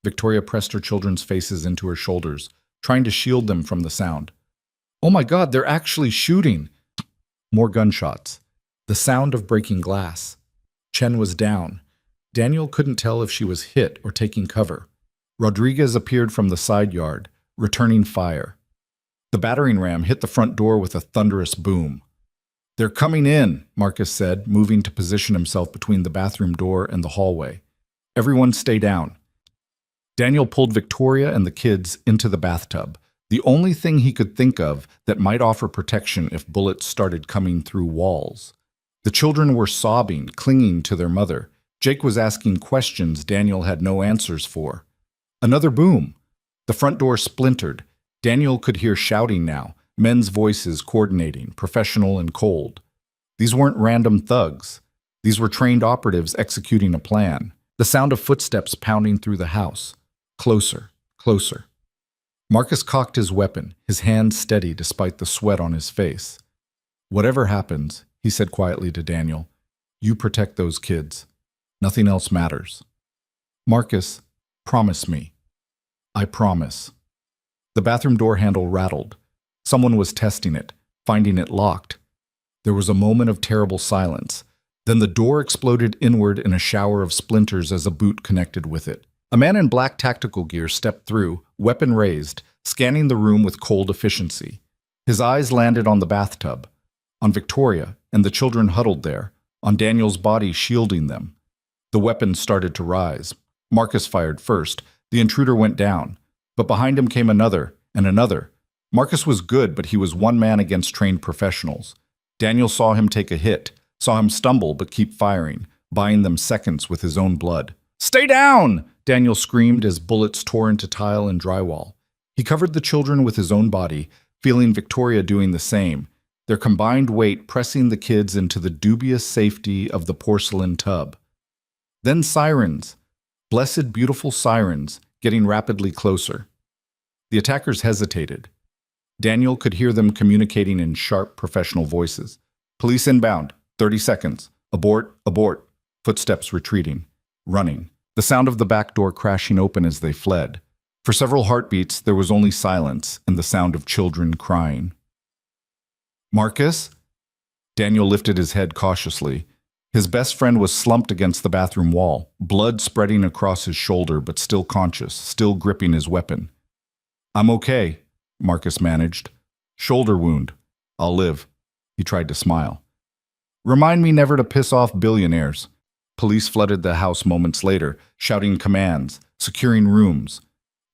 S1: Victoria pressed her children's faces into her shoulders, trying to shield them from the sound. Oh my God, they're actually shooting! More gunshots. The sound of breaking glass. Chen was down. Daniel couldn't tell if she was hit or taking cover. Rodriguez appeared from the side yard, returning fire. The battering ram hit the front door with a thunderous boom. They're coming in, Marcus said, moving to position himself between the bathroom door and the hallway. Everyone stay down. Daniel pulled Victoria and the kids into the bathtub, the only thing he could think of that might offer protection if bullets started coming through walls. The children were sobbing, clinging to their mother. Jake was asking questions Daniel had no answers for. Another boom. The front door splintered. Daniel could hear shouting now, men's voices coordinating, professional and cold. These weren't random thugs. These were trained operatives executing a plan. The sound of footsteps pounding through the house. Closer, closer. Marcus cocked his weapon, his hand steady despite the sweat on his face. Whatever happens, he said quietly to Daniel, you protect those kids. Nothing else matters. Marcus, promise me. I promise. The bathroom door handle rattled. Someone was testing it, finding it locked. There was a moment of terrible silence. Then the door exploded inward in a shower of splinters as a boot connected with it. A man in black tactical gear stepped through, weapon raised, scanning the room with cold efficiency. His eyes landed on the bathtub, on Victoria and the children huddled there, on Daniel's body shielding them. The weapon started to rise. Marcus fired first. The intruder went down, but behind him came another and another. Marcus was good, but he was one man against trained professionals. Daniel saw him take a hit, saw him stumble but keep firing, buying them seconds with his own blood. Stay down! Daniel screamed as bullets tore into tile and drywall. He covered the children with his own body, feeling Victoria doing the same, their combined weight pressing the kids into the dubious safety of the porcelain tub. Then sirens, blessed beautiful sirens, getting rapidly closer. The attackers hesitated. Daniel could hear them communicating in sharp professional voices. Police inbound, 30 seconds. Abort, abort. Footsteps retreating, running. The sound of the back door crashing open as they fled. For several heartbeats, there was only silence and the sound of children crying. Marcus? Daniel lifted his head cautiously. His best friend was slumped against the bathroom wall, blood spreading across his shoulder, but still conscious, still gripping his weapon. I'm okay, Marcus managed. Shoulder wound. I'll live. He tried to smile. Remind me never to piss off billionaires. Police flooded the house moments later, shouting commands, securing rooms.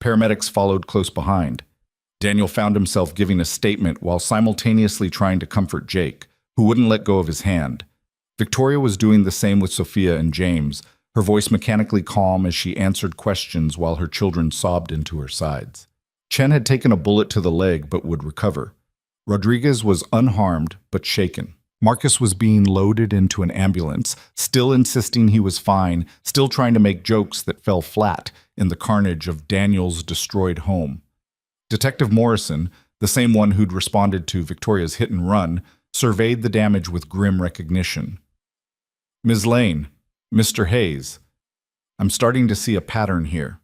S1: Paramedics followed close behind. Daniel found himself giving a statement while simultaneously trying to comfort Jake, who wouldn't let go of his hand. Victoria was doing the same with Sophia and James, her voice mechanically calm as she answered questions while her children sobbed into her sides. Chen had taken a bullet to the leg but would recover. Rodriguez was unharmed but shaken. Marcus was being loaded into an ambulance, still insisting he was fine, still trying to make jokes that fell flat in the carnage of Daniel's destroyed home. Detective Morrison, the same one who'd responded to Victoria's hit and run, surveyed the damage with grim recognition. Ms. Lane, Mr. Hayes, I'm starting to see a pattern here.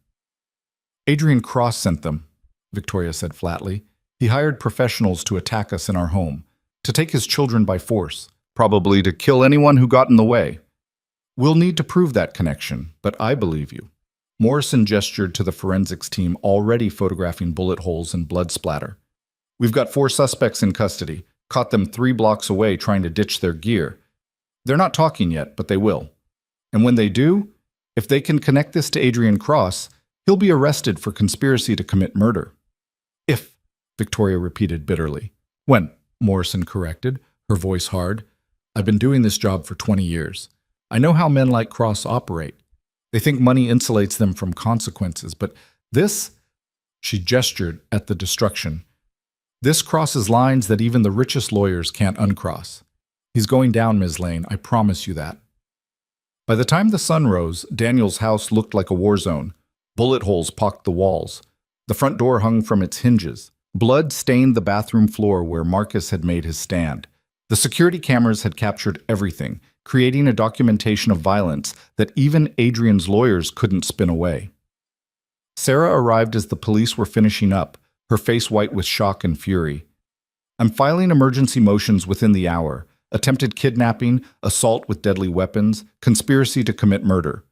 S1: Adrian Cross sent them, Victoria said flatly. He hired professionals to attack us in our home, to take his children by force, probably to kill anyone who got in the way. We'll need to prove that connection, but I believe you. Morrison gestured to the forensics team already photographing bullet holes and blood splatter. We've got 4 suspects in custody, caught them 3 blocks away trying to ditch their gear. They're not talking yet, but they will. And when they do, if they can connect this to Adrian Cross, he'll be arrested for conspiracy to commit murder. If, Victoria repeated bitterly. When, Morrison corrected, her voice hard. I've been doing this job for 20 years. I know how men like Cross operate. They think money insulates them from consequences, but this, she gestured at the destruction, this crosses lines that even the richest lawyers can't uncross. He's going down, Ms. Lane, I promise you that. By the time the sun rose, Daniel's house looked like a war zone. Bullet holes pocked the walls. The front door hung from its hinges. Blood stained the bathroom floor where Marcus had made his stand. The security cameras had captured everything, creating a documentation of violence that even Adrian's lawyers couldn't spin away. Sarah arrived as the police were finishing up, her face white with shock and fury. I'm filing emergency motions within the hour. Attempted kidnapping, assault with deadly weapons, conspiracy to commit murder.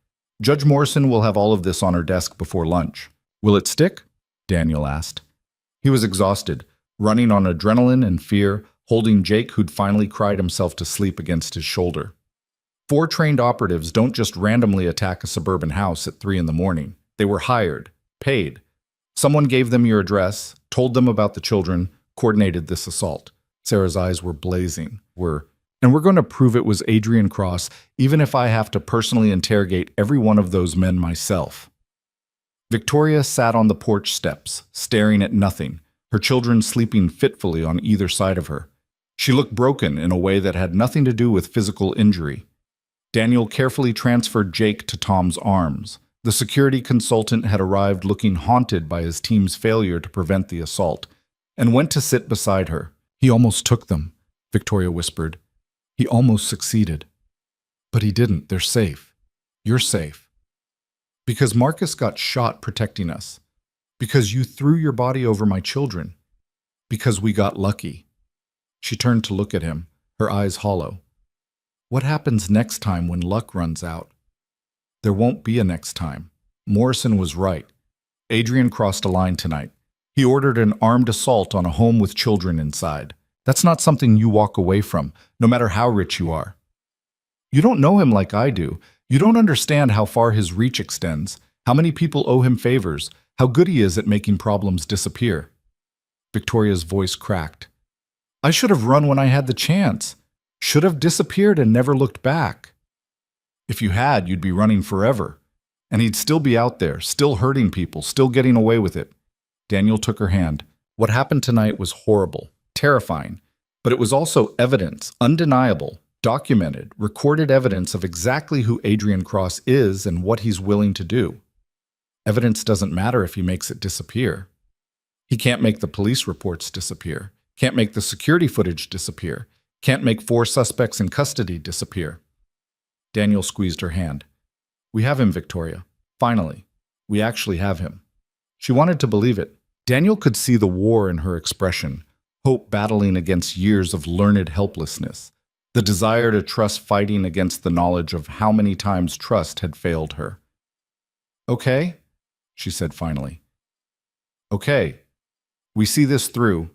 S1: Judge Morrison will have all of this on her desk before lunch. Will it stick? Daniel asked. He was exhausted, running on adrenaline and fear, holding Jake, who'd finally cried himself to sleep, against his shoulder. 4 trained operatives don't just randomly attack a suburban house at 3 in the morning. They were hired, paid. Someone gave them your address, told them about the children, coordinated this assault. Sarah's eyes were blazing. And we're going to prove it was Adrian Cross, even if I have to personally interrogate every one of those men myself. Victoria sat on the porch steps, staring at nothing, her children sleeping fitfully on either side of her. She looked broken in a way that had nothing to do with physical injury. Daniel carefully transferred Jake to Tom's arms. The security consultant had arrived looking haunted by his team's failure to prevent the assault, and went to sit beside her. He almost took them, Victoria whispered. He almost succeeded. But he didn't. They're safe. You're safe. Because Marcus got shot protecting us. Because you threw your body over my children. Because we got lucky. She turned to look at him, her eyes hollow. What happens next time when luck runs out? There won't be a next time. Morrison was right. Adrian crossed a line tonight. He ordered an armed assault on a home with children inside. That's not something you walk away from, no matter how rich you are. You don't know him like I do. You don't understand how far his reach extends, how many people owe him favors, how good he is at making problems disappear. Victoria's voice cracked. I should have run when I had the chance. Should have disappeared and never looked back. If you had, you'd be running forever. And he'd still be out there, still hurting people, still getting away with it. Daniel took her hand. What happened tonight was horrible, terrifying, but it was also evidence, undeniable, documented, recorded evidence of exactly who Adrian Cross is and what he's willing to do. Evidence doesn't matter if he makes it disappear. He can't make the police reports disappear, can't make the security footage disappear, can't make 4 suspects in custody disappear. Daniel squeezed her hand. We have him, Victoria. Finally, we actually have him. She wanted to believe it. Daniel could see the war in her expression, hope battling against years of learned helplessness, the desire to trust fighting against the knowledge of how many times trust had failed her. Okay, she said finally. Okay, we see this through.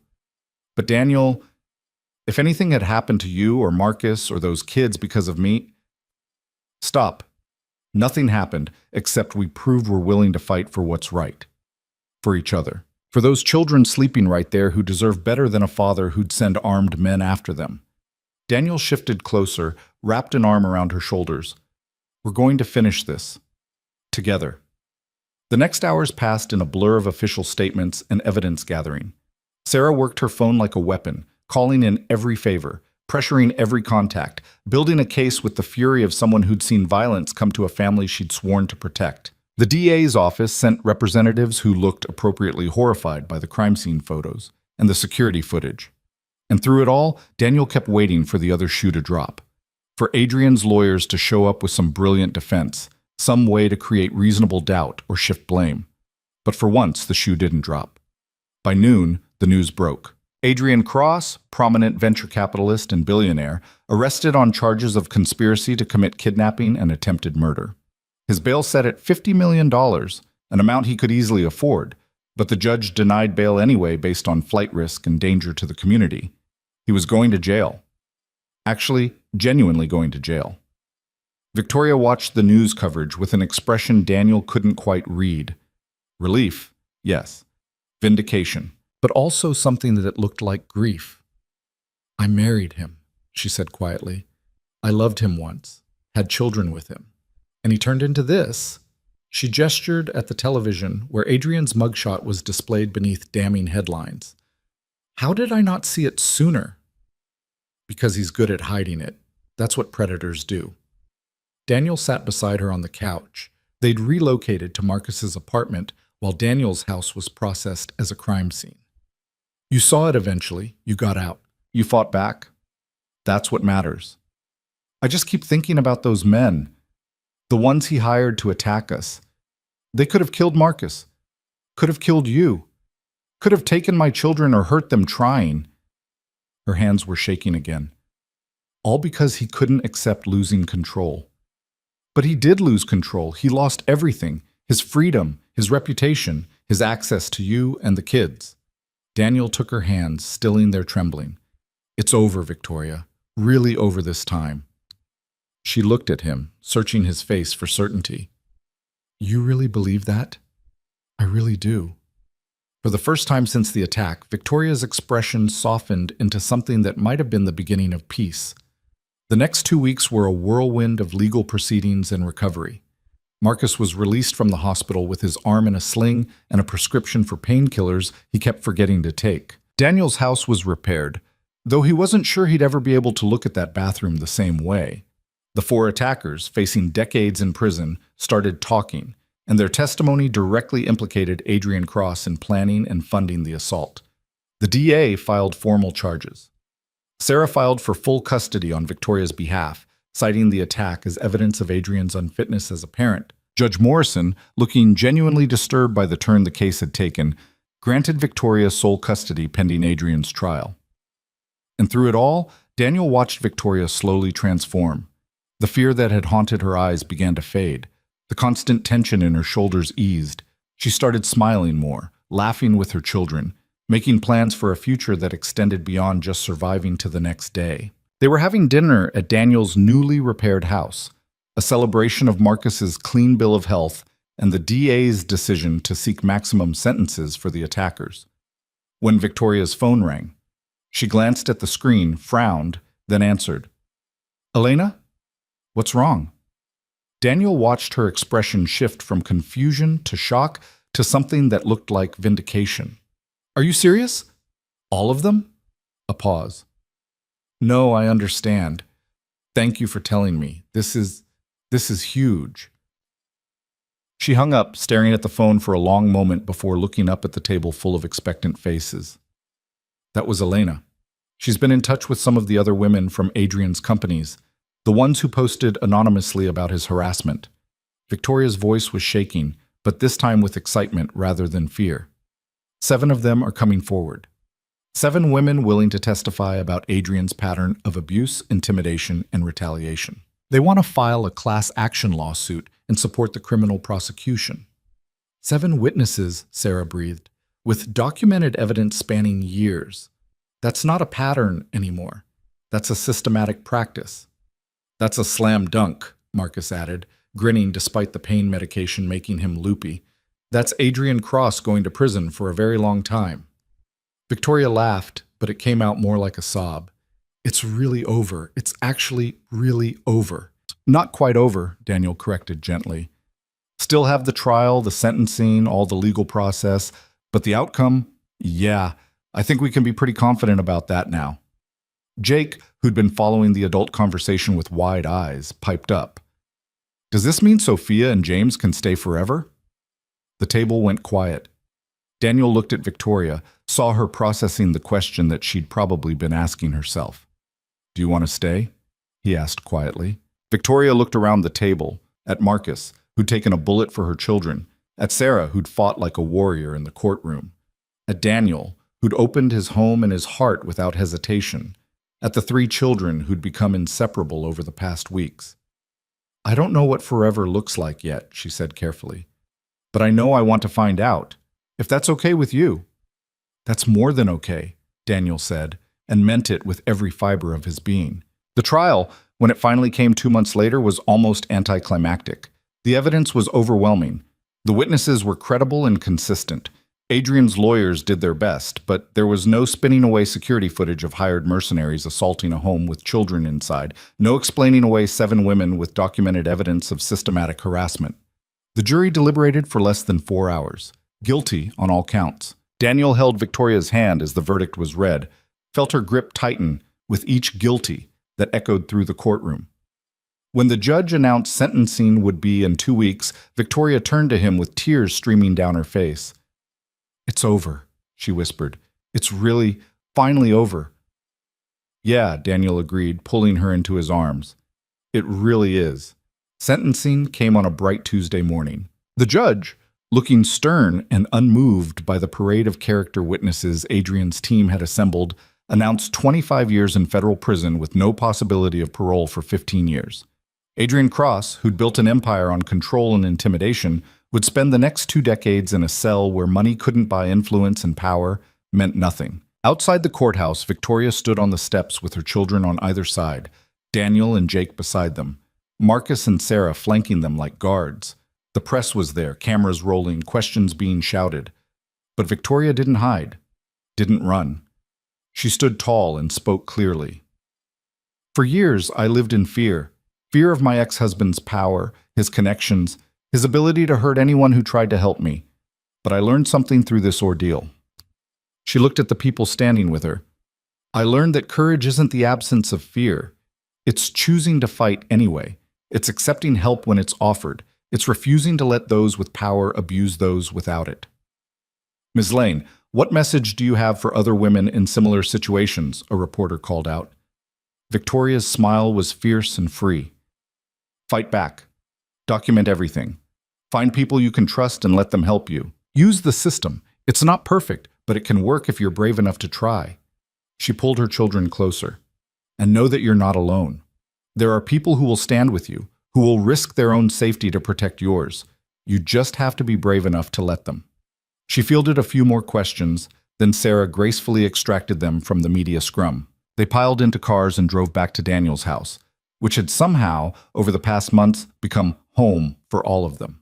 S1: But Daniel, if anything had happened to you or Marcus or those kids because of me, stop. Nothing happened except we proved we're willing to fight for what's right. For each other. For those children sleeping right there who deserve better than a father who'd send armed men after them. Daniel shifted closer, wrapped an arm around her shoulders. We're going to finish this. Together. The next hours passed in a blur of official statements and evidence gathering. Sarah worked her phone like a weapon, calling in every favor, pressuring every contact, building a case with the fury of someone who'd seen violence come to a family she'd sworn to protect. The DA's office sent representatives who looked appropriately horrified by the crime scene photos and the security footage. And through it all, Daniel kept waiting for the other shoe to drop, for Adrian's lawyers to show up with some brilliant defense, some way to create reasonable doubt or shift blame. But for once, the shoe didn't drop. By noon, the news broke. Adrian Cross, prominent venture capitalist and billionaire, arrested on charges of conspiracy to commit kidnapping and attempted murder. His bail set at $50 million, an amount he could easily afford, but the judge denied bail anyway based on flight risk and danger to the community. He was going to jail. Actually, genuinely going to jail. Victoria watched the news coverage with an expression Daniel couldn't quite read. Relief, yes. Vindication, but also something that looked like grief. I married him, she said quietly. I loved him once, had children with him. And he turned into this. She gestured at the television where Adrian's mugshot was displayed beneath damning headlines. How did I not see it sooner? Because he's good at hiding it. That's what predators do. Daniel sat beside her on the couch. They'd relocated to Marcus's apartment while Daniel's house was processed as a crime scene. You saw it eventually. You got out. You fought back. That's what matters. I just keep thinking about those men. The ones he hired to attack us. They could have killed Marcus. Could have killed you. Could have taken my children or hurt them trying. Her hands were shaking again. All because he couldn't accept losing control. But he did lose control. He lost everything. His freedom, his reputation, his access to you and the kids. Daniel took her hands, stilling their trembling. It's over, Victoria. Really over this time. She looked at him, searching his face for certainty. You really believe that? I really do. For the first time since the attack, Victoria's expression softened into something that might have been the beginning of peace. The next 2 weeks were a whirlwind of legal proceedings and recovery. Marcus was released from the hospital with his arm in a sling and a prescription for painkillers he kept forgetting to take. Daniel's house was repaired, though he wasn't sure he'd ever be able to look at that bathroom the same way. The 4 attackers, facing decades in prison, started talking, and their testimony directly implicated Adrian Cross in planning and funding the assault. The DA filed formal charges. Sarah filed for full custody on Victoria's behalf, citing the attack as evidence of Adrian's unfitness as a parent. Judge Morrison, looking genuinely disturbed by the turn the case had taken, granted Victoria sole custody pending Adrian's trial. And through it all, Daniel watched Victoria slowly transform. The fear that had haunted her eyes began to fade. The constant tension in her shoulders eased. She started smiling more, laughing with her children, making plans for a future that extended beyond just surviving to the next day. They were having dinner at Daniel's newly repaired house, a celebration of Marcus's clean bill of health and the DA's decision to seek maximum sentences for the attackers. When Victoria's phone rang, she glanced at the screen, frowned, then answered. Elena? What's wrong? Daniel watched her expression shift from confusion to shock to something that looked like vindication. Are you serious? All of them? A pause. No, I understand. Thank you for telling me. This is huge. She hung up, staring at the phone for a long moment before looking up at the table full of expectant faces. That was Elena. She's been in touch with some of the other women from Adrian's companies, the ones who posted anonymously about his harassment. Victoria's voice was shaking, but this time with excitement rather than fear. 7 of them are coming forward. 7 women willing to testify about Adrian's pattern of abuse, intimidation, and retaliation. They want to file a class action lawsuit and support the criminal prosecution. 7 witnesses, Sarah breathed, with documented evidence spanning years. That's not a pattern anymore. That's a systematic practice. That's a slam dunk, Marcus added, grinning despite the pain medication making him loopy. That's Adrian Cross going to prison for a very long time. Victoria laughed, but it came out more like a sob. It's really over. It's actually really over. Not quite over, Daniel corrected gently. Still have the trial, the sentencing, all the legal process, but the outcome? Yeah, I think we can be pretty confident about that now. Jake, who'd been following the adult conversation with wide eyes, piped up. Does this mean Sophia and James can stay forever? The table went quiet. Daniel looked at Victoria, saw her processing the question that she'd probably been asking herself. Do you want to stay? He asked quietly. Victoria looked around the table, at Marcus, who'd taken a bullet for her children, at Sarah, who'd fought like a warrior in the courtroom, at Daniel, who'd opened his home and his heart without hesitation, at the 3 children who'd become inseparable over the past weeks. I don't know what forever looks like yet, she said carefully. But I know I want to find out, if that's okay with you. That's more than okay, Daniel said, and meant it with every fiber of his being. The trial, when it finally came 2 months later, was almost anticlimactic. The evidence was overwhelming. The witnesses were credible and consistent. Adrian's lawyers did their best, but there was no spinning away security footage of hired mercenaries assaulting a home with children inside, no explaining away 7 women with documented evidence of systematic harassment. The jury deliberated for less than 4 hours. Guilty on all counts. Daniel held Victoria's hand as the verdict was read, felt her grip tighten with each guilty that echoed through the courtroom. When the judge announced sentencing would be in 2 weeks, Victoria turned to him with tears streaming down her face. It's over, she whispered. It's really, finally over. Yeah, Daniel agreed, pulling her into his arms. It really is. Sentencing came on a bright Tuesday morning. The judge, Looking stern and unmoved by the parade of character witnesses Adrian's team had assembled, announced 25 years in federal prison with no possibility of parole for 15 years. Adrian Cross, who'd built an empire on control and intimidation, would spend the next 2 decades in a cell where money couldn't buy influence and power meant nothing. Outside the courthouse, Victoria stood on the steps with her children on either side, Daniel and Jake beside them, Marcus and Sarah flanking them like guards. The press was there, cameras rolling, questions being shouted. But Victoria didn't hide, didn't run. She stood tall and spoke clearly. For years, I lived in fear of my ex-husband's power, his connections, his ability to hurt anyone who tried to help me. But I learned something through this ordeal. She looked at the people standing with her. I learned that courage isn't the absence of fear. It's choosing to fight anyway. It's accepting help when it's offered. It's refusing to let those with power abuse those without it. Ms. Lane, what message do you have for other women in similar situations? A reporter called out. Victoria's smile was fierce and free. Fight back. Document everything. Find people you can trust and let them help you. Use the system. It's not perfect, but it can work if you're brave enough to try. She pulled her children closer. And know that you're not alone. There are people who will stand with you, who will risk their own safety to protect yours. You just have to be brave enough to let them. She fielded a few more questions, then Sarah gracefully extracted them from the media scrum. They piled into cars and drove back to Daniel's house, which had somehow, over the past months, become home for all of them.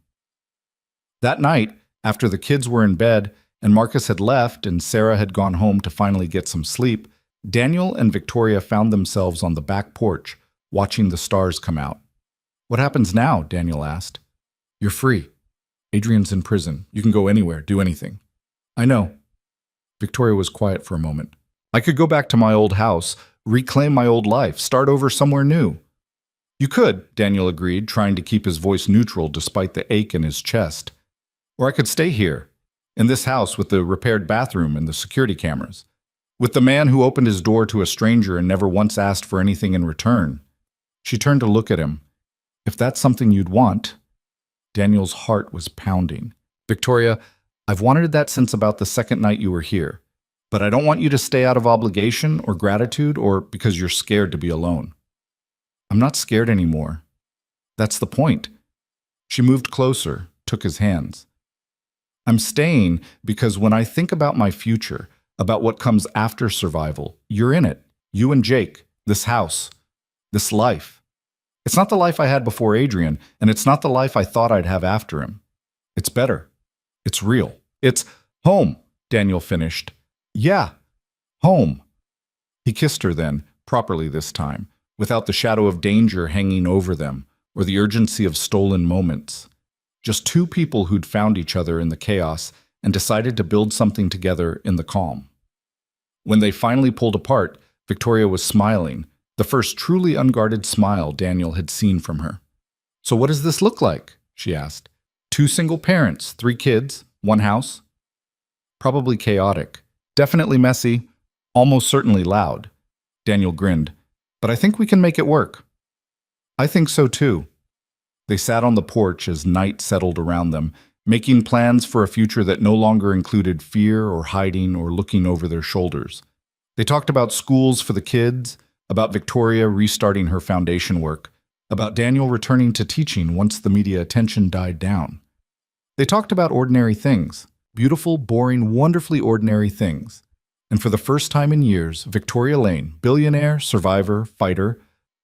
S1: That night, after the kids were in bed and Marcus had left and Sarah had gone home to finally get some sleep, Daniel and Victoria found themselves on the back porch, watching the stars come out. What happens now? Daniel asked. You're free. Adrian's in prison. You can go anywhere, do anything. I know. Victoria was quiet for a moment. I could go back to my old house, reclaim my old life, start over somewhere new. You could, Daniel agreed, trying to keep his voice neutral despite the ache in his chest. Or I could stay here, in this house with the repaired bathroom and the security cameras, with the man who opened his door to a stranger and never once asked for anything in return. She turned to look at him. If that's something you'd want. Daniel's heart was pounding. Victoria, I've wanted that since about the second night you were here, but I don't want you to stay out of obligation or gratitude or because you're scared to be alone. I'm not scared anymore. That's the point. She moved closer, took his hands. I'm staying because when I think about my future, about what comes after survival, you're in it. You and Jake, this house, this life. It's not the life I had before Adrian, and it's not the life I thought I'd have after him. It's better. It's real. It's home, Daniel finished. Yeah, home. He kissed her then, properly this time, without the shadow of danger hanging over them, or the urgency of stolen moments. Just two people who'd found each other in the chaos and decided to build something together in the calm. When they finally pulled apart, Victoria was smiling, the first truly unguarded smile Daniel had seen from her. So what does this look like? She asked. 2 single parents, 3 kids, 1 house? Probably chaotic, definitely messy, almost certainly loud. Daniel grinned. But I think we can make it work. I think so too. They sat on the porch as night settled around them, making plans for a future that no longer included fear or hiding or looking over their shoulders. They talked about schools for the kids, about Victoria restarting her foundation work, about Daniel returning to teaching once the media attention died down. They talked about ordinary things, beautiful, boring, wonderfully ordinary things. And for the first time in years, Victoria Lane, billionaire, survivor, fighter,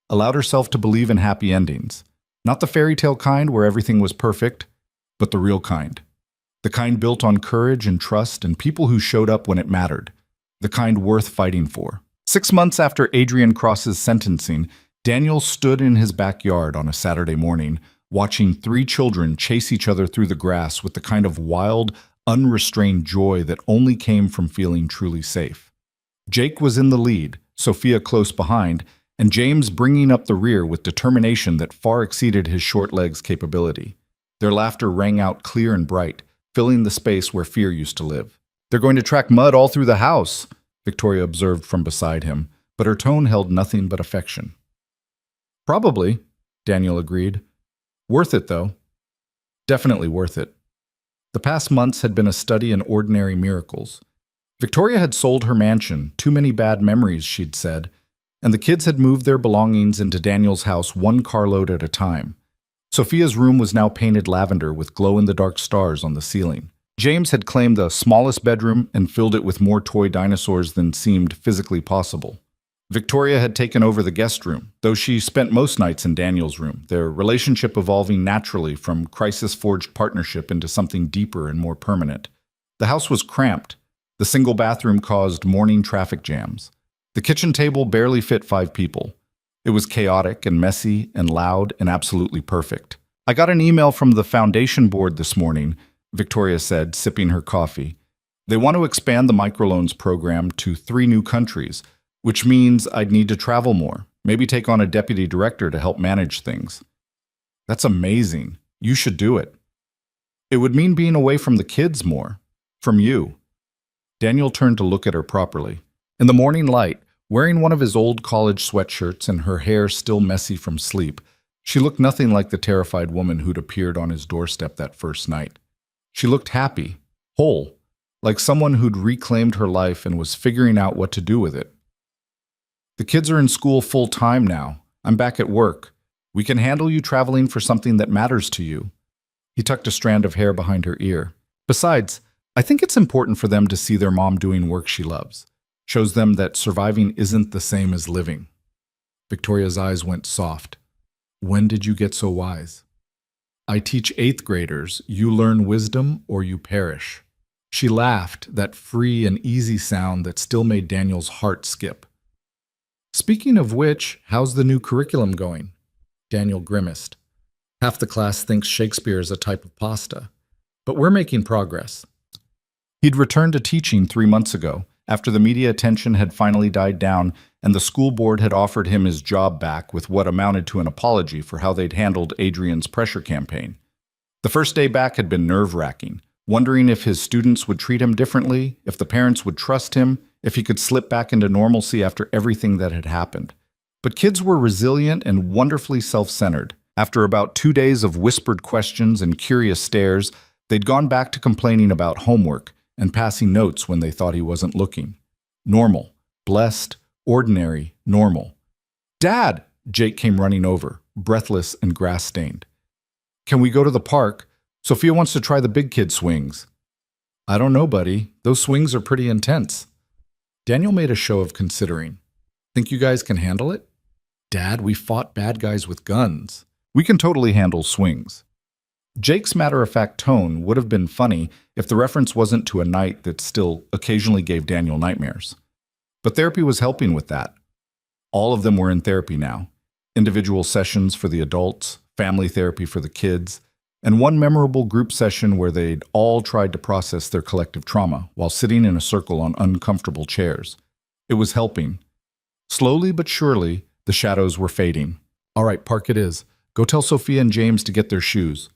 S1: allowed herself to believe in happy endings. Not the fairy tale kind where everything was perfect, but the real kind. The kind built on courage and trust and people who showed up when it mattered. The kind worth fighting for. 6 months after Adrian Cross's sentencing, Daniel stood in his backyard on a Saturday morning, watching 3 children chase each other through the grass with the kind of wild, unrestrained joy that only came from feeling truly safe. Jake was in the lead, Sophia close behind, and James bringing up the rear with determination that far exceeded his short legs' capability. Their laughter rang out clear and bright, filling the space where fear used to live. They're going to track mud all through the house, Victoria observed from beside him, but her tone held nothing but affection. Probably, Daniel agreed. Worth it, though. Definitely worth it. The past months had been a study in ordinary miracles. Victoria had sold her mansion, too many bad memories, she'd said, and the kids had moved their belongings into Daniel's house one carload at a time. Sophia's room was now painted lavender with glow-in-the-dark stars on the ceiling. James had claimed the smallest bedroom and filled it with more toy dinosaurs than seemed physically possible. Victoria had taken over the guest room, though she spent most nights in Daniel's room, their relationship evolving naturally from crisis-forged partnership into something deeper and more permanent. The house was cramped. The single bathroom caused morning traffic jams. The kitchen table barely fit 5 people. It was chaotic and messy and loud and absolutely perfect. "I got an email from the foundation board this morning," Victoria said, sipping her coffee. "They want to expand the microloans program to 3 new countries, which means I'd need to travel more, maybe take on a deputy director to help manage things." "That's amazing. You should do it." "It would mean being away from the kids more. From you." Daniel turned to look at her properly. In the morning light, wearing one of his old college sweatshirts and her hair still messy from sleep, she looked nothing like the terrified woman who'd appeared on his doorstep that first night. She looked happy, whole, like someone who'd reclaimed her life and was figuring out what to do with it. "The kids are in school full-time now. I'm back at work. We can handle you traveling for something that matters to you." He tucked a strand of hair behind her ear. "Besides, I think it's important for them to see their mom doing work she loves. Shows them that surviving isn't the same as living." Victoria's eyes went soft. "When did you get so wise?" "I teach 8th graders, you learn wisdom or you perish." She laughed, that free and easy sound that still made Daniel's heart skip. "Speaking of which, how's the new curriculum going?" Daniel grimaced. "Half the class thinks Shakespeare is a type of pasta. But we're making progress." He'd returned to teaching 3 months ago, after the media attention had finally died down and the school board had offered him his job back with what amounted to an apology for how they'd handled Adrian's pressure campaign. The first day back had been nerve-wracking, wondering if his students would treat him differently, if the parents would trust him, if he could slip back into normalcy after everything that had happened. But kids were resilient and wonderfully self-centered. After about 2 days of whispered questions and curious stares, they'd gone back to complaining about homework and passing notes when they thought he wasn't looking. Normal, blessed, ordinary, normal. "Dad!" Jake came running over, breathless and grass-stained. "Can we go to the park? Sophia wants to try the big kid swings." "I don't know, buddy. Those swings are pretty intense." Daniel made a show of considering. "Think you guys can handle it?" "Dad, we fought bad guys with guns. We can totally handle swings." Jake's matter-of-fact tone would have been funny if the reference wasn't to a night that still occasionally gave Daniel nightmares. But therapy was helping with that. All of them were in therapy now. Individual sessions for the adults, family therapy for the kids, and one memorable group session where they'd all tried to process their collective trauma while sitting in a circle on uncomfortable chairs. It was helping. Slowly but surely, the shadows were fading. "All right, park it is. Go tell Sophia and James to get their shoes."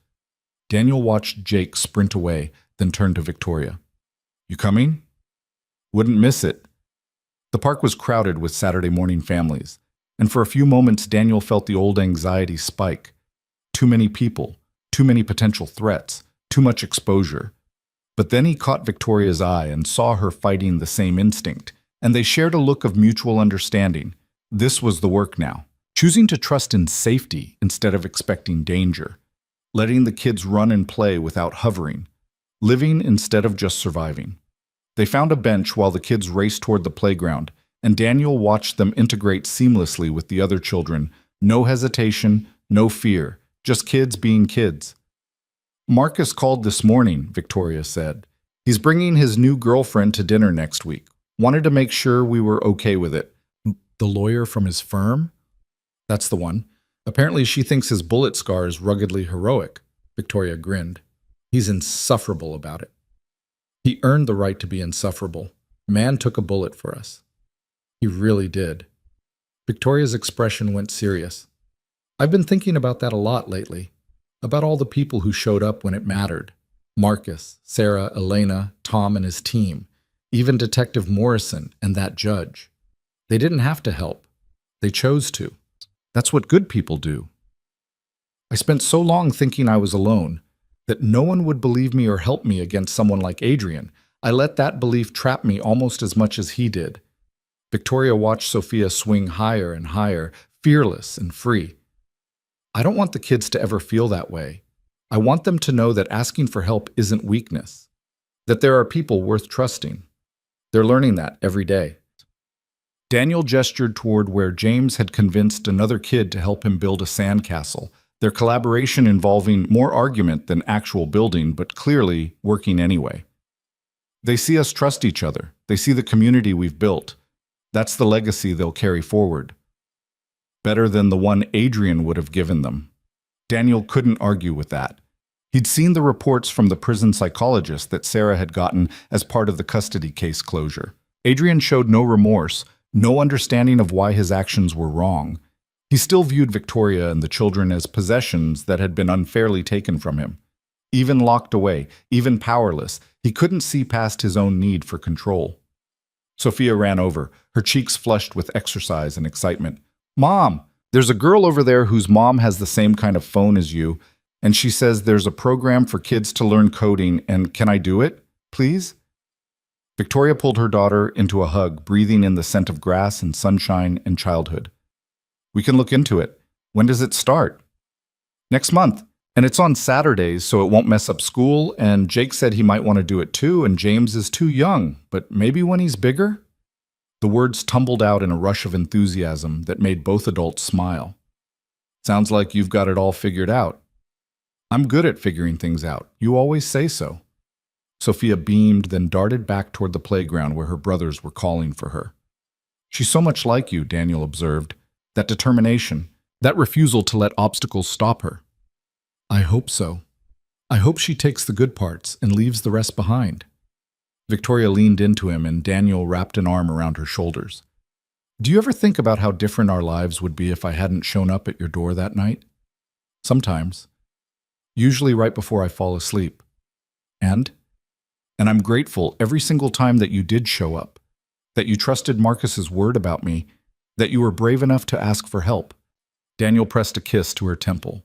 S1: Daniel watched Jake sprint away, then turned to Victoria. "You coming?" "Wouldn't miss it." The park was crowded with Saturday morning families, and for a few moments Daniel felt the old anxiety spike. Too many people, too many potential threats, too much exposure. But then he caught Victoria's eye and saw her fighting the same instinct, and they shared a look of mutual understanding. This was the work now, choosing to trust in safety instead of expecting danger. Letting the kids run and play without hovering, living instead of just surviving. They found a bench while the kids raced toward the playground, and Daniel watched them integrate seamlessly with the other children. No hesitation, no fear, just kids being kids. "Marcus called this morning," Victoria said. "He's bringing his new girlfriend to dinner next week. Wanted to make sure we were okay with it." "The lawyer from his firm?" "That's the one. Apparently she thinks his bullet scar is ruggedly heroic." Victoria grinned. "He's insufferable about it." "He earned the right to be insufferable. Man took a bullet for us." "He really did." Victoria's expression went serious. "I've been thinking about that a lot lately. About all the people who showed up when it mattered. Marcus, Sarah, Elena, Tom and his team. Even Detective Morrison and that judge. They didn't have to help. They chose to. That's what good people do. I spent so long thinking I was alone. that no one would believe me or help me against someone like Adrian. I let that belief trap me almost as much as he did. Victoria watched Sophia swing higher and higher, fearless and free. I don't want the kids to ever feel that way. I want them to know that asking for help isn't weakness, that there are people worth trusting. They're learning that every day. Daniel gestured toward where James had convinced another kid to help him build a sandcastle, their collaboration involving more argument than actual building, but clearly working anyway. They see us trust each other. They see the community we've built. That's the legacy they'll carry forward. Better than the one Adrian would have given them. Daniel couldn't argue with that. He'd seen the reports from the prison psychologist that Sarah had gotten as part of the custody case closure. Adrian showed no remorse, no understanding of why his actions were wrong. He still viewed Victoria and the children as possessions that had been unfairly taken from him. Even locked away, even powerless, he couldn't see past his own need for control. Sophia ran over, her cheeks flushed with exercise and excitement. "Mom, there's a girl over there whose mom has the same kind of phone as you, and she says there's a program for kids to learn coding, and can I do it, please?" Victoria pulled her daughter into a hug, breathing in the scent of grass and sunshine and childhood. "We can look into it. When does it start?" "Next month. And it's on Saturdays, so it won't mess up school, and Jake said he might want to do it too, and James is too young, but maybe when he's bigger?" The words tumbled out in a rush of enthusiasm that made both adults smile. "Sounds like you've got it all figured out." "I'm good at figuring things out. You always say so." Sophia beamed, then darted back toward the playground where her brothers were calling for her. "She's so much like you," Daniel observed. "That determination, that refusal to let obstacles stop her." "I hope so. I hope she takes the good parts and leaves the rest behind." Victoria leaned into him and Daniel wrapped an arm around her shoulders. "Do you ever think about how different our lives would be if I hadn't shown up at your door that night?" "Sometimes. Usually right before I fall asleep. And I'm grateful every single time that you did show up, that you trusted Marcus's word about me, that you were brave enough to ask for help." Daniel pressed a kiss to her temple.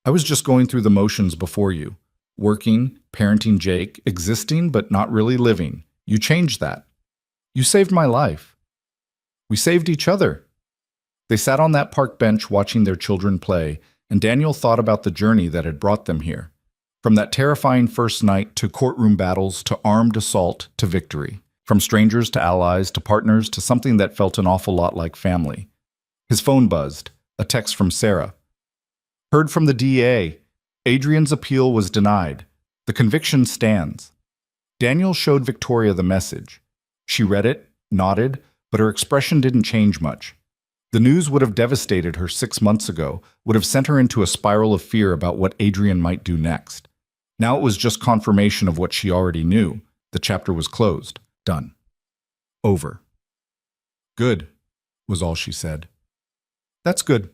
S1: "I was just going through the motions before you. Working, parenting Jake, existing but not really living. You changed that. You saved my life. We saved each other." They sat on that park bench watching their children play, and Daniel thought about the journey that had brought them here. From that terrifying first night to courtroom battles to armed assault to victory. From strangers to allies to partners to something that felt an awful lot like family. His phone buzzed, a text from Sarah. "Heard from the DA. Adrian's appeal was denied. The conviction stands." Daniel showed Victoria the message. She read it, nodded, but her expression didn't change much. The news would have devastated her 6 months ago, would have sent her into a spiral of fear about what Adrian might do next. Now it was just confirmation of what she already knew. The chapter was closed. Done. Over. "Good," was all she said. "That's good."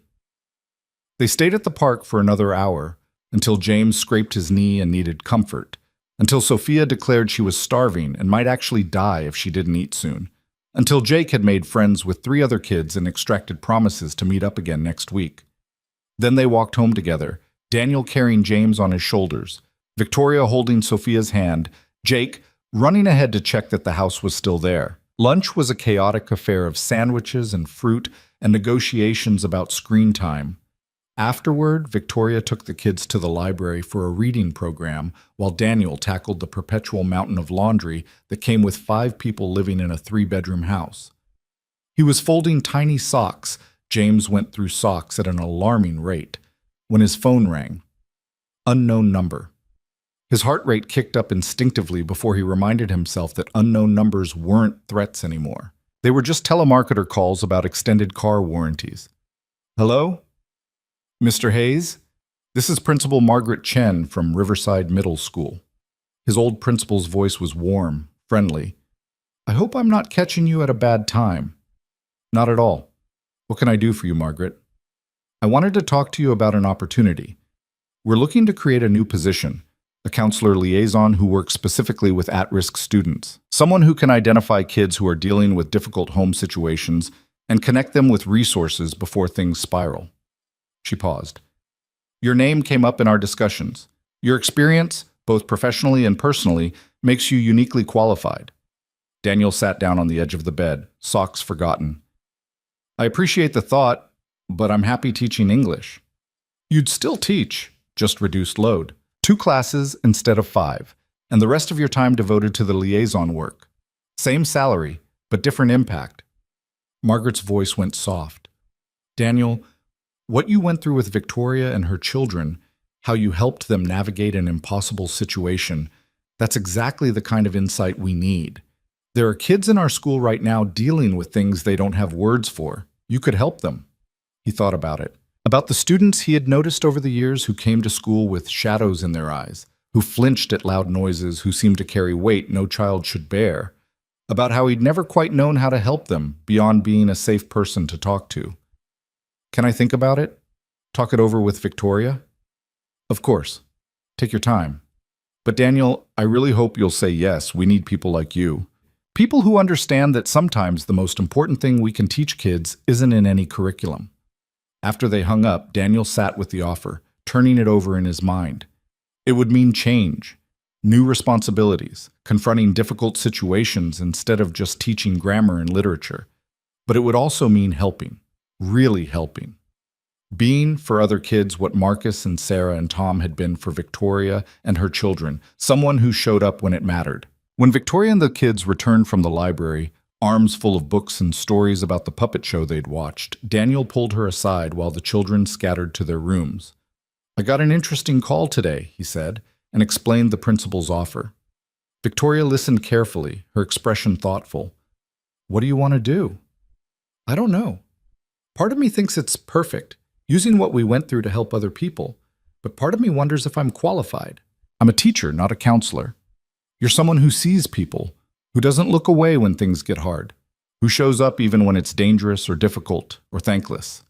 S1: They stayed at the park for another hour, until James scraped his knee and needed comfort, until Sophia declared she was starving and might actually die if she didn't eat soon, until Jake had made friends with 3 other kids and extracted promises to meet up again next week. Then they walked home together, Daniel carrying James on his shoulders, Victoria holding Sophia's hand, Jake running ahead to check that the house was still there. Lunch was a chaotic affair of sandwiches and fruit and negotiations about screen time. Afterward, Victoria took the kids to the library for a reading program while Daniel tackled the perpetual mountain of laundry that came with 5 people living in a 3-bedroom house. He was folding tiny socks. James went through socks at an alarming rate when his phone rang. Unknown number. His heart rate kicked up instinctively before he reminded himself that unknown numbers weren't threats anymore. They were just telemarketer calls about extended car warranties. "Hello? Mr. Hayes? This is Principal Margaret Chen from Riverside Middle School." His old principal's voice was warm, friendly. "I hope I'm not catching you at a bad time." "Not at all. What can I do for you, Margaret?" "I wanted to talk to you about an opportunity. We're looking to create a new position, a counselor liaison who works specifically with at-risk students, someone who can identify kids who are dealing with difficult home situations and connect them with resources before things spiral." She paused. "Your name came up in our discussions. Your experience, both professionally and personally, makes you uniquely qualified. Daniel sat down on the edge of the bed, socks forgotten. I appreciate the thought, but I'm happy teaching English. You'd still teach, just reduced load. 2 classes instead of 5, and the rest of your time devoted to the liaison work. Same salary, but different impact. Margaret's voice went soft. Daniel, what you went through with Victoria and her children, how you helped them navigate an impossible situation, that's exactly the kind of insight we need. There are kids in our school right now dealing with things they don't have words for. You could help them. He thought about it. About the students he had noticed over the years who came to school with shadows in their eyes, who flinched at loud noises, who seemed to carry weight no child should bear. About how he'd never quite known how to help them beyond being a safe person to talk to. Can I think about it? Talk it over with Victoria? Of course. Take your time. But Daniel, I really hope you'll say yes. We need people like you. People who understand that sometimes the most important thing we can teach kids isn't in any curriculum. After they hung up, Daniel sat with the offer, turning it over in his mind. It would mean change, new responsibilities, confronting difficult situations instead of just teaching grammar and literature. But it would also mean helping, really helping. Being for other kids what Marcus and Sarah and Tom had been for Victoria and her children, someone who showed up when it mattered. When Victoria and the kids returned from the library, arms full of books and stories about the puppet show they'd watched, Daniel pulled her aside while the children scattered to their rooms. I got an interesting call today, he said, and explained the principal's offer. Victoria listened carefully, her expression thoughtful. What do you want to do? I don't know. Part of me thinks it's perfect, using what we went through to help other people, but part of me wonders if I'm qualified. I'm a teacher, not a counselor. You're someone who sees people, who doesn't look away when things get hard, who shows up even when it's dangerous or difficult or thankless.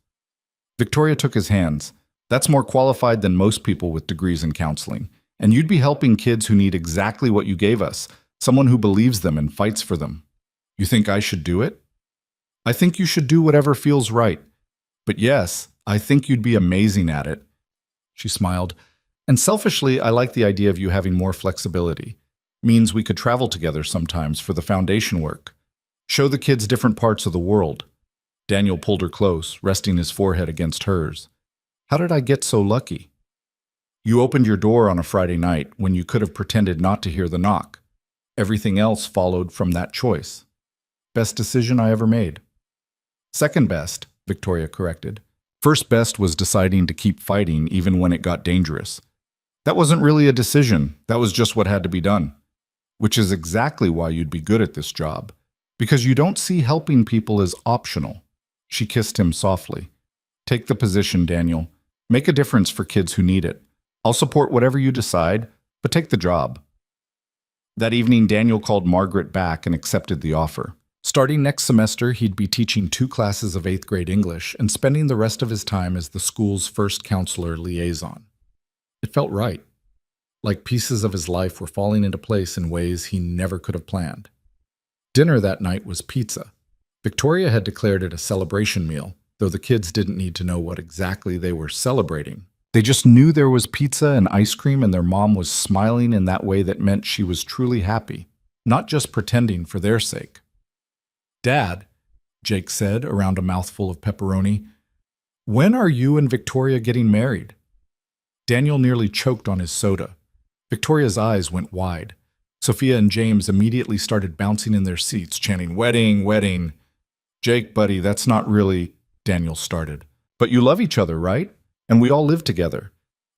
S1: Victoria took his hands. That's more qualified than most people with degrees in counseling, and you'd be helping kids who need exactly what you gave us, someone who believes them and fights for them. You think I should do it? I think you should do whatever feels right. But yes, I think you'd be amazing at it. She smiled. And selfishly, I like the idea of you having more flexibility. Means we could travel together sometimes for the foundation work. Show the kids different parts of the world. Daniel pulled her close, resting his forehead against hers. How did I get so lucky? You opened your door on a Friday night when you could have pretended not to hear the knock. Everything else followed from that choice. Best decision I ever made. Second best, Victoria corrected. First best was deciding to keep fighting even when it got dangerous. That wasn't really a decision, that was just what had to be done. Which is exactly why you'd be good at this job. Because you don't see helping people as optional. She kissed him softly. Take the position, Daniel. Make a difference for kids who need it. I'll support whatever you decide, but take the job. That evening, Daniel called Margaret back and accepted the offer. Starting next semester, he'd be teaching 2 classes of 8th grade English and spending the rest of his time as the school's first counselor liaison. It felt right. Like pieces of his life were falling into place in ways he never could have planned. Dinner that night was pizza. Victoria had declared it a celebration meal, though the kids didn't need to know what exactly they were celebrating. They just knew there was pizza and ice cream and their mom was smiling in that way that meant she was truly happy, not just pretending for their sake. Dad, Jake said around a mouthful of pepperoni, when are you and Victoria getting married? Daniel nearly choked on his soda. Victoria's eyes went wide. Sophia and James immediately started bouncing in their seats, chanting, "Wedding, wedding." "Jake, buddy, that's not really," Daniel started. "But you love each other, right? And we all live together.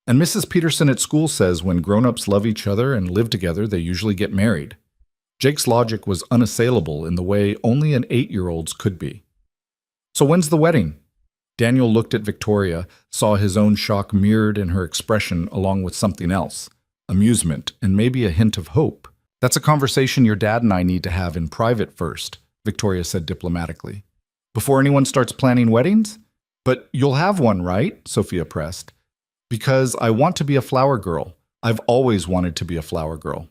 S1: And Mrs. Peterson at school says when grown-ups love each other and live together, they usually get married." Jake's logic was unassailable in the way only an 8-year-old's could be. "So when's the wedding?" Daniel looked at Victoria, saw his own shock mirrored in her expression along with something else, amusement and maybe a hint of hope. "That's a conversation your dad and I need to have in private first," Victoria said diplomatically. "Before anyone starts planning weddings?" "But you'll have one, right?" Sophia pressed. "Because I want to be a flower girl. I've always wanted to be a flower girl."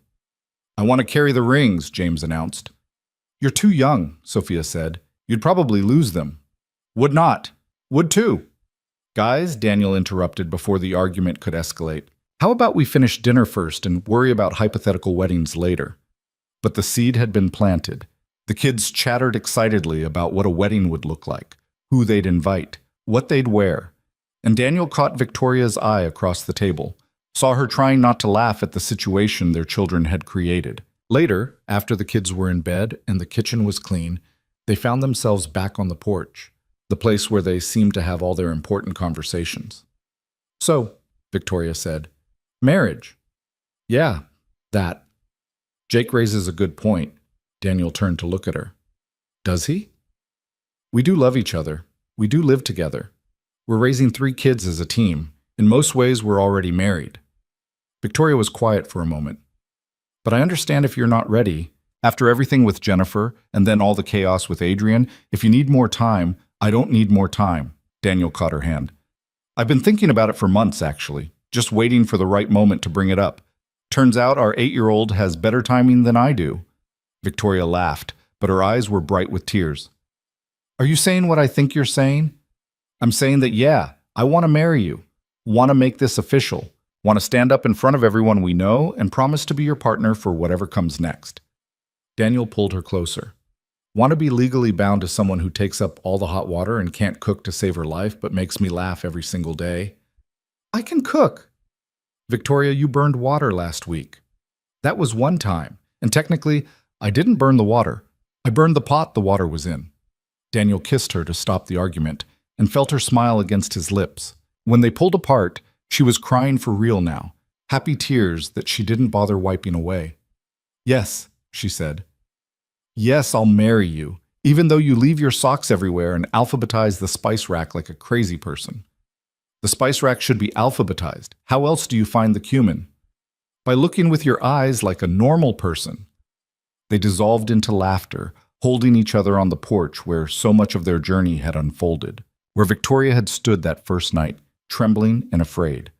S1: "I want to carry the rings," James announced. "You're too young," Sophia said. "You'd probably lose them." "Would not. Would too." "Guys," Daniel interrupted before the argument could escalate, How about we finish dinner first and worry about hypothetical weddings later? But the seed had been planted. The kids chattered excitedly about what a wedding would look like, who they'd invite, what they'd wear. And Daniel caught Victoria's eye across the table, saw her trying not to laugh at the situation their children had created. Later, after the kids were in bed and the kitchen was clean, they found themselves back on the porch, the place where they seemed to have all their important conversations. "So," Victoria said, "marriage." "Yeah, that." "Jake raises a good point." Daniel turned to look at her. "Does he?" "We do love each other. We do live together. We're raising 3 kids as a team. In most ways, we're already married." Victoria was quiet for a moment. "But I understand if you're not ready. After everything with Jennifer, and then all the chaos with Adrian, if you need more time, I don't need more time." Daniel caught her hand. "I've been thinking about it for months, actually, just waiting for the right moment to bring it up. Turns out our 8-year-old has better timing than I do." Victoria laughed, but her eyes were bright with tears. "Are you saying what I think you're saying?" "I'm saying that, yeah, I want to marry you. Want to make this official. Want to stand up in front of everyone we know and promise to be your partner for whatever comes next." Daniel pulled her closer. "Want to be legally bound to someone who takes up all the hot water and can't cook to save her life but makes me laugh every single day?" "I can cook." "Victoria, you burned water last week." "That was one time, and technically, I didn't burn the water. I burned the pot the water was in." Daniel kissed her to stop the argument and felt her smile against his lips. When they pulled apart, she was crying for real now, happy tears that she didn't bother wiping away. "Yes," she said. "Yes, I'll marry you, even though you leave your socks everywhere and alphabetize the spice rack like a crazy person." "The spice rack should be alphabetized. How else do you find the cumin?" "By looking with your eyes like a normal person." They dissolved into laughter, holding each other on the porch where so much of their journey had unfolded, where Victoria had stood that first night, trembling and afraid,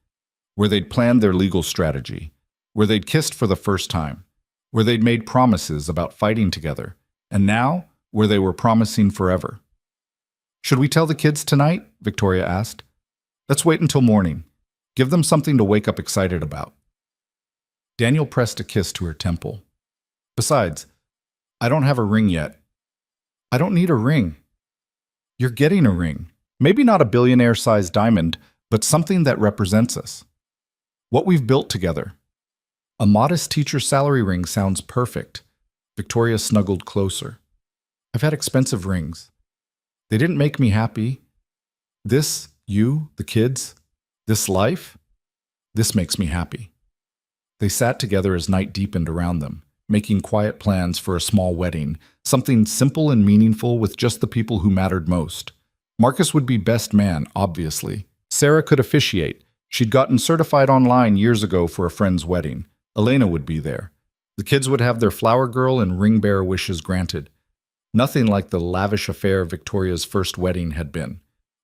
S1: where they'd planned their legal strategy, where they'd kissed for the first time, where they'd made promises about fighting together, and now where they were promising forever. "Should we tell the kids tonight?" Victoria asked. "Let's wait until morning. Give them something to wake up excited about." Daniel pressed a kiss to her temple. "Besides, I don't have a ring yet." "I don't need a ring." "You're getting a ring. Maybe not a billionaire-sized diamond, but something that represents us. What we've built together." "A modest teacher salary ring sounds perfect." Victoria snuggled closer. "I've had expensive rings. They didn't make me happy. This, you, the kids, this life, this makes me happy." They sat together as night deepened around them, making quiet plans for a small wedding, something simple and meaningful with just the people who mattered most. Marcus would be best man, obviously. Sarah could officiate. She'd gotten certified online years ago for a friend's wedding. Elena would be there. The kids would have their flower girl and ring bearer wishes granted. Nothing like the lavish affair Victoria's first wedding had been.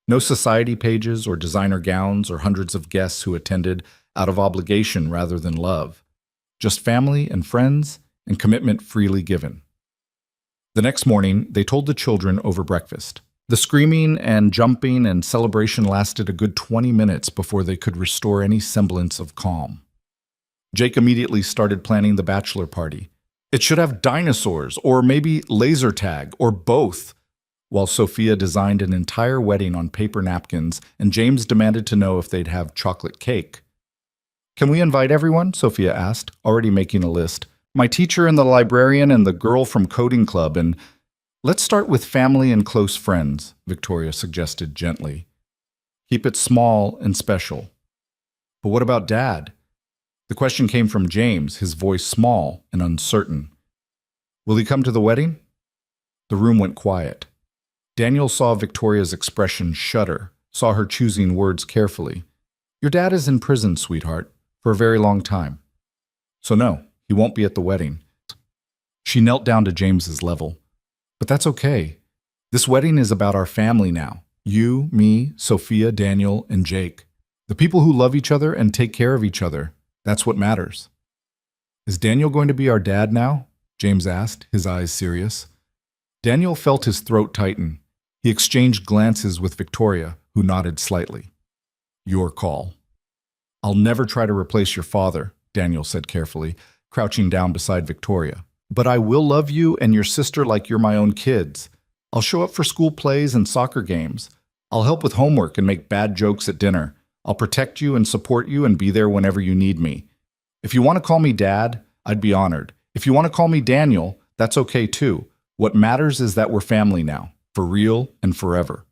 S1: No society pages or designer gowns or hundreds of guests who attended out of obligation rather than love. Just family and friends and commitment freely given. The next morning, they told the children over breakfast. The screaming and jumping and celebration lasted a good 20 minutes before they could restore any semblance of calm. Jake immediately started planning the bachelor party. It should have dinosaurs, or maybe laser tag, or both, while Sophia designed an entire wedding on paper napkins, and James demanded to know if they'd have chocolate cake. "Can we invite everyone?" Sophia asked, already making a list. "My teacher and the librarian and the girl from coding club, and let's start with family and close friends," Victoria suggested gently. "Keep it small and special." "But what about Dad?" The question came from James, his voice small and uncertain. "Will he come to the wedding?" The room went quiet. Daniel saw Victoria's expression shudder, saw her choosing words carefully. "Your dad is in prison, sweetheart, for a very long time. So no, he won't be at the wedding." She knelt down to James's level. "But that's okay. This wedding is about our family now. You, me, Sophia, Daniel, and Jake. The people who love each other and take care of each other. That's what matters." "Is Daniel going to be our dad now?" James asked, his eyes serious. Daniel felt his throat tighten. He exchanged glances with Victoria, who nodded slightly. "Your call." I'll never try to replace your father, Daniel said carefully, crouching down beside Victoria. But I will love you and your sister like you're my own kids. I'll show up for school plays and soccer games. I'll help with homework and make bad jokes at dinner. I'll protect you and support you and be there whenever you need me. If you want to call me Dad, I'd be honored. If you want to call me Daniel, that's okay too. What matters is that we're family now, for real and forever.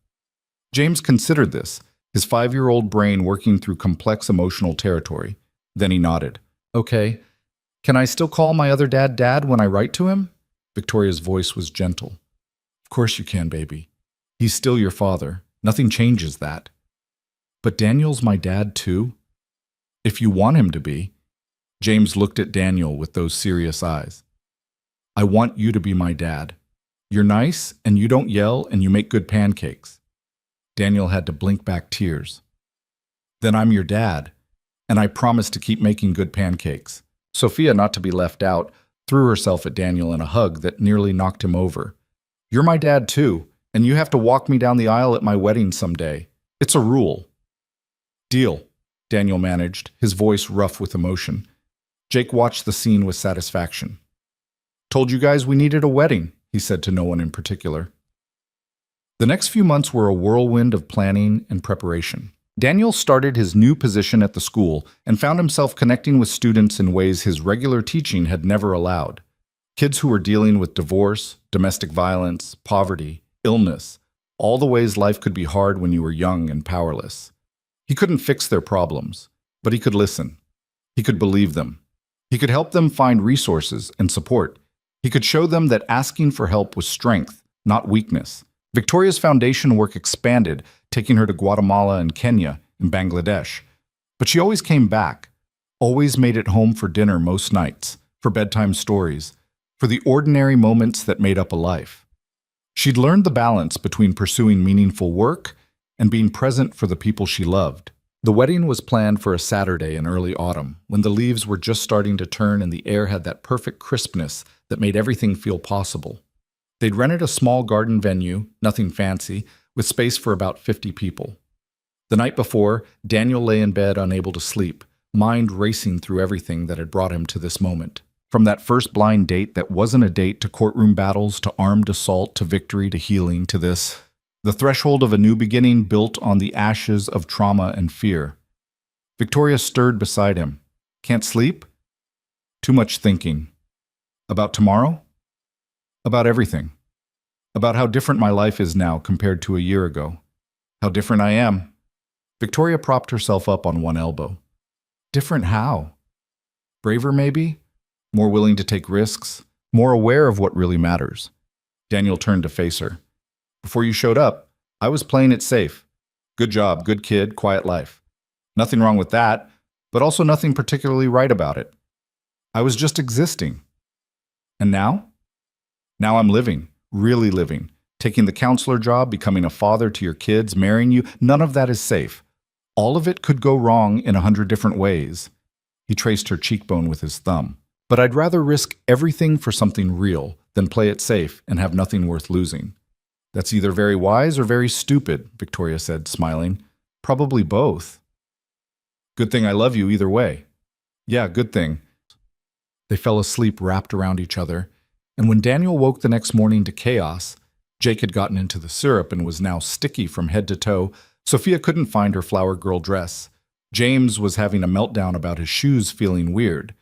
S1: James considered this, his 5-year-old brain working through complex emotional territory. Then he nodded. Okay. Can I still call my other dad Dad when I write to him? Victoria's voice was gentle. Of course you can, baby. He's still your father. Nothing changes that. But Daniel's my dad too? If you want him to be. James looked at Daniel with those serious eyes. I want you to be my dad. You're nice, and you don't yell, and you make good pancakes. Daniel had to blink back tears. Then I'm your dad, and I promise to keep making good pancakes. Sophia, not to be left out, threw herself at Daniel in a hug that nearly knocked him over. You're my dad too, and you have to walk me down the aisle at my wedding someday. It's a rule. Deal, Daniel managed, his voice rough with emotion. Jake watched the scene with satisfaction. Told you guys we needed a wedding, he said to no one in particular. The next few months were a whirlwind of planning and preparation. Daniel started his new position at the school and found himself connecting with students in ways his regular teaching had never allowed. Kids who were dealing with divorce, domestic violence, poverty, illness, all the ways life could be hard when you were young and powerless. He couldn't fix their problems, but he could listen. He could believe them. He could help them find resources and support. He could show them that asking for help was strength, not weakness. Victoria's foundation work expanded, taking her to Guatemala and Kenya and Bangladesh. But she always came back, always made it home for dinner most nights, for bedtime stories, for the ordinary moments that made up a life. She'd learned the balance between pursuing meaningful work and being present for the people she loved. The wedding was planned for a Saturday in early autumn, when the leaves were just starting to turn and the air had that perfect crispness that made everything feel possible. They'd rented a small garden venue, nothing fancy, with space for about 50 people. The night before, Daniel lay in bed unable to sleep, mind racing through everything that had brought him to this moment. From that first blind date that wasn't a date to courtroom battles, to armed assault, to victory, to healing, to this. The threshold of a new beginning built on the ashes of trauma and fear. Victoria stirred beside him. Can't sleep? Too much thinking. About tomorrow? About everything. About how different my life is now compared to a year ago. How different I am. Victoria propped herself up on one elbow. Different how? Braver, maybe? More willing to take risks? More aware of what really matters? Daniel turned to face her. Before you showed up, I was playing it safe. Good job, good kid, quiet life. Nothing wrong with that, but also nothing particularly right about it. I was just existing. And now? Now I'm living, really living, taking the counselor job, becoming a father to your kids, marrying you. None of that is safe. All of it could go wrong in 100 different ways. He traced her cheekbone with his thumb. But I'd rather risk everything for something real than play it safe and have nothing worth losing. That's either very wise or very stupid, Victoria said, smiling. Probably both. Good thing I love you either way. Yeah, good thing. They fell asleep wrapped around each other, and when Daniel woke the next morning to chaos, Jake had gotten into the syrup and was now sticky from head to toe. Sophia couldn't find her flower girl dress. James was having a meltdown about his shoes feeling weird.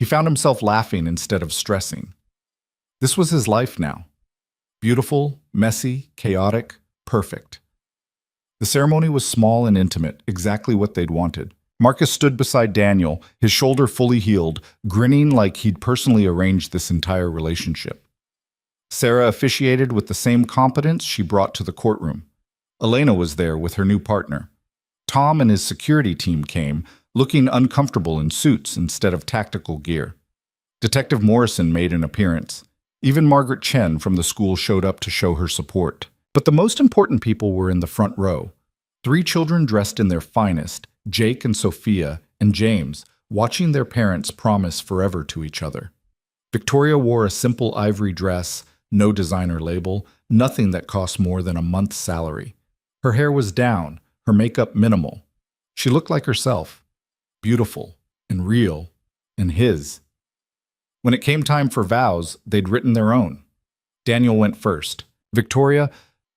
S1: He found himself laughing instead of stressing. This was his life now. Beautiful, messy, chaotic, perfect. The ceremony was small and intimate, exactly what they'd wanted. Marcus stood beside Daniel, his shoulder fully healed, grinning like he'd personally arranged this entire relationship. Sarah officiated with the same competence she brought to the courtroom. Elena was there with her new partner. Tom and his security team came, looking uncomfortable in suits instead of tactical gear. Detective Morrison made an appearance. Even Margaret Chen from the school showed up to show her support. But the most important people were in the front row. 3 children dressed in their finest, Jake and Sophia and James, watching their parents promise forever to each other. Victoria wore a simple ivory dress, no designer label, nothing that cost more than a month's salary. Her hair was down, her makeup minimal. She looked like herself. beautiful and real and his. When it came time for vows, they'd written their own. Daniel went first. Victoria,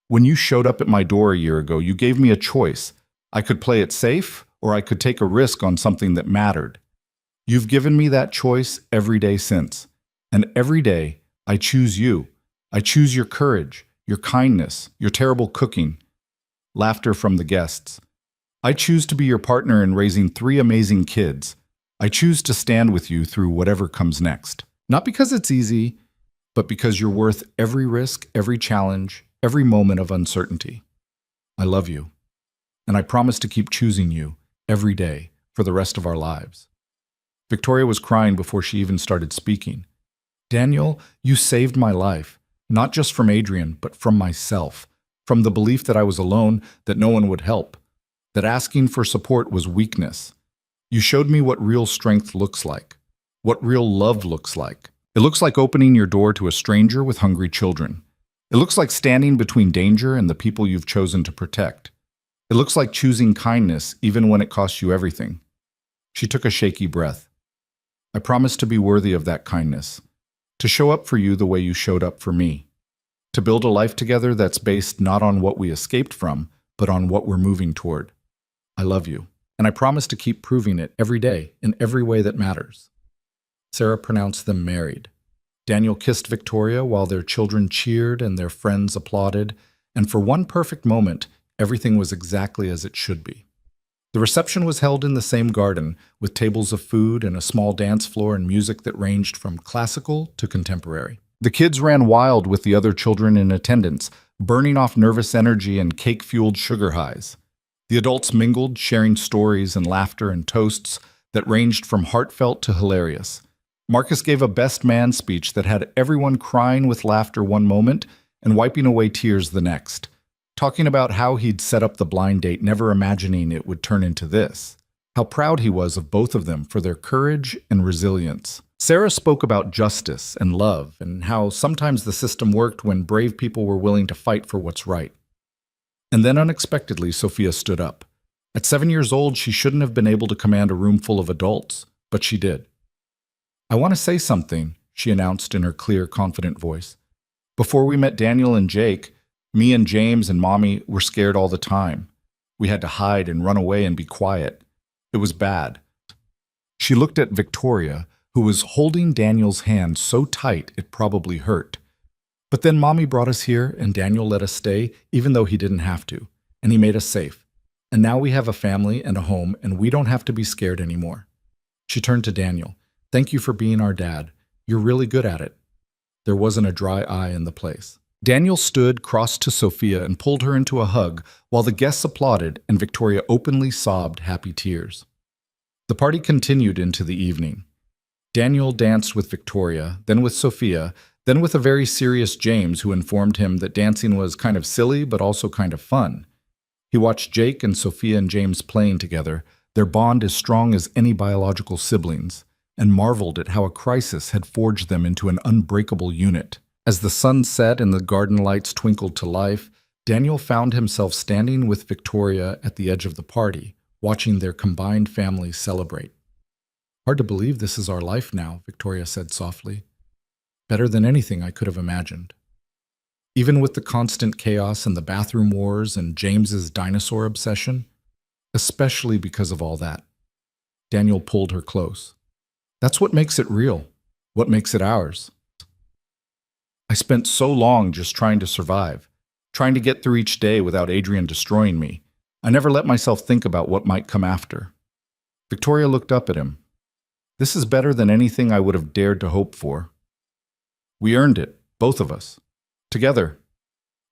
S1: when you showed up at my door a year ago, you gave me a choice. I could play it safe, or I could take a risk on something that mattered. You've given me that choice every day since. And every day, I choose you. I choose your courage, your kindness, your terrible cooking. Laughter from the guests. I choose to be your partner in raising 3 amazing kids. I choose to stand with you through whatever comes next. Not because it's easy, but because you're worth every risk, every challenge, every moment of uncertainty. I love you, and I promise to keep choosing you every day for the rest of our lives. Victoria was crying before she even started speaking. Daniel, you saved my life, not just from Adrian, but from myself, from the belief that I was alone, that no one would help, that asking for support was weakness. You showed me what real strength looks like, what real love looks like. It looks like opening your door to a stranger with hungry children. It looks like standing between danger and the people you've chosen to protect. It looks like choosing kindness even when it costs you everything. She took a shaky breath. I promise to be worthy of that kindness, to show up for you the way you showed up for me, to build a life together that's based not on what we escaped from, but on what we're moving toward. I love you, and I promise to keep proving it every day in every way that matters. Sarah pronounced them married. Daniel kissed Victoria while their children cheered and their friends applauded, and for one perfect moment, everything was exactly as it should be. The reception was held in the same garden, with tables of food and a small dance floor and music that ranged from classical to contemporary. The kids ran wild with the other children in attendance, burning off nervous energy and cake-fueled sugar highs. The adults mingled, sharing stories and laughter and toasts that ranged from heartfelt to hilarious. Marcus gave a best man speech that had everyone crying with laughter one moment and wiping away tears the next, talking about how he'd set up the blind date, never imagining it would turn into this. How proud he was of both of them for their courage and resilience. Sarah spoke about justice and love and how sometimes the system worked when brave people were willing to fight for what's right. And then unexpectedly, Sophia stood up. At 7 years old, she shouldn't have been able to command a room full of adults, but she did. I want to say something, she announced in her clear, confident voice. Before we met Daniel and Jake, me and James and Mommy were scared all the time. We had to hide and run away and be quiet. It was bad. She looked at Victoria, who was holding Daniel's hand so tight it probably hurt. But then Mommy brought us here and Daniel let us stay, even though he didn't have to, and he made us safe. And now we have a family and a home, and we don't have to be scared anymore. She turned to Daniel. Thank you for being our dad. You're really good at it. There wasn't a dry eye in the place. Daniel stood, crossed to Sophia, and pulled her into a hug, while the guests applauded and Victoria openly sobbed happy tears. The party continued into the evening. Daniel danced with Victoria, then with Sophia, then with a very serious James, who informed him that dancing was kind of silly but also kind of fun. He watched Jake and Sophia and James playing together, their bond as strong as any biological siblings, and marveled at how a crisis had forged them into an unbreakable unit. As the sun set and the garden lights twinkled to life, Daniel found himself standing with Victoria at the edge of the party, watching their combined family celebrate. Hard to believe this is our life now, Victoria said softly. Better than anything I could have imagined. Even with the constant chaos and the bathroom wars and James's dinosaur obsession, especially because of all that. Daniel pulled her close. That's what makes it real, what makes it ours. I spent so long just trying to survive, trying to get through each day without Adrian destroying me. I never let myself think about what might come after. Victoria looked up at him. This is better than anything I would have dared to hope for. We earned it, both of us. Together.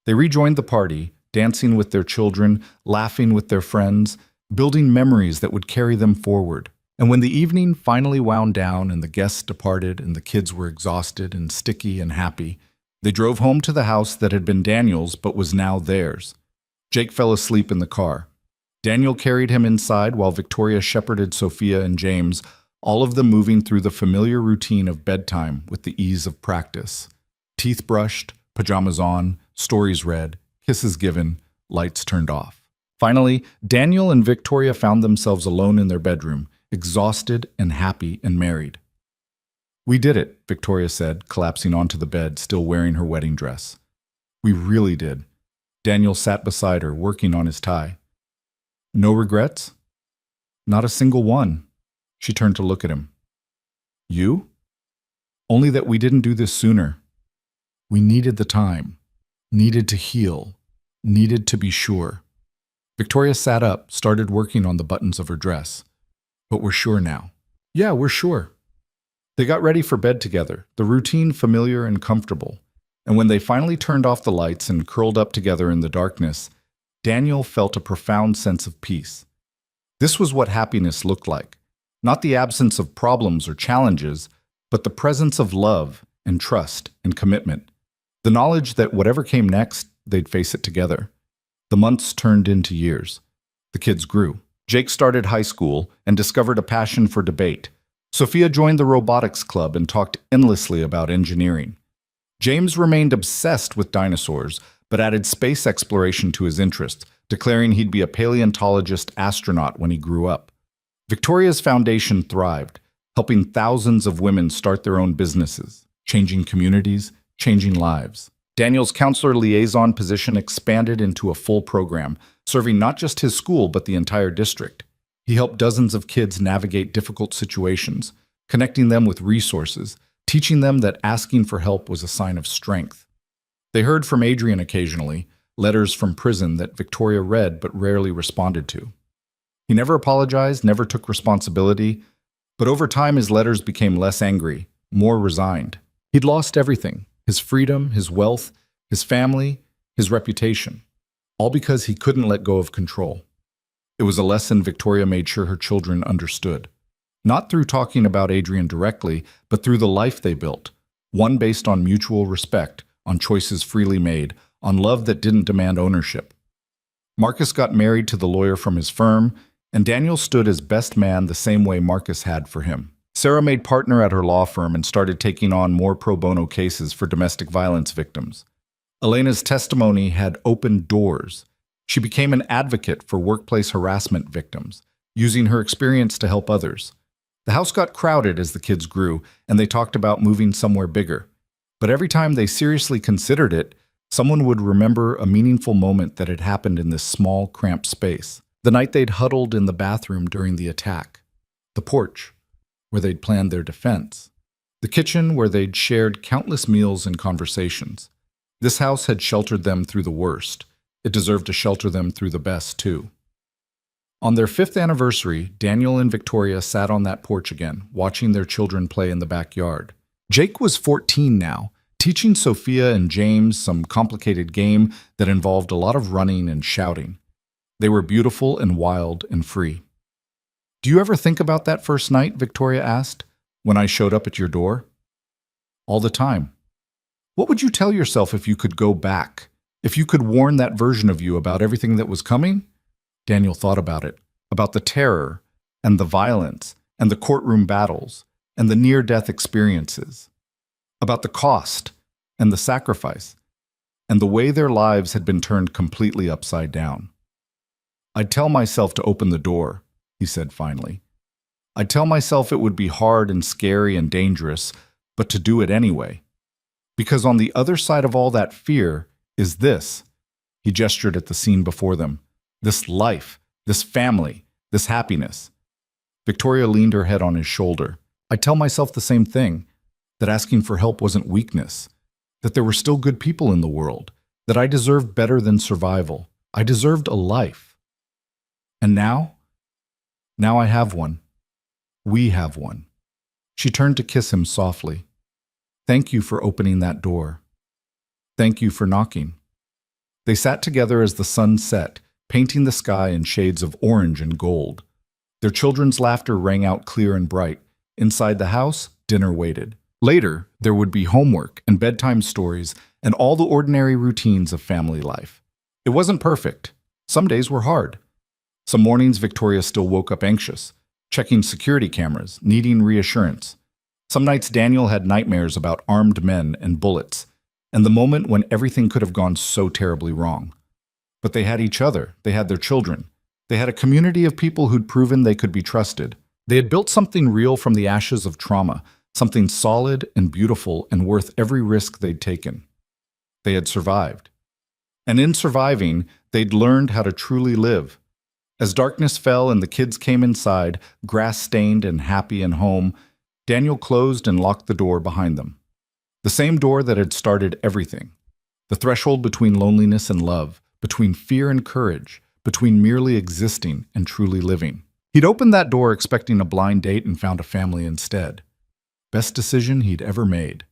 S1: They rejoined the party, dancing with their children, laughing with their friends, building memories that would carry them forward. And when the evening finally wound down and the guests departed and the kids were exhausted and sticky and happy, they drove home to the house that had been Daniel's but was now theirs. Jake fell asleep in the car. Daniel carried him inside while Victoria shepherded Sophia and James, all of them moving through the familiar routine of bedtime with the ease of practice. Teeth brushed, pajamas on, stories read, kisses given, lights turned off. Finally, Daniel and Victoria found themselves alone in their bedroom, exhausted and happy and married. "We did it," Victoria said, collapsing onto the bed, still wearing her wedding dress. "We really did." Daniel sat beside her, working on his tie. "No regrets?" "Not a single one." She turned to look at him. "You?" "Only that we didn't do this sooner. We needed the time, needed to heal, needed to be sure." Victoria sat up, started working on the buttons of her dress. "But we're sure now." "Yeah, we're sure." They got ready for bed together, the routine familiar and comfortable. And when they finally turned off the lights and curled up together in the darkness, Daniel felt a profound sense of peace. This was what happiness looked like. Not the absence of problems or challenges, but the presence of love and trust and commitment. The knowledge that whatever came next, they'd face it together. The months turned into years. The kids grew. Jake started high school and discovered a passion for debate. Sophia joined the robotics club and talked endlessly about engineering. James remained obsessed with dinosaurs, but added space exploration to his interests, declaring he'd be a paleontologist astronaut when he grew up. Victoria's foundation thrived, helping thousands of women start their own businesses, changing communities, changing lives. Daniel's counselor liaison position expanded into a full program, serving not just his school but the entire district. He helped dozens of kids navigate difficult situations, connecting them with resources, teaching them that asking for help was a sign of strength. They heard from Adrian occasionally, letters from prison that Victoria read but rarely responded to. He never apologized, never took responsibility, but over time his letters became less angry, more resigned. He'd lost everything: his freedom, his wealth, his family, his reputation, all because he couldn't let go of control. It was a lesson Victoria made sure her children understood. Not through talking about Adrian directly, but through the life they built, one based on mutual respect, on choices freely made, on love that didn't demand ownership. Marcus got married to the lawyer from his firm, and Daniel stood as best man the same way Marcus had for him. Sarah made partner at her law firm and started taking on more pro bono cases for domestic violence victims. Elena's testimony had opened doors. She became an advocate for workplace harassment victims, using her experience to help others. The house got crowded as the kids grew, and they talked about moving somewhere bigger. But every time they seriously considered it, someone would remember a meaningful moment that had happened in this small, cramped space. The night they'd huddled in the bathroom during the attack. The porch, where they'd planned their defense. The kitchen, where they'd shared countless meals and conversations. This house had sheltered them through the worst. It deserved to shelter them through the best, too. On their 5th anniversary, Daniel and Victoria sat on that porch again, watching their children play in the backyard. Jake was 14 now, teaching Sophia and James some complicated game that involved a lot of running and shouting. They were beautiful and wild and free. "Do you ever think about that first night?" Victoria asked, "when I showed up at your door?" "All the time." "What would you tell yourself if you could go back? If you could warn that version of you about everything that was coming?" Daniel thought about it, about the terror and the violence and the courtroom battles and the near-death experiences, about the cost and the sacrifice and the way their lives had been turned completely upside down. "I'd tell myself to open the door," he said finally. "I'd tell myself it would be hard and scary and dangerous, but to do it anyway. Because on the other side of all that fear is this." He gestured at the scene before them. "This life, this family, this happiness." Victoria leaned her head on his shoulder. "I tell myself the same thing, that asking for help wasn't weakness, that there were still good people in the world, that I deserved better than survival. I deserved a life. And now I have one. We have one." She turned to kiss him softly. "Thank you for opening that door. Thank you for knocking." They sat together as the sun set, painting the sky in shades of orange and gold. Their children's laughter rang out clear and bright. Inside the house, dinner waited. Later, there would be homework and bedtime stories and all the ordinary routines of family life. It wasn't perfect. Some days were hard. Some mornings, Victoria still woke up anxious, checking security cameras, needing reassurance. Some nights, Daniel had nightmares about armed men and bullets, and the moment when everything could have gone so terribly wrong. But they had each other, they had their children, they had a community of people who'd proven they could be trusted. They had built something real from the ashes of trauma, something solid and beautiful and worth every risk they'd taken. They had survived. And in surviving, they'd learned how to truly live. As darkness fell and the kids came inside, grass-stained and happy and home, Daniel closed and locked the door behind them. The same door that had started everything. The threshold between loneliness and love, between fear and courage, between merely existing and truly living. He'd opened that door expecting a blind date and found a family instead. Best decision he'd ever made.